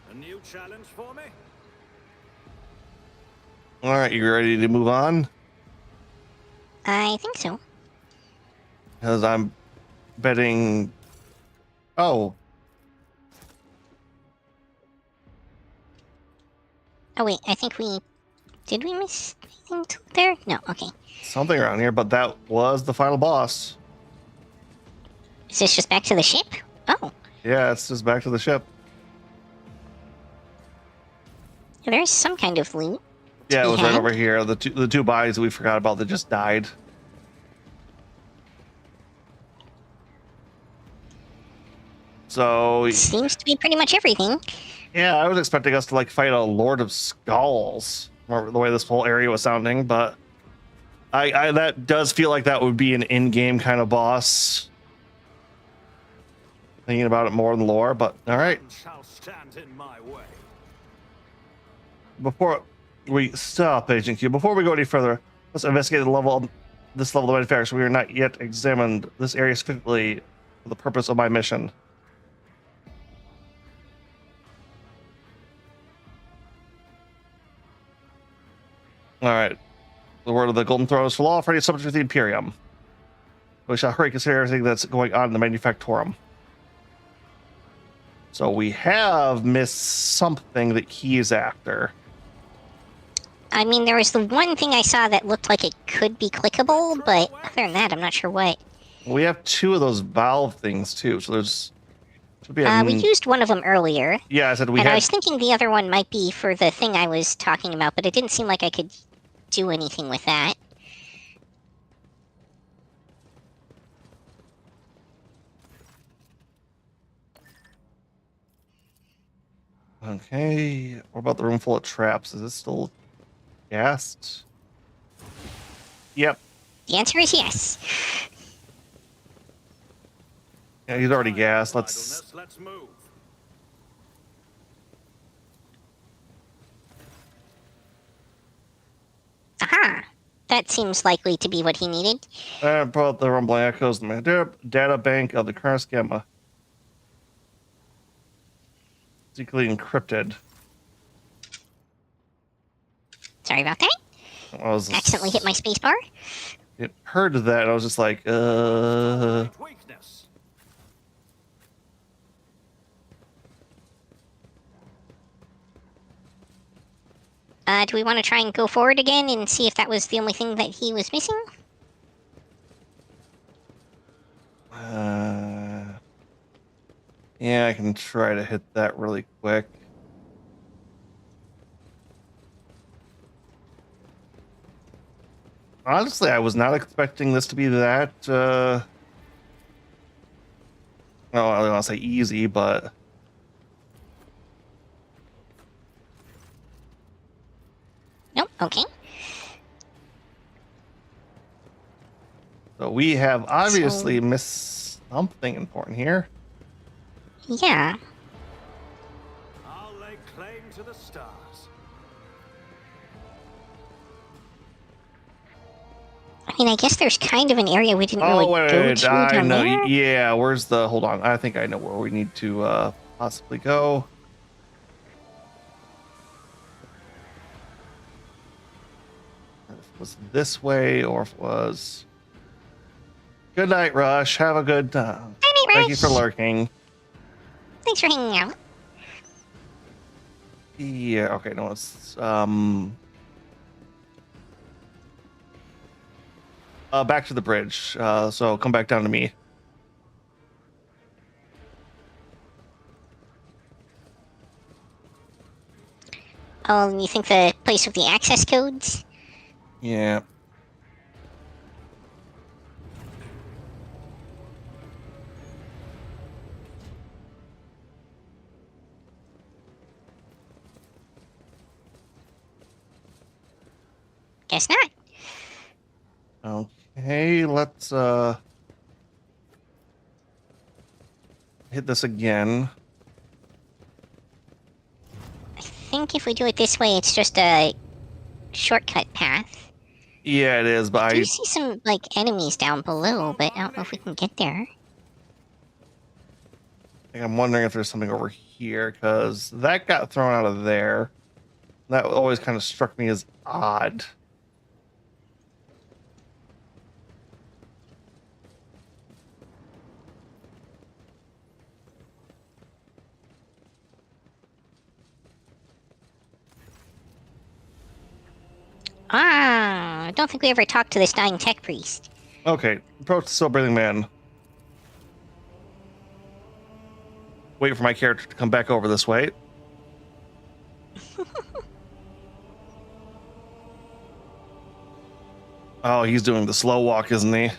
A new challenge for me? All right, you ready to move on? I think so. Because I'm betting. Oh, Oh wait, I think we... Did we miss anything there? No, okay. something around here, but that was the final boss. Is this just back to the ship? Oh, Yeah, it's just back to the ship. there's some kind of loot. Yeah, it was right Yeah. over here. The two bodies we forgot about that just died. So Seems to be pretty much everything. yeah, I was expecting us to like fight a Lord of Skulls, or the way this whole area was sounding, but I that does feel like that would be an in-game kind of boss. Thinking about it more than lore, but all right. Shall stand in my way. Before we stop, Agent Q, before we go any further, let's investigate this level of manufacture. We are not yet examined this area specifically for the purpose of my mission. All right. The word of the Golden Throne is for law for any subject to the Imperium. We shall hurry consider everything that's going on in the Manufactorum. So we have missed something that he is after. I mean, there was the one thing I saw that looked like it could be clickable, but other than that, I'm not sure what. We have two of those valve things too, so there's should be We used one of them earlier, yeah. I said we and I had. was thinking the other one might be for the thing I was talking about, but it didn't seem like I could do anything with that. Okay, what about the room full of traps? Is it still gassed? Yep. The answer is yes. Yeah, he's already gassed. Let's. Idleness, let's move. Aha! That seems likely to be what he needed. Pull out the rumbling echoes in the data bank of the current schema. Secretly encrypted. Sorry about that. I was Accidentally hit my spacebar. It heard that, and I was just like, Weakness. Do we want to try and go forward again and see if that was the only thing that he was missing? Yeah, I can try to hit that really quick. Honestly, I was not expecting this to be that, no, I don't want to say easy, but Nope. Okay. so we have obviously So- missed something important here. Yeah. I'll lay claim to the stars. I mean, I guess there's kind of an area we didn't Oh, really wait, go wait, to I down know. there. Yeah, where's the? Hold on. I think I know where we need to possibly go. If it was this way, or if it was. Good night, Rush. Have a good. Thank you for Rush. lurking. Thanks for hanging out. Yeah. Okay. No, it's back to the bridge. So come back down to me. Oh, you think the place with the access codes? Yeah. Guess not. Okay. Let's hit this again. I think if we do it this way, it's just a shortcut path. Yeah, it is. But I I do see some, like, enemies down below, but I don't know if we can get there. I'm wondering if there's something over here, because that got thrown out of there. That always kind of struck me as odd. Ah, I don't think we ever talked to this dying tech priest. Okay, approach the still breathing man. Wait for my character to come back over this way. Oh, he's doing the slow walk, isn't he?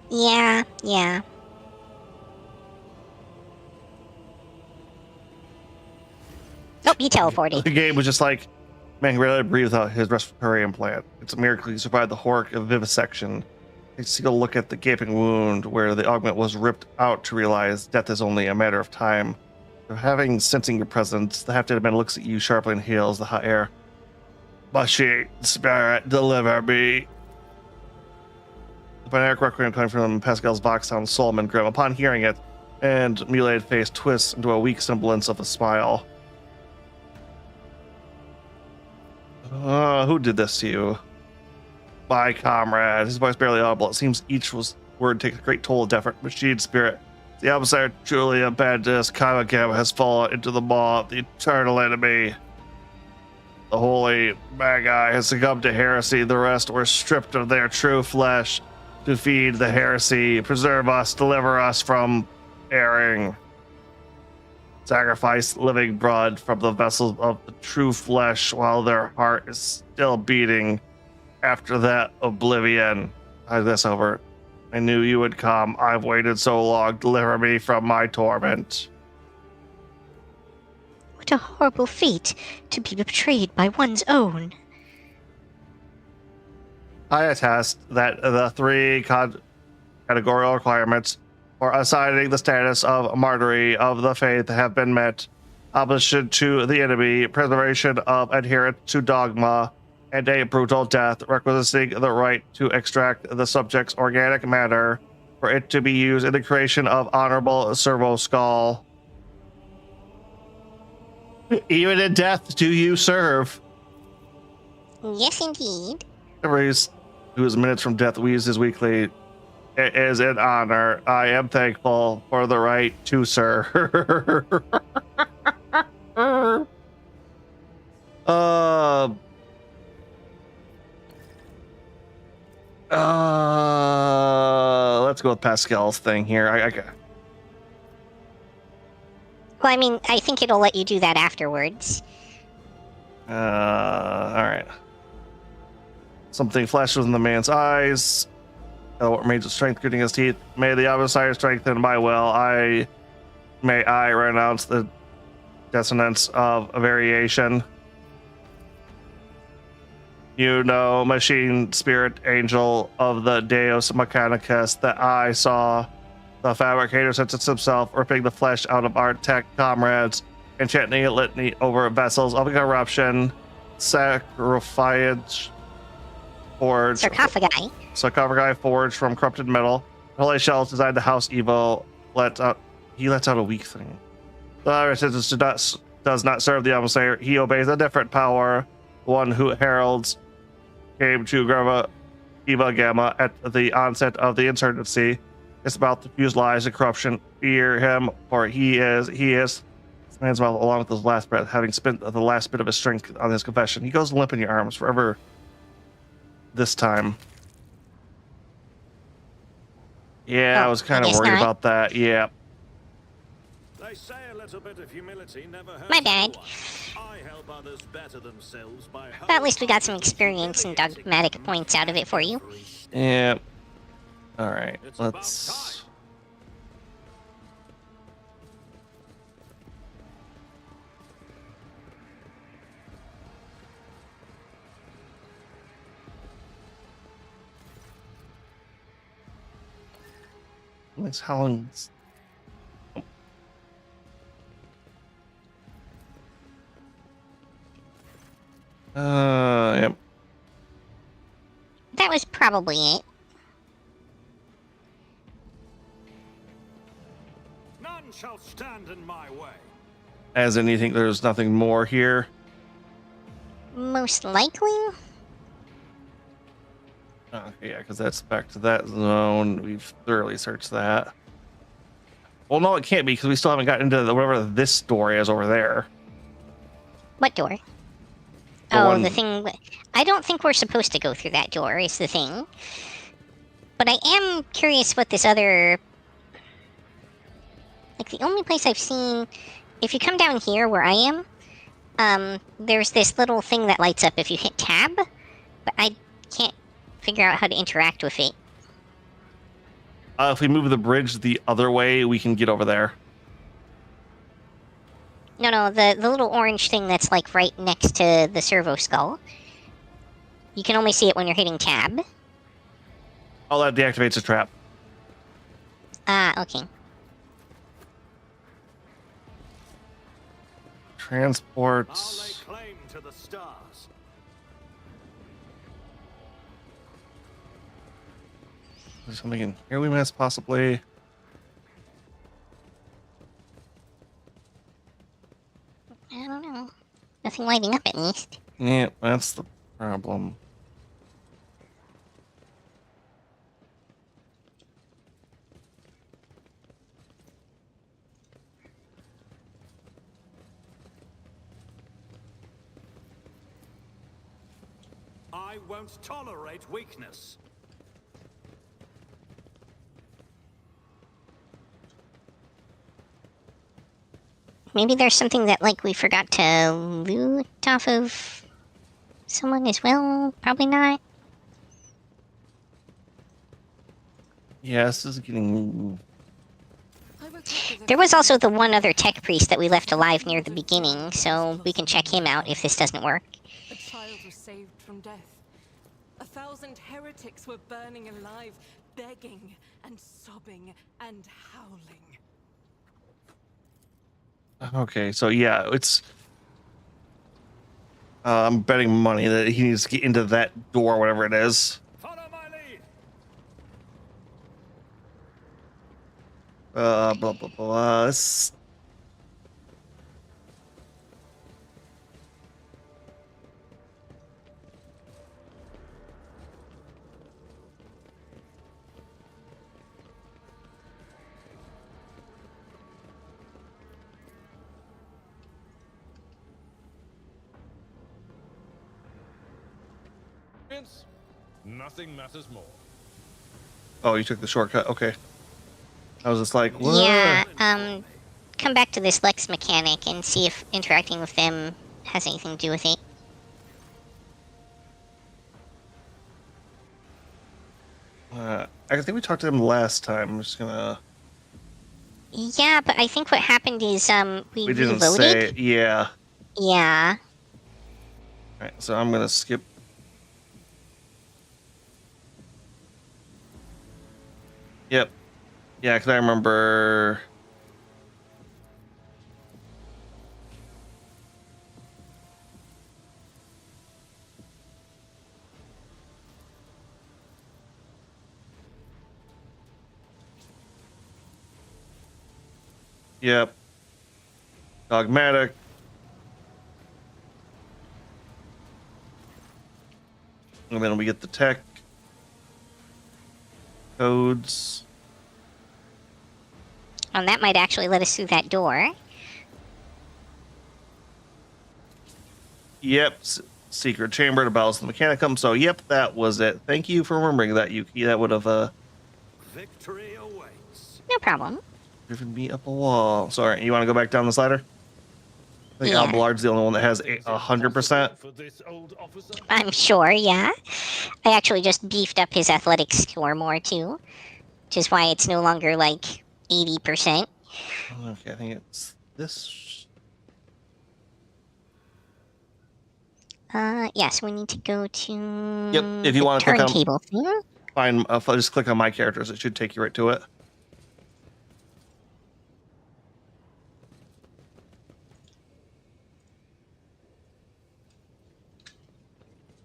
Yeah, yeah. Nope, he teleported. The game was just like, man, he really breathed without his respiratory implant. It's a miracle he survived the horrific vivisection. Takes a look at the gaping wound where the augment was ripped out to realize death is only a matter of time. Having sensing your presence, the half-dead man looks at you sharply and inhales the hot air. Bushy spirit, deliver me. The binaric requiem coming from Pascal's Vox sounds solemn and grim. Upon hearing it, and mutilated face twists into a weak semblance of a smile. Who did this to you? My comrade. His voice barely audible. It seems each word takes a great toll of different machine spirit. The emissary Julia Bandis Kamagam has fallen into the maw of the eternal enemy. The holy Magi has succumbed to heresy. The rest were stripped of their true flesh to feed the heresy. Preserve us, deliver us from erring. Sacrifice living blood from the vessels of the true flesh while their heart is still beating. After that oblivion. This over. I knew you would come. I've waited so long. Deliver me from my torment. What a horrible fate to be betrayed by one's own. I attest that the three categorical requirements for assigning the status of martyr of the faith have been met. Opposition to the enemy, preservation of adherence to dogma, and a brutal death, requisiting the right to extract the subject's organic matter for it to be used in the creation of honorable servo skull. Even in death do you serve. Yes, indeed. Whose minutes from death wheezes weekly. It is an honor. I am thankful for the right to serve. Let's go with Pascal's thing here. Well, I mean, I think it'll let you do that afterwards. All right. Something flashes in the man's eyes. What remains of strength gritting his teeth. May the other side strengthen my will. May I renounce the dissonance of a variation. You know, machine spirit angel of the Deus Mechanicus, that I saw the fabricator sentence himself ripping the flesh out of our tech comrades and chanting a litany over vessels of corruption, sacrifice forged, sarcophagi forged from corrupted metal, holy shells designed to house evil. He lets out a weak thing. The resistance does not serve the emissary. He obeys a different power, one who heralds came to Grava Eva Gamma at the onset of the insurgency. It's about to fuse lies and corruption. Fear him, for he is. This man's mouth, along with his last breath, having spent the last bit of his strength on his confession. He goes limp in your arms forever. This time. Yeah, I was kind of worried about that. Yeah. They say a little bit of humility never hurts. My bad. I help others better themselves by But at least we got some experience and dogmatic points out of it for you. Yeah. All right. Let's. Let's how long? Yep. That was probably it. None shall stand in my way. As in, you think there's nothing more here? Most likely. Okay, yeah, because that's back to that zone. We've thoroughly searched that. Well, no, it can't be because we still haven't gotten into whatever this door is over there. What door? The thing. I don't think we're supposed to go through that door, is the thing. But I am curious what this other... Like, the only place I've seen... If you come down here where I am, there's this little thing that lights up if you hit tab. But I can't figure out how to interact with it. If we move the bridge the other way, we can get over there. No, the little orange thing that's like right next to the servo skull. You can only see it when you're hitting tab. Oh, that deactivates a trap. Ah, okay. Transports. I'll lay claim to the stars. There's something in here we missed, possibly. I don't know. Nothing lighting up at least. Yeah, that's the problem. I won't tolerate weakness. Maybe there's something that, like, we forgot to loot off of someone as well? Probably not. Yeah, this is getting... There was also the one other tech priest that we left alive near the beginning, so we can check him out if this doesn't work. A child was saved from death. 1,000 heretics were burning alive, begging and sobbing and howling. Okay, so yeah, it's... I'm betting money that he needs to get into that door, whatever it is. Follow my lead. Blah, blah, blah. Nothing matters more. Oh, you took the shortcut. Okay. I was just like, what? Yeah, come back to this Lex mechanic and see if interacting with them has anything to do with it. I think we talked to him last time. I'm just gonna. Yeah, but I think what happened is we didn't reloaded. say. Yeah. Yeah. All right, so I'm gonna skip. Yep. Yeah, because I remember. Yep. Dogmatic. And then we get the tech codes. And that might actually let us through that door. Yep. Secret chamber to balance the mechanicum. So, yep, that was it. Thank you for remembering that, Yuki. That would have Victory awaits. No problem. driven me up a wall. Sorry, you want to go back down the slider? I think Yeah. Abelard's the only one that has 100%. For this old officer? I'm sure, yeah. I actually just beefed up his athletics score more, too. Which is why it's no longer, like, 80%. Okay, I think it's this. Yes, we need to go to... Yep, if you the want to click on- turntable thing. Fine, if I just click on my characters, it should take you right to it.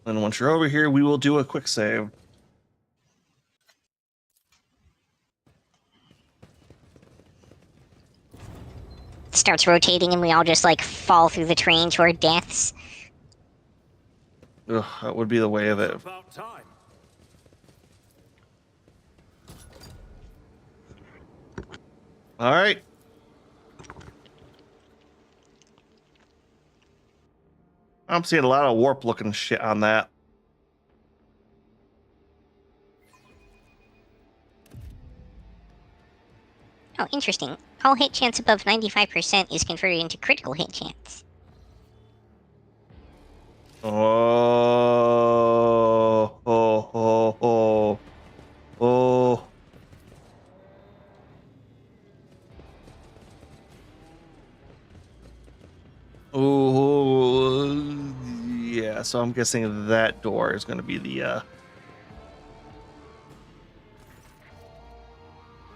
And once you're over here, we will do a quick save. It starts rotating and we all just, like, fall through the train to our deaths. Ugh, that would be the way of it. About time. All right. I'm seeing a lot of warp looking shit on that. Oh, interesting. All hit chance above 95% is converted into critical hit chance. Oh, oh, oh, oh, oh. Oh, yeah. So I'm guessing that door is going to be the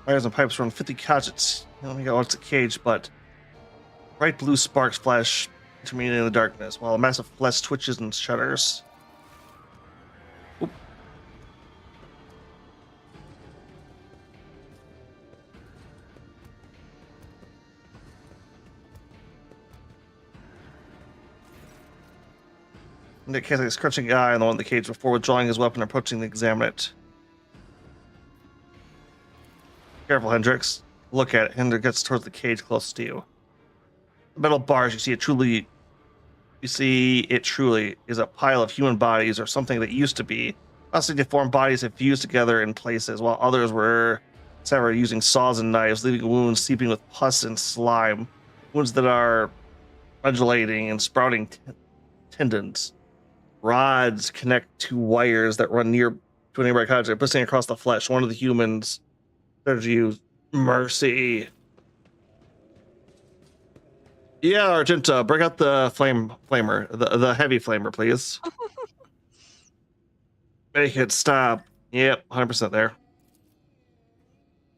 wires and pipes run 50 conduits. Oh my god, what's a cage? But bright blue sparks flash intermediate in the darkness, while a massive flesh twitches and shudders. Oop. Nick has a scratching eye on the one in the cage before withdrawing his weapon and approaching to examine it. Careful, Hendrix. Look at it. Hendrix gets towards the cage closest to you. The metal bars, you see it truly is a pile of human bodies or something that used to be. Mostly deformed bodies have fused together in places, while others were severed using saws and knives, leaving wounds seeping with pus and slime. Wounds that are undulating and sprouting tendons. Rods connect to wires that run near to a nearby conduit, pushing across the flesh. One of the humans says to you, "Mercy." Yeah, Argent, bring out the flamer, the heavy flamer, please. Make it stop. Yep, 100% there.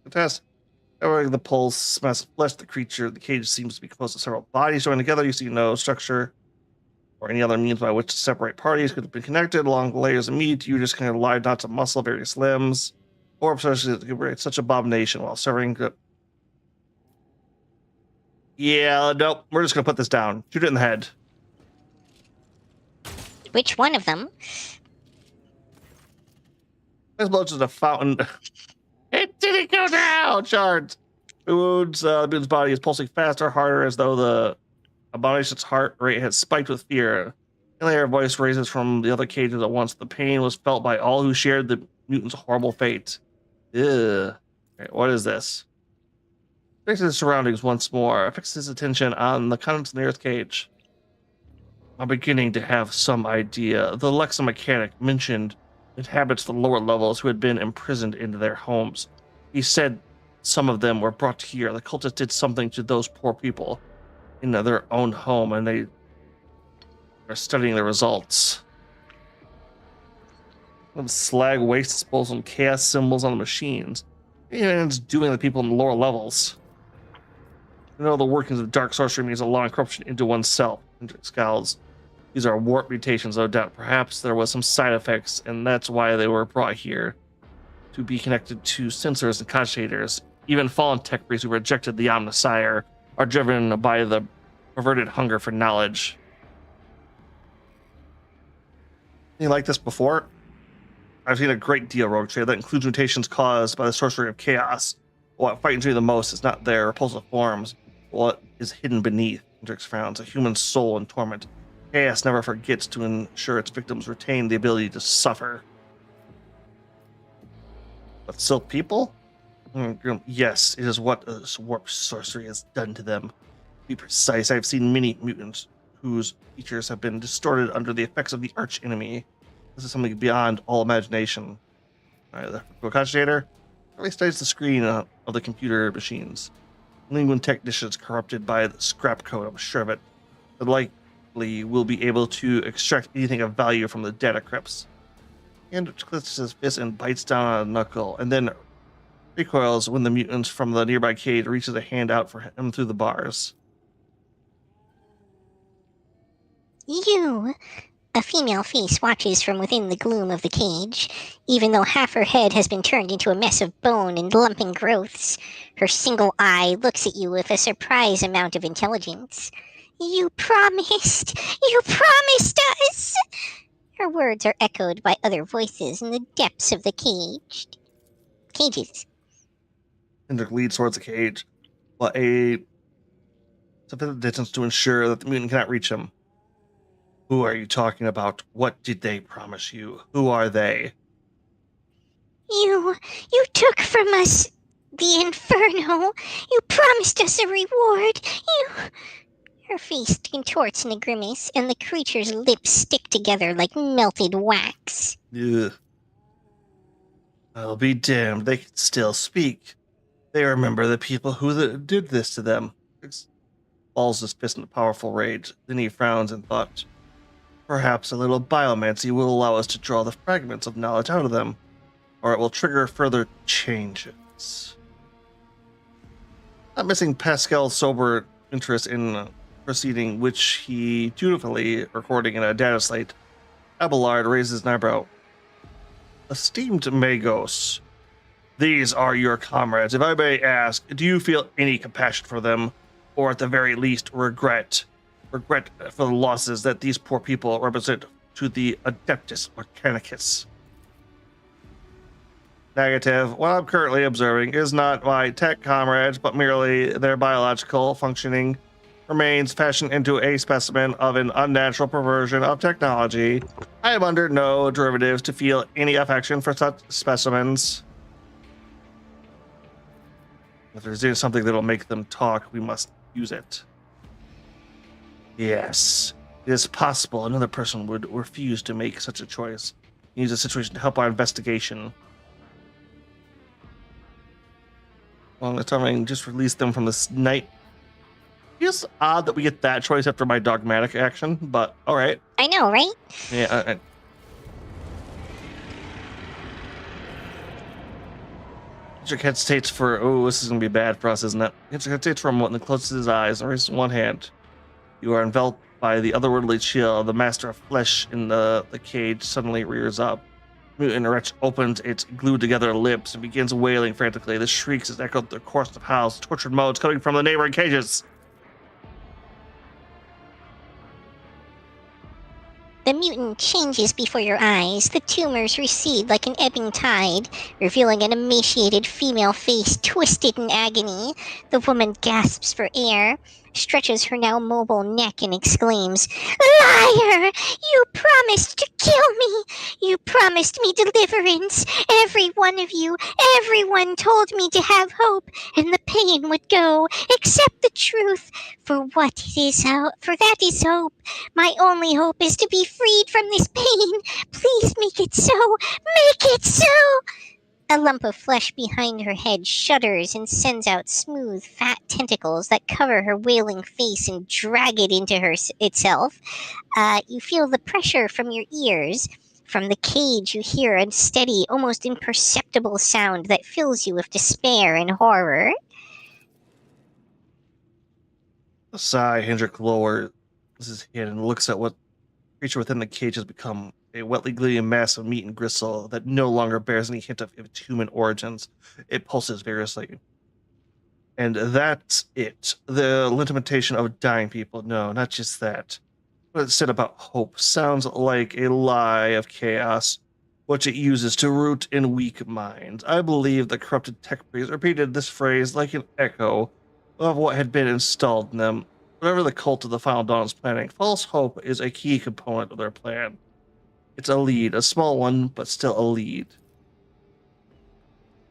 Fantastic. However, the pulse, massive flesh, the cage seems to be composed of several bodies joined together. You see no structure or any other means by which to separate parties could have been connected along layers of meat. You just kind of live knots of muscle, various limbs, or especially such abomination while serving. Yeah, nope. We're just gonna put this down. Shoot it in the head. Which one of them? This blows to the fountain. It didn't go down. Shards. The wound's body is pulsing faster, harder, as though the abomination's heart rate has spiked with fear. A layer of voice raises from the other cages at once. The pain was felt by all who shared the mutant's horrible fate. Ugh. Okay, what is this? Back to the surroundings once more, fixes his attention on the contents of the earth cage. I'm beginning to have some idea. The Lexa mechanic mentioned inhabitants of the lower levels who had been imprisoned into their homes. He said some of them were brought here. The cultists did something to those poor people in their own home, and they are studying the results. Slag waste disposal and chaos symbols on the machines. And it's doing the people in the lower levels. You know, the workings of dark sorcery means allowing corruption into oneself. Hendrik scowls. These are warp mutations, no doubt. Perhaps there was some side effects, and that's why they were brought here. To be connected to sensors and cogitators. Even fallen tech priests who rejected the Omnisire are driven by the perverted hunger for knowledge. Anything like this before? I've seen a great deal of rogue trade that includes mutations caused by the sorcery of chaos. What frightens me the most is not their repulsive forms, but what is hidden beneath. Hendrix frowns, a human soul in torment. Chaos never forgets to ensure its victims retain the ability to suffer. But still people? Yes, it is what this warped sorcery has done to them. To be precise, I have seen many mutants whose features have been distorted under the effects of the arch enemy. This is something beyond all imagination. Alright, the cogitator really studies the screen of the computer machines. Linguine technicians corrupted by the scrap code, I'm sure of it. But likely will be able to extract anything of value from the data crypts. And clenches his fist and bites down on a knuckle, and then recoils when the mutants from the nearby cage reaches a hand out for him through the bars. You! A female face watches from within the gloom of the cage. Even though half her head has been turned into a mess of bone and lumping growths, her single eye looks at you with a surprise amount of intelligence. You promised! You promised us! Her words are echoed by other voices in the depths of the cages. Hendrik leads towards the cage, but a sufficient distance to ensure that the mutant cannot reach him. Who are you talking about? What did they promise you? Who are they? You took from us the Inferno. You promised us a reward. Her face contorts in a grimace, and the creature's lips stick together like melted wax. Ugh. I'll be damned, they can still speak. They remember the people who did this to them. He balls his fist in a powerful rage. Then he frowns and thought, perhaps a little biomancy will allow us to draw the fragments of knowledge out of them, or it will trigger further changes. Not missing Pascal's sober interest in proceeding, which he dutifully recording in a data slate, Abelard raises an eyebrow. Esteemed Magos, these are your comrades. If I may ask, do you feel any compassion for them, or at the very least regret for the losses that these poor people represent to the Adeptus Mechanicus? Negative. What I'm currently observing is not my tech comrades, but merely their biological functioning remains fashioned into a specimen of an unnatural perversion of technology. I am under no derivatives to feel any affection for such specimens. If there's something that'll make them talk, we must use it. Yes, it is possible another person would refuse to make such a choice. Use a situation to help our investigation. Well, the time just release them from this night. It's odd that we get that choice after my dogmatic action, but all right. I know, right? Yeah. Hendrik hesitates for, this is going to be bad for us, isn't it? Hendrik hesitates for a moment and closes his eyes and raises one hand. You are enveloped by the otherworldly chill. The master of flesh in the cage suddenly rears up. Mutant wretch opens its glued together lips and begins wailing frantically. The shrieks as echoed the chorus of howls, tortured moans coming from the neighboring cages. The mutant changes before your eyes. The tumors recede like an ebbing tide, revealing an emaciated female face twisted in agony. The woman gasps for air, stretches her now mobile neck, and exclaims, "Liar! You promised to kill me! You promised promised me deliverance. Every one of you, everyone told me to have hope, and the pain would go. Accept the truth for what it is. For that is hope. My only hope is to be freed from this pain. Please make it so. Make it so. A lump of flesh behind her head shudders and sends out smooth, fat tentacles that cover her wailing face and drag it into itself. You feel the pressure from your ears. From the cage, you hear a steady, almost imperceptible sound that fills you with despair and horror. A sigh, Hendrik lowers his head and looks at what creature within the cage has become. A wetly gleaming mass of meat and gristle that no longer bears any hint of its human origins. It pulses vigorously. And that's it. The limitation of dying people. No, not just that. What it said about hope sounds like a lie of chaos, which it uses to root in weak minds. I believe the corrupted tech priests repeated this phrase like an echo of what had been installed in them. Whatever the cult of the Final Dawn is planning, false hope is a key component of their plan. It's a lead, a small one, but still a lead.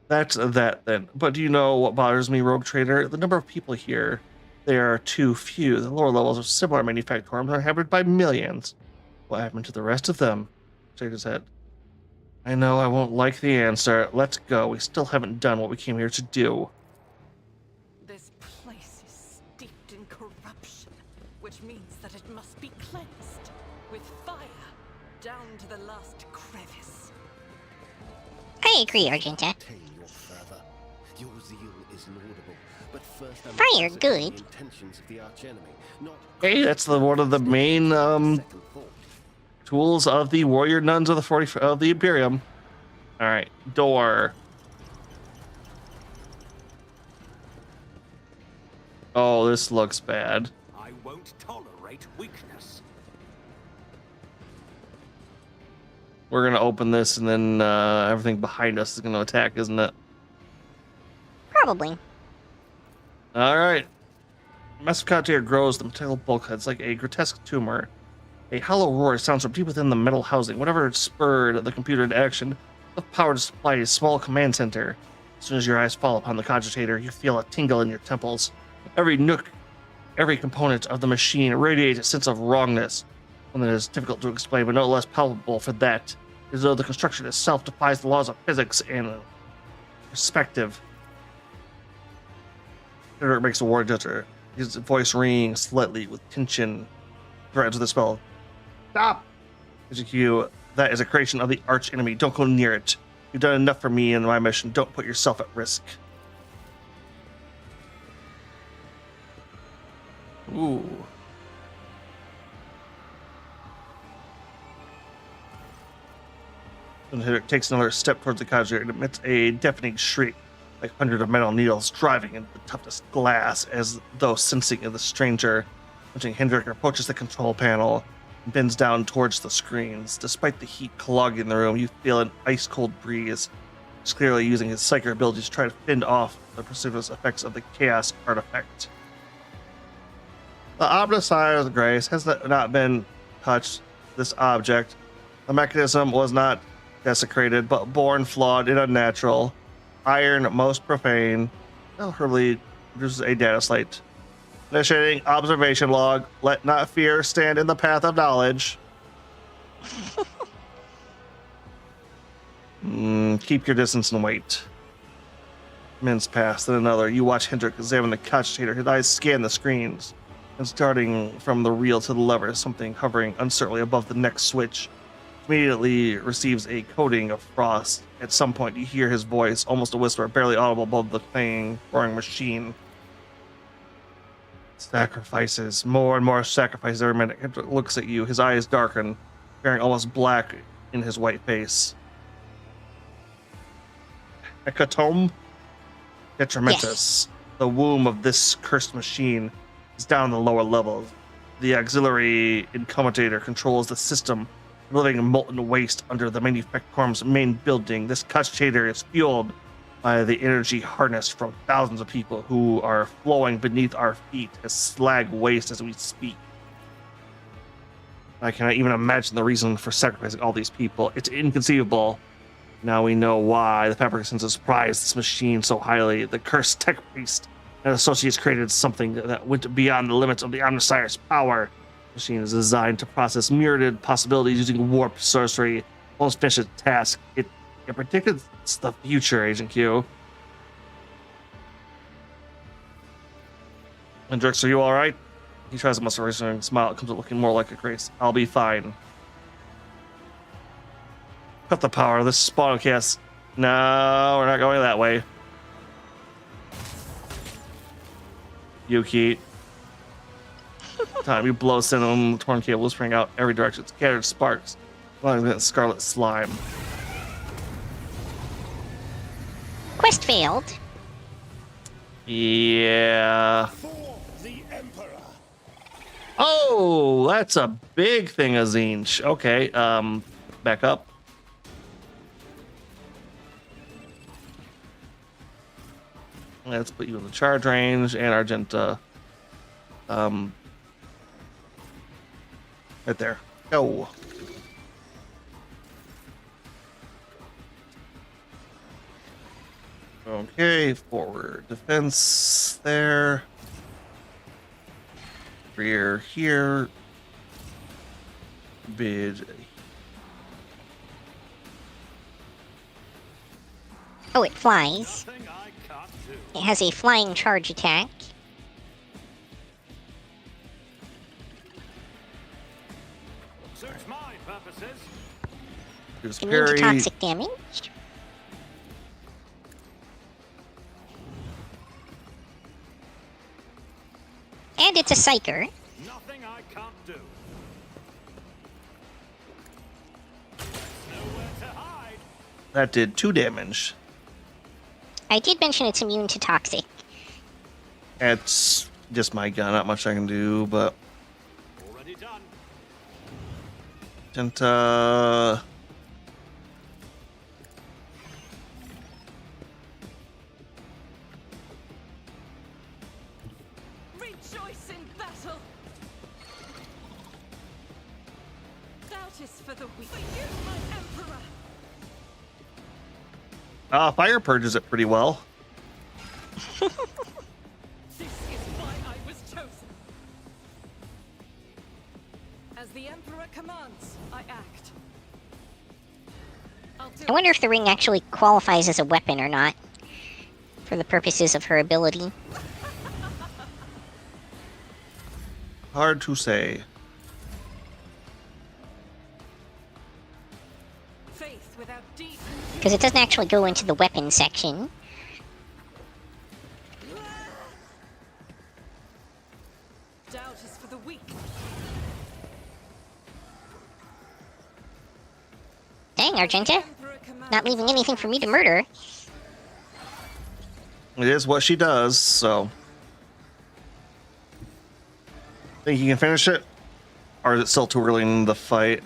That's that then. But do you know what bothers me, Rogue Trader? The number of people here. There are too few. The lower levels of similar manufactorums are inhabited by millions. What happened to the rest of them? Trader said. I know I won't like the answer. Let's go. We still haven't done what we came here to do. This place is steeped in corruption, which means that it must be cleansed with fire down to the last crevice. I agree, Argenta. Tame your fervor. Your zeal is laudable, but first I must Fire ascertain good. the intentions of the archenemy, not Hey, that's one of the main second thought. tools of the warrior nuns of the Imperium. All right, door. Oh, this looks bad. I won't tolerate weakness. We're gonna open this, and then everything behind us is gonna attack, isn't it? Probably. All right. Massive container grows the metal bulkheads like a grotesque tumor. A hollow roar sounds from deep within the metal housing. Whatever spurred the computer into action, the power to supply a small command center. As soon as your eyes fall upon the cogitator, you feel a tingle in your temples. Every nook, every component of the machine radiates a sense of wrongness. One that is difficult to explain, but no less palpable for that. As though the construction itself defies the laws of physics and perspective. Henrik makes a war gesture. His voice ringing slightly with tension. Threatens with the spell. Stop! Execute. That is a creation of the arch enemy. Don't go near it. You've done enough for me and my mission. Don't put yourself at risk. Ooh. And Henrik takes another step towards the conjurer and emits a deafening shriek, like hundreds of metal needles driving into the toughest glass, as though sensing the stranger. Watching Hendrik approaches the control panel and bends down towards the screens. Despite the heat clogging the room, you feel an ice-cold breeze. He's clearly using his psychic abilities to try to fend off the pernicious effects of the chaos artifact. The ominous eye of the Grace has not been touched. This object, the mechanism was not desecrated, but born flawed and unnatural. Iron most profane. Hurley produces a data slate. Initiating observation log. Let not fear stand in the path of knowledge. Keep your distance and wait. Minutes pass, then another. You watch Hendrik examine the cogitator. His eyes scan the screens. And starting from the reel to the lever, something hovering uncertainly above the next switch immediately receives a coating of frost. At some point, you hear his voice, almost a whisper, barely audible above the clanging, roaring machine. Sacrifices. More and more sacrifices every minute. Hendrik looks at you. His eyes darken, appearing almost black in his white face. Hecatomb? Detrimentus. Yes. The womb of this cursed machine is down in the lower levels. The auxiliary incumbentator controls the system, living in molten waste under the manufactorum's main building. This cogitator is fueled by the energy harnessed from thousands of people who are flowing beneath our feet as slag waste as we speak. I cannot even imagine the reason for sacrificing all these people. It's inconceivable. Now we know why the Fabricants prized this machine so highly. The cursed tech priest and associates created something that went beyond the limits of the Omnissire's power. The machine is designed to process myriad possibilities using warp sorcery. Once finished its task, it predicted the future, Agent Q. And Drix, are you alright? He tries a muscle racing smile. It comes up looking more like a grace. I'll be fine. Cut the power. This spawn cast. No, we're not going that way. Yuki. Time you blow cinnamon, torn cables spring out every direction. Scattered sparks. Scarlet slime. Quest failed. Yeah. For the Emperor. Oh, that's a big thing, Azinch. Okay, back up. Let's put you in the charge range and Argenta. Right there. Go. Okay, forward defense there. Rear here. Bid. Oh, it flies. Nothing I can't do. It has a flying charge attack. Suits my purposes. Just Immune to parry. toxic damage. And it's a psyker. Nothing I can't do. Nowhere to hide. That did 2 damage. I did mention it's immune to toxic. It's just my gun. Not much I can do, but Already done. Argenta. Rejoice in battle. Doubt is for the weak. For you, my emperor. Fire purges it pretty well. This is why I was chosen. As the emperor commands, I act. I'll do I wonder if the ring actually qualifies as a weapon or not, for the purposes of her ability. Hard to say. faith without deed. Because it doesn't actually go into the weapon section. Doubt is for the weak. Dang, Argenta. Emperor commands. Not leaving anything for me to murder. It is what she does, so. Think you can finish it? Or is it still too early in the fight?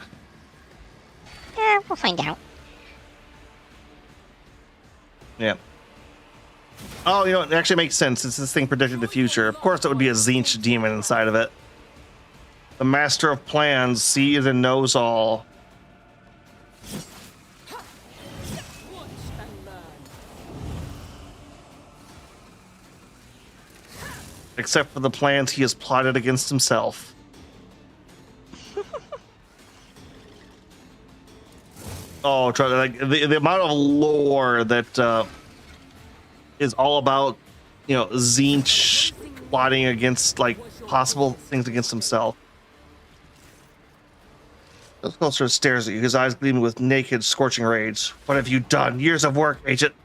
We'll find out. Yeah. Oh, you know, it actually makes sense. Since this thing predicted the future. Of course, it would be a Zinch demon inside of it. The master of plans, sees and knows all. Watch and learn. Except for the plans he has plotted against himself. Oh, try like the amount of lore that is all about, you know, Zinch plotting against like possible things against himself. Goes closer and stares at you, his eyes gleaming with naked, scorching rage. What have you done? Years of work, Agent.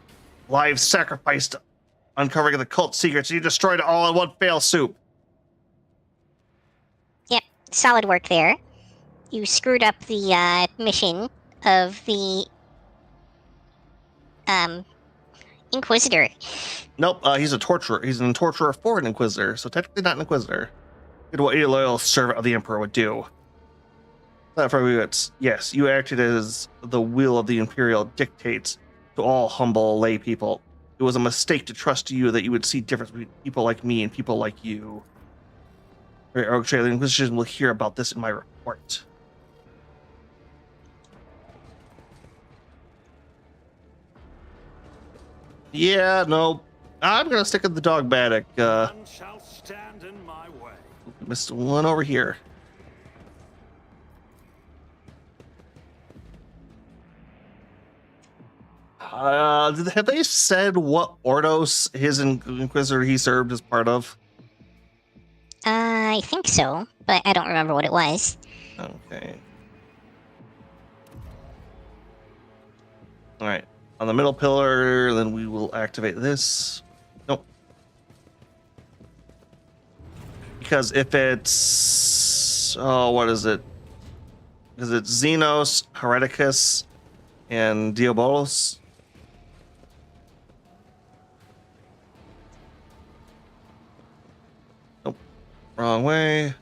Lives sacrificed, uncovering the cult secrets. You destroyed it all in one fail swoop. Yep, solid work there. You screwed up the mission of the Inquisitor. Nope, he's a torturer. He's an torturer for an Inquisitor, so technically not an Inquisitor. Did what a loyal servant of the Emperor would do. Not for you, it's yes, you acted as the will of the Imperial dictates to all humble lay people. It was a mistake to trust you that you would see difference between people like me and people like you. The Inquisition will hear about this in my report. Yeah, no. I'm gonna stick with the dogmatic. None shall stand in my way. Missed one over here. Have they said what Ordos his Inquisitor he served as part of? I think so, but I don't remember what it was. Okay. All right. On the middle pillar, then we will activate this. Nope. Because if it's... Oh, what is it? Is it Xenos, Hereticus, and Diabolos? Nope. Wrong way.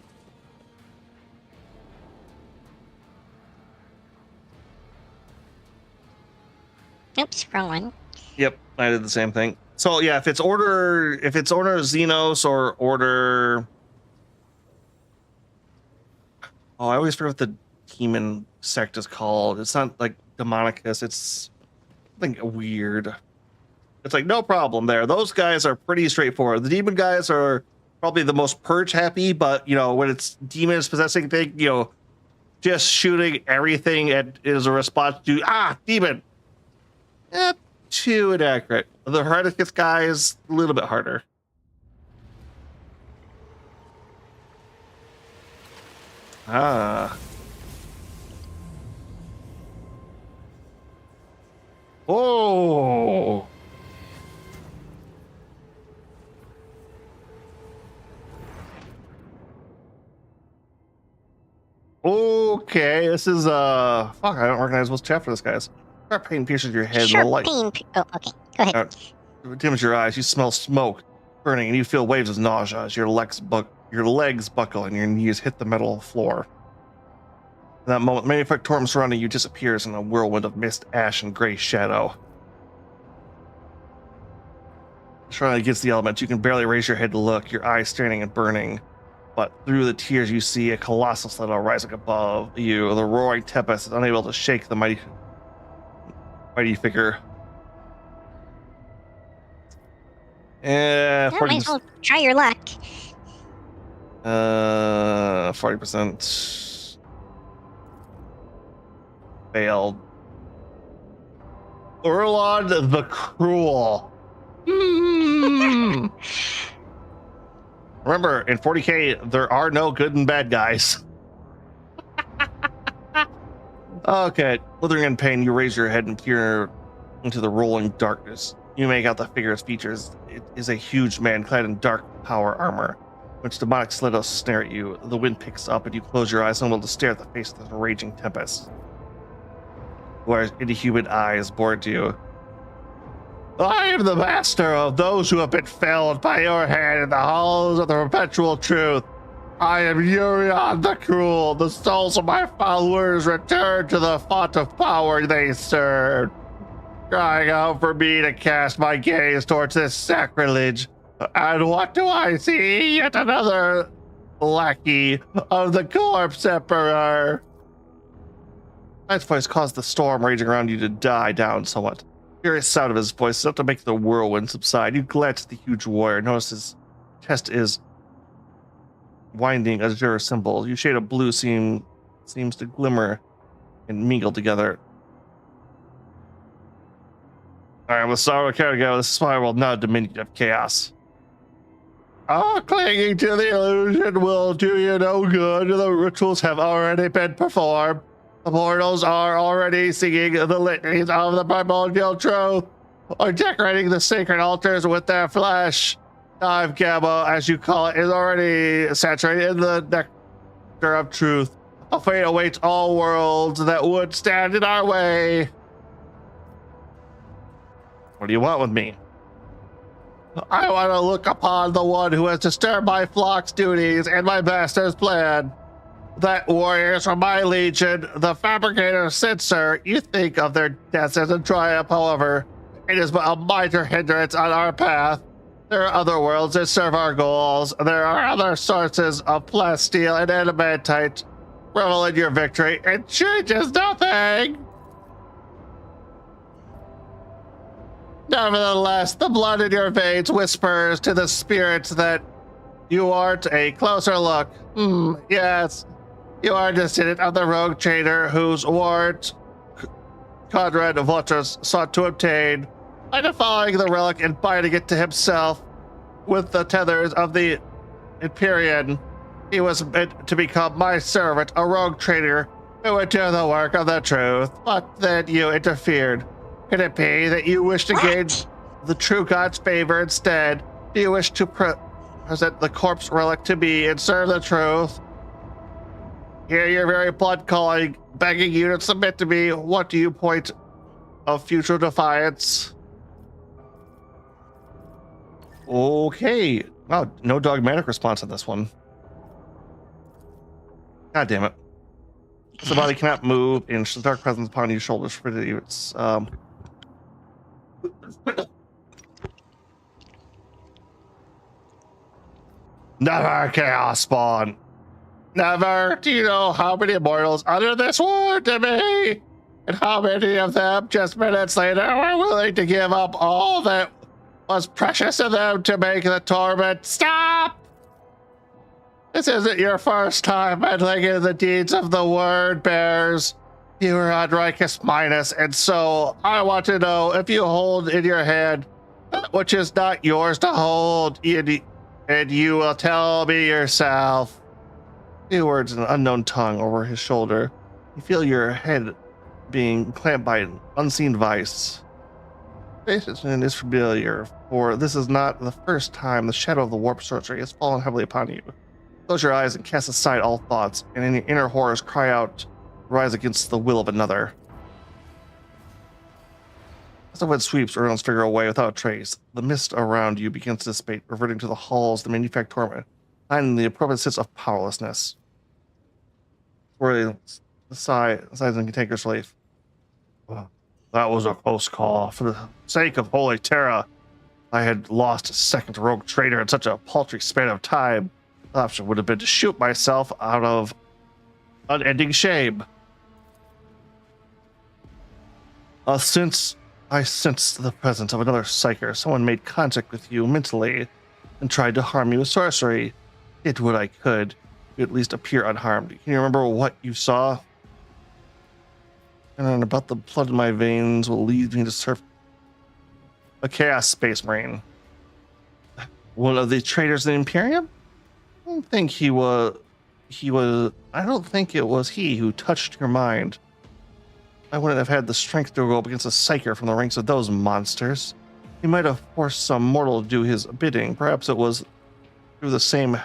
Oops, wrong one. Yep, I did the same thing. So yeah, if it's order Xenos or order, oh, I always forget what the demon sect is called. It's not like Demonicus. It's something weird. It's like no problem there. Those guys are pretty straightforward. The demon guys are probably the most purge happy, but you know when it's demons possessing thing, you know, just shooting everything is a response to demon. Too inaccurate. The Hereticus guy is a little bit harder. Oh. Okay, this is fuck, I don't recognize what chapter this guy's. Sharp pain pierces your head. Sharp The light pain. Oh, okay. Go ahead. dims your eyes. You smell smoke burning, and you feel waves of nausea as your legs buckle and your knees hit the metal floor. In that moment, the manufactorum surrounding you disappears in a whirlwind of mist, ash, and gray shadow. Surrounded against the elements, you can barely raise your head to look, your eyes straining and burning. But through the tears, you see a colossal shadow rising above you. The roaring tempest is unable to shake the mighty figure. Might as well try your luck. 40% failed. Urlon the Cruel. Remember, in 40K, there are no good and bad guys. Okay, withering in pain, you raise your head and peer into the rolling darkness. You make out the figure's features. It is a huge man clad in dark power armor, which demonic slitos snare at you. The wind picks up and you close your eyes, unable to stare at the face of the raging tempest. Whereas inhuman eyes bored to you. I am the master of those who have been felled by your hand in the halls of the perpetual truth. I am Urion the Cruel. The souls of my followers return to the font of power they served, crying out for me to cast my gaze towards this sacrilege. And what do I see? Yet another lackey of the corpse emperor. His voice caused the storm raging around you to die down somewhat. Furious sound of his voice enough to make the whirlwind subside. You glance at the huge warrior. Notice his chest is winding azure symbol. Your shade of blue seems to glimmer and mingle together. I am the sorrow cargo. This is why I will not dominion of chaos. Clinging to the illusion will do you no good. The rituals have already been performed. The mortals are already singing the litanies of the primordial truth, or decorating the sacred altars with their flesh. Dive Gamma, as you call it, is already saturated in the nectar of truth. A fate awaits all worlds that would stand in our way. What do you want with me? I want to look upon the one who has disturbed my flock's duties and my master's plan. That warriors from my legion, the fabricator censor, you think of their deaths as a triumph, however, it is but a minor hindrance on our path. There are other worlds that serve our goals. There are other sources of plasteel and adamantite. Revel in your victory. It changes nothing. Nevertheless, the blood in your veins whispers to the spirits that you aren't a closer look. Yes, you are descendant of the rogue trader whose warrant Conrad of Vultures sought to obtain by defying the relic and binding it to himself with the tethers of the Empyrean. He was meant to become my servant, a rogue trader who would do the work of the truth, but then you interfered. Could it be that you wish to gain the true God's favor instead? Do you wish to present the corpse relic to me and serve the truth? Hear your very blood calling, begging you to submit to me. What do you point of future defiance? Okay. Wow, no dogmatic response on this one. God damn it. The body cannot move, and the dark presence upon your shoulders for it's Never, Chaos Spawn. Never. Do you know how many immortals uttered this word to me? And how many of them, just minutes later, were willing to give up all that was precious to them to make the torment stop? This isn't your first time meddling in the deeds of the word bearers. You are on Ricus Minus, and so I want to know if you hold in your hand that which is not yours to hold, and you will tell me yourself. Few words in an unknown tongue over his shoulder. You feel your head being clamped by an unseen vice. Station is familiar, for this is not the first time the shadow of the warp sorcery has fallen heavily upon you. Close your eyes and cast aside all thoughts, and in your inner horrors cry out, rise against the will of another. As the wind sweeps Urn's figure away without a trace, the mist around you begins to dissipate, reverting to the halls of the manufactorum, finding the appropriate sense of powerlessness. Where the sighs and cantankerous relief. That was a close call. For the sake of Holy Terra, I had lost a second rogue trader in such a paltry span of time. The option would have been to shoot myself out of unending shame. Since I sensed the presence of another psyker, someone made contact with you mentally and tried to harm you with sorcery. Did what I could to at least appear unharmed. Can you remember what you saw? And about the blood in my veins will lead me to serve a Chaos Space Marine. One of the traitors in the Imperium? I don't think I don't think it was he who touched your mind. I wouldn't have had the strength to go up against a psyker from the ranks of those monsters. He might have forced some mortal to do his bidding. Perhaps it was through the same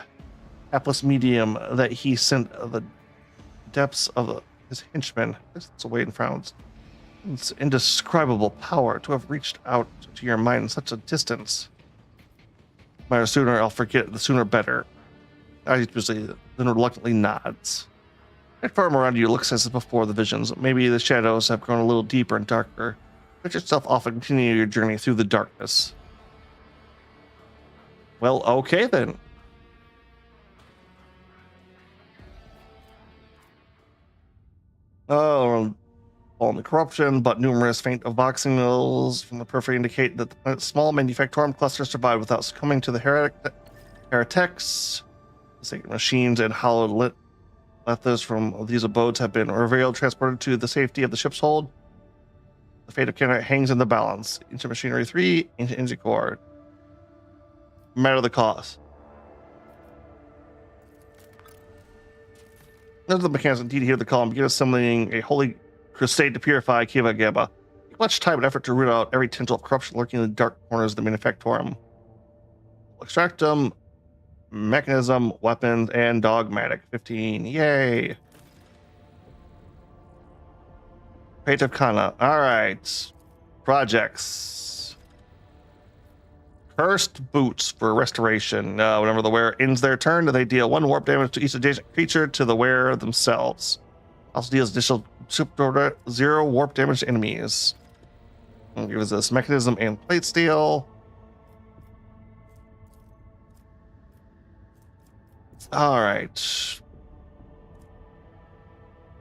hapless medium that he sent the depths of his henchmen. It's away and frowns. It's indescribable power to have reached out to your mind in such a distance. The sooner I'll forget, the sooner better. I usually then reluctantly nods. The firm around you looks as if before the visions. Maybe the shadows have grown a little deeper and darker. Let yourself off and continue your journey through the darkness. Well, okay then. Oh, all in the corruption, but numerous faint vox signals from the periphery indicate that the small manufactorum cluster survived without succumbing to the heretics. The sacred machines and hallowed lethers from these abodes have been revealed, transported to the safety of the ship's hold. The fate of Canada hangs in the balance. Ancient Machinery 3, Ancient Engine Core. Matter the cause. None of the mechanics indeed hear the call and begin assembling a holy crusade to purify Kiva Gamba. Much time and effort to root out every tendril of corruption lurking in the dark corners of the manufactorum. Extractum, mechanism, weapons, and dogmatic. 15. Yay. Fate of Kana. Alright. Projects. Cursed Boots for restoration. Whenever the wearer ends their turn, they deal 1 warp damage to each adjacent creature to the wearer themselves. Also deals additional 0 warp damage to enemies. It gives us mechanism and plate steel. All right.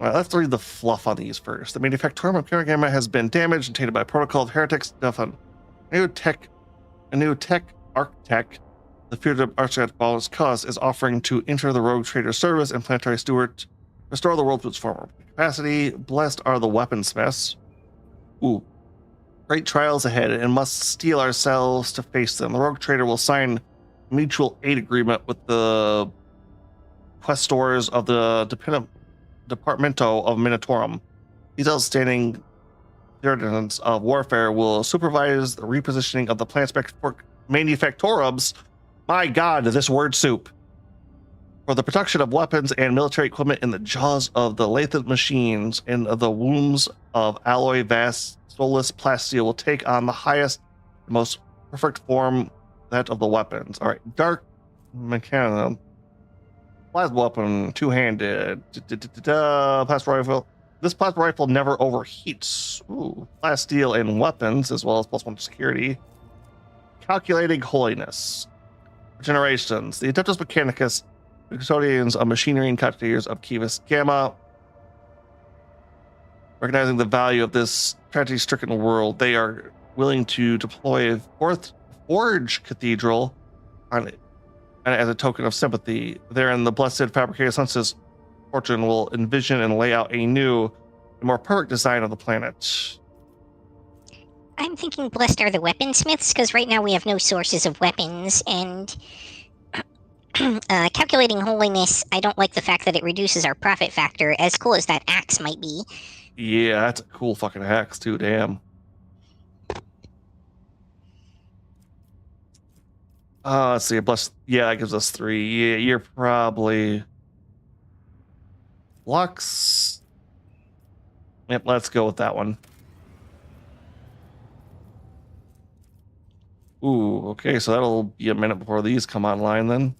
All right, let's read the fluff on these first. The manufactorum of Karagama has been damaged and tainted by protocol of heretics. Nothing. A new tech architect, the future architect Wallace Cuss, is offering to enter the rogue trader service and planetary steward, restore the world to its former capacity. Blessed are the weaponsmiths. Ooh. Great trials ahead, and must steel ourselves to face them. The rogue trader will sign a mutual aid agreement with the questors of the Departamento of Minatorum. These outstanding citizens of warfare will supervise the repositioning of the plant manufactorums. My God, this word soup. For the production of weapons and military equipment in the jaws of the latent machines and the wombs of alloy vast soulless plasteel will take on the highest, most perfect form, that of the weapons. All right, dark mechanism. Plasma weapon, two-handed. Plasma rifle. This plasma rifle never overheats. Ooh, plasteel and weapons, as well as +1 security. Calculating holiness. Generations. The Adeptus Mechanicus, the custodians of machinery and calculators of Kivus Gamma. Recognizing the value of this tragedy-stricken world, they are willing to deploy a forge cathedral on it. And as a token of sympathy, therein the blessed fabricator Sun's fortune will envision and lay out a new, more perfect design of the planet. I'm thinking blessed are the weaponsmiths, because right now we have no sources of weapons, and calculating holiness, I don't like the fact that it reduces our profit factor, as cool as that axe might be. Yeah, that's a cool fucking axe too, damn. Let's see, yeah, that gives us 3. Yeah, you're probably Lux. Yep, let's go with that one. Ooh, okay, so that'll be a minute before these come online then.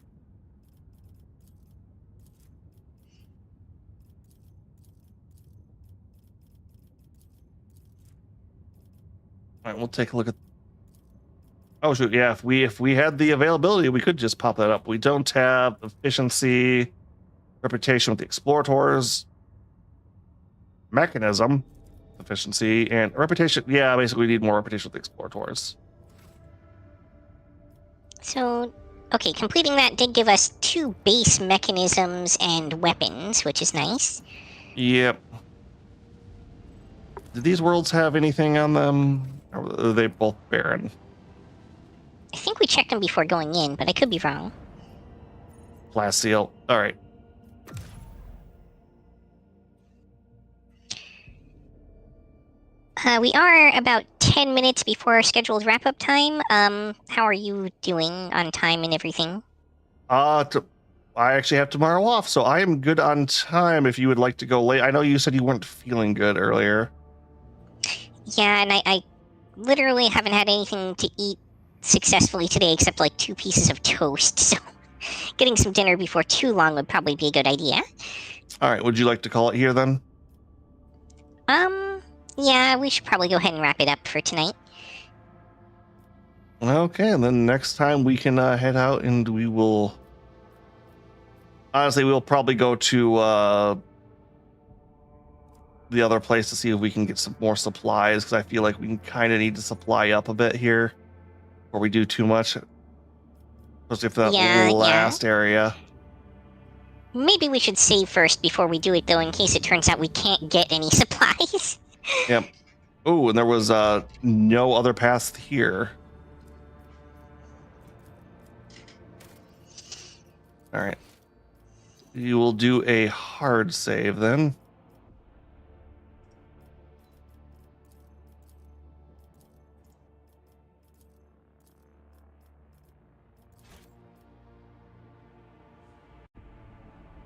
All right, we'll take a look at. Oh shoot, yeah. If we had the availability, we could just pop that up. We don't have efficiency, reputation with the explorators, mechanism, efficiency, and reputation. Yeah, basically, we need more reputation with the explorators. So, okay, completing that did give us 2 base mechanisms and weapons, which is nice. Yep. Did these worlds have anything on them? Or are they both barren? I think we checked them before going in, but I could be wrong. Plasteel. All right. We are about 10 minutes before our scheduled wrap-up time. How are you doing on time and everything? I actually have tomorrow off, so I am good on time if you would like to go late. I know you said you weren't feeling good earlier. Yeah, and I literally haven't had anything to eat successfully today except like 2 pieces of toast, so getting some dinner before too long would probably be a good idea. All right, would you like to call it here then? Yeah, we should probably go ahead and wrap it up for tonight. Okay, and then next time we can head out and we will... Honestly, we'll probably go to the other place to see if we can get some more supplies, because I feel like we kind of need to supply up a bit here before we do too much. Especially if that last area. Maybe we should save first before we do it, though, in case it turns out we can't get any supplies. Yep. Oh, and there was no other path here. All right. You will do a hard save then.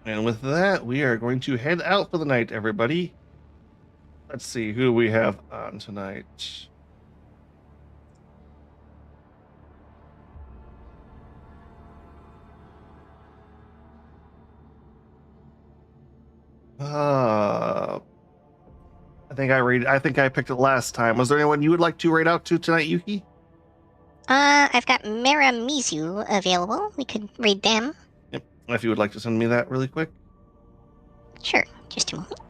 And with that, we are going to head out for the night, everybody. Let's see who we have on tonight. I think I picked it last time. Was there anyone you would like to raid out to tonight, Yuki? I've got Meramizu available. We could read them. Yep. If you would like to send me that really quick. Sure, just a moment.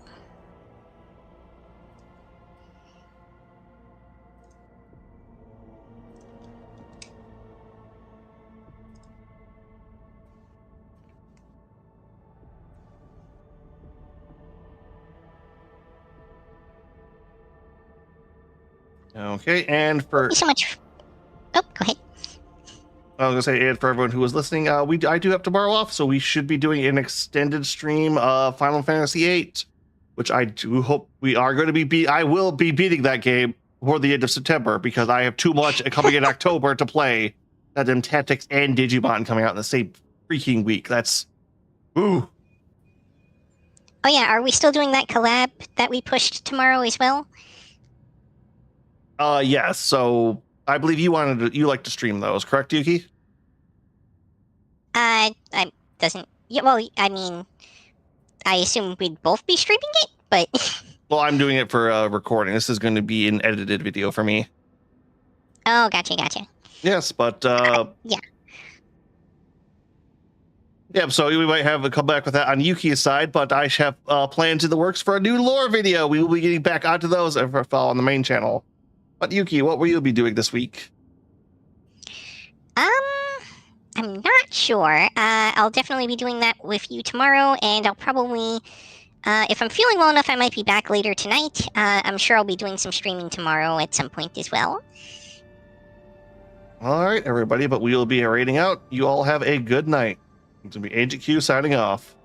Okay, and for Thank you so much. Oh, go ahead. I was gonna say, and for everyone who was listening, I do have tomorrow off, so we should be doing an extended stream of Final Fantasy VIII, which I do hope we are going to be. I will be beating that game before the end of September because I have too much coming in October to play. That them Tactics and Digimon coming out in the same freaking week. That's ooh. Oh yeah, are we still doing that collab that we pushed tomorrow as well? Yes. So I believe you like to stream those, correct, Yuki? I doesn't. Yeah, well, I mean, I assume we'd both be streaming it, but Well, I'm doing it for recording. This is going to be an edited video for me. oh, gotcha. Yes, but Yeah. yeah, so we might have a comeback with that on Yuki's side, but I have plans in the works for a new lore video. We will be getting back onto those if I follow on the main channel. But Yuki, what will you be doing this week? I'm not sure. I'll definitely be doing that with you tomorrow, and I'll probably, if I'm feeling well enough, I might be back later tonight. I'm sure I'll be doing some streaming tomorrow at some point as well. All right, everybody, but we will be rating out. You all have a good night. It's going to be Agent Q signing off.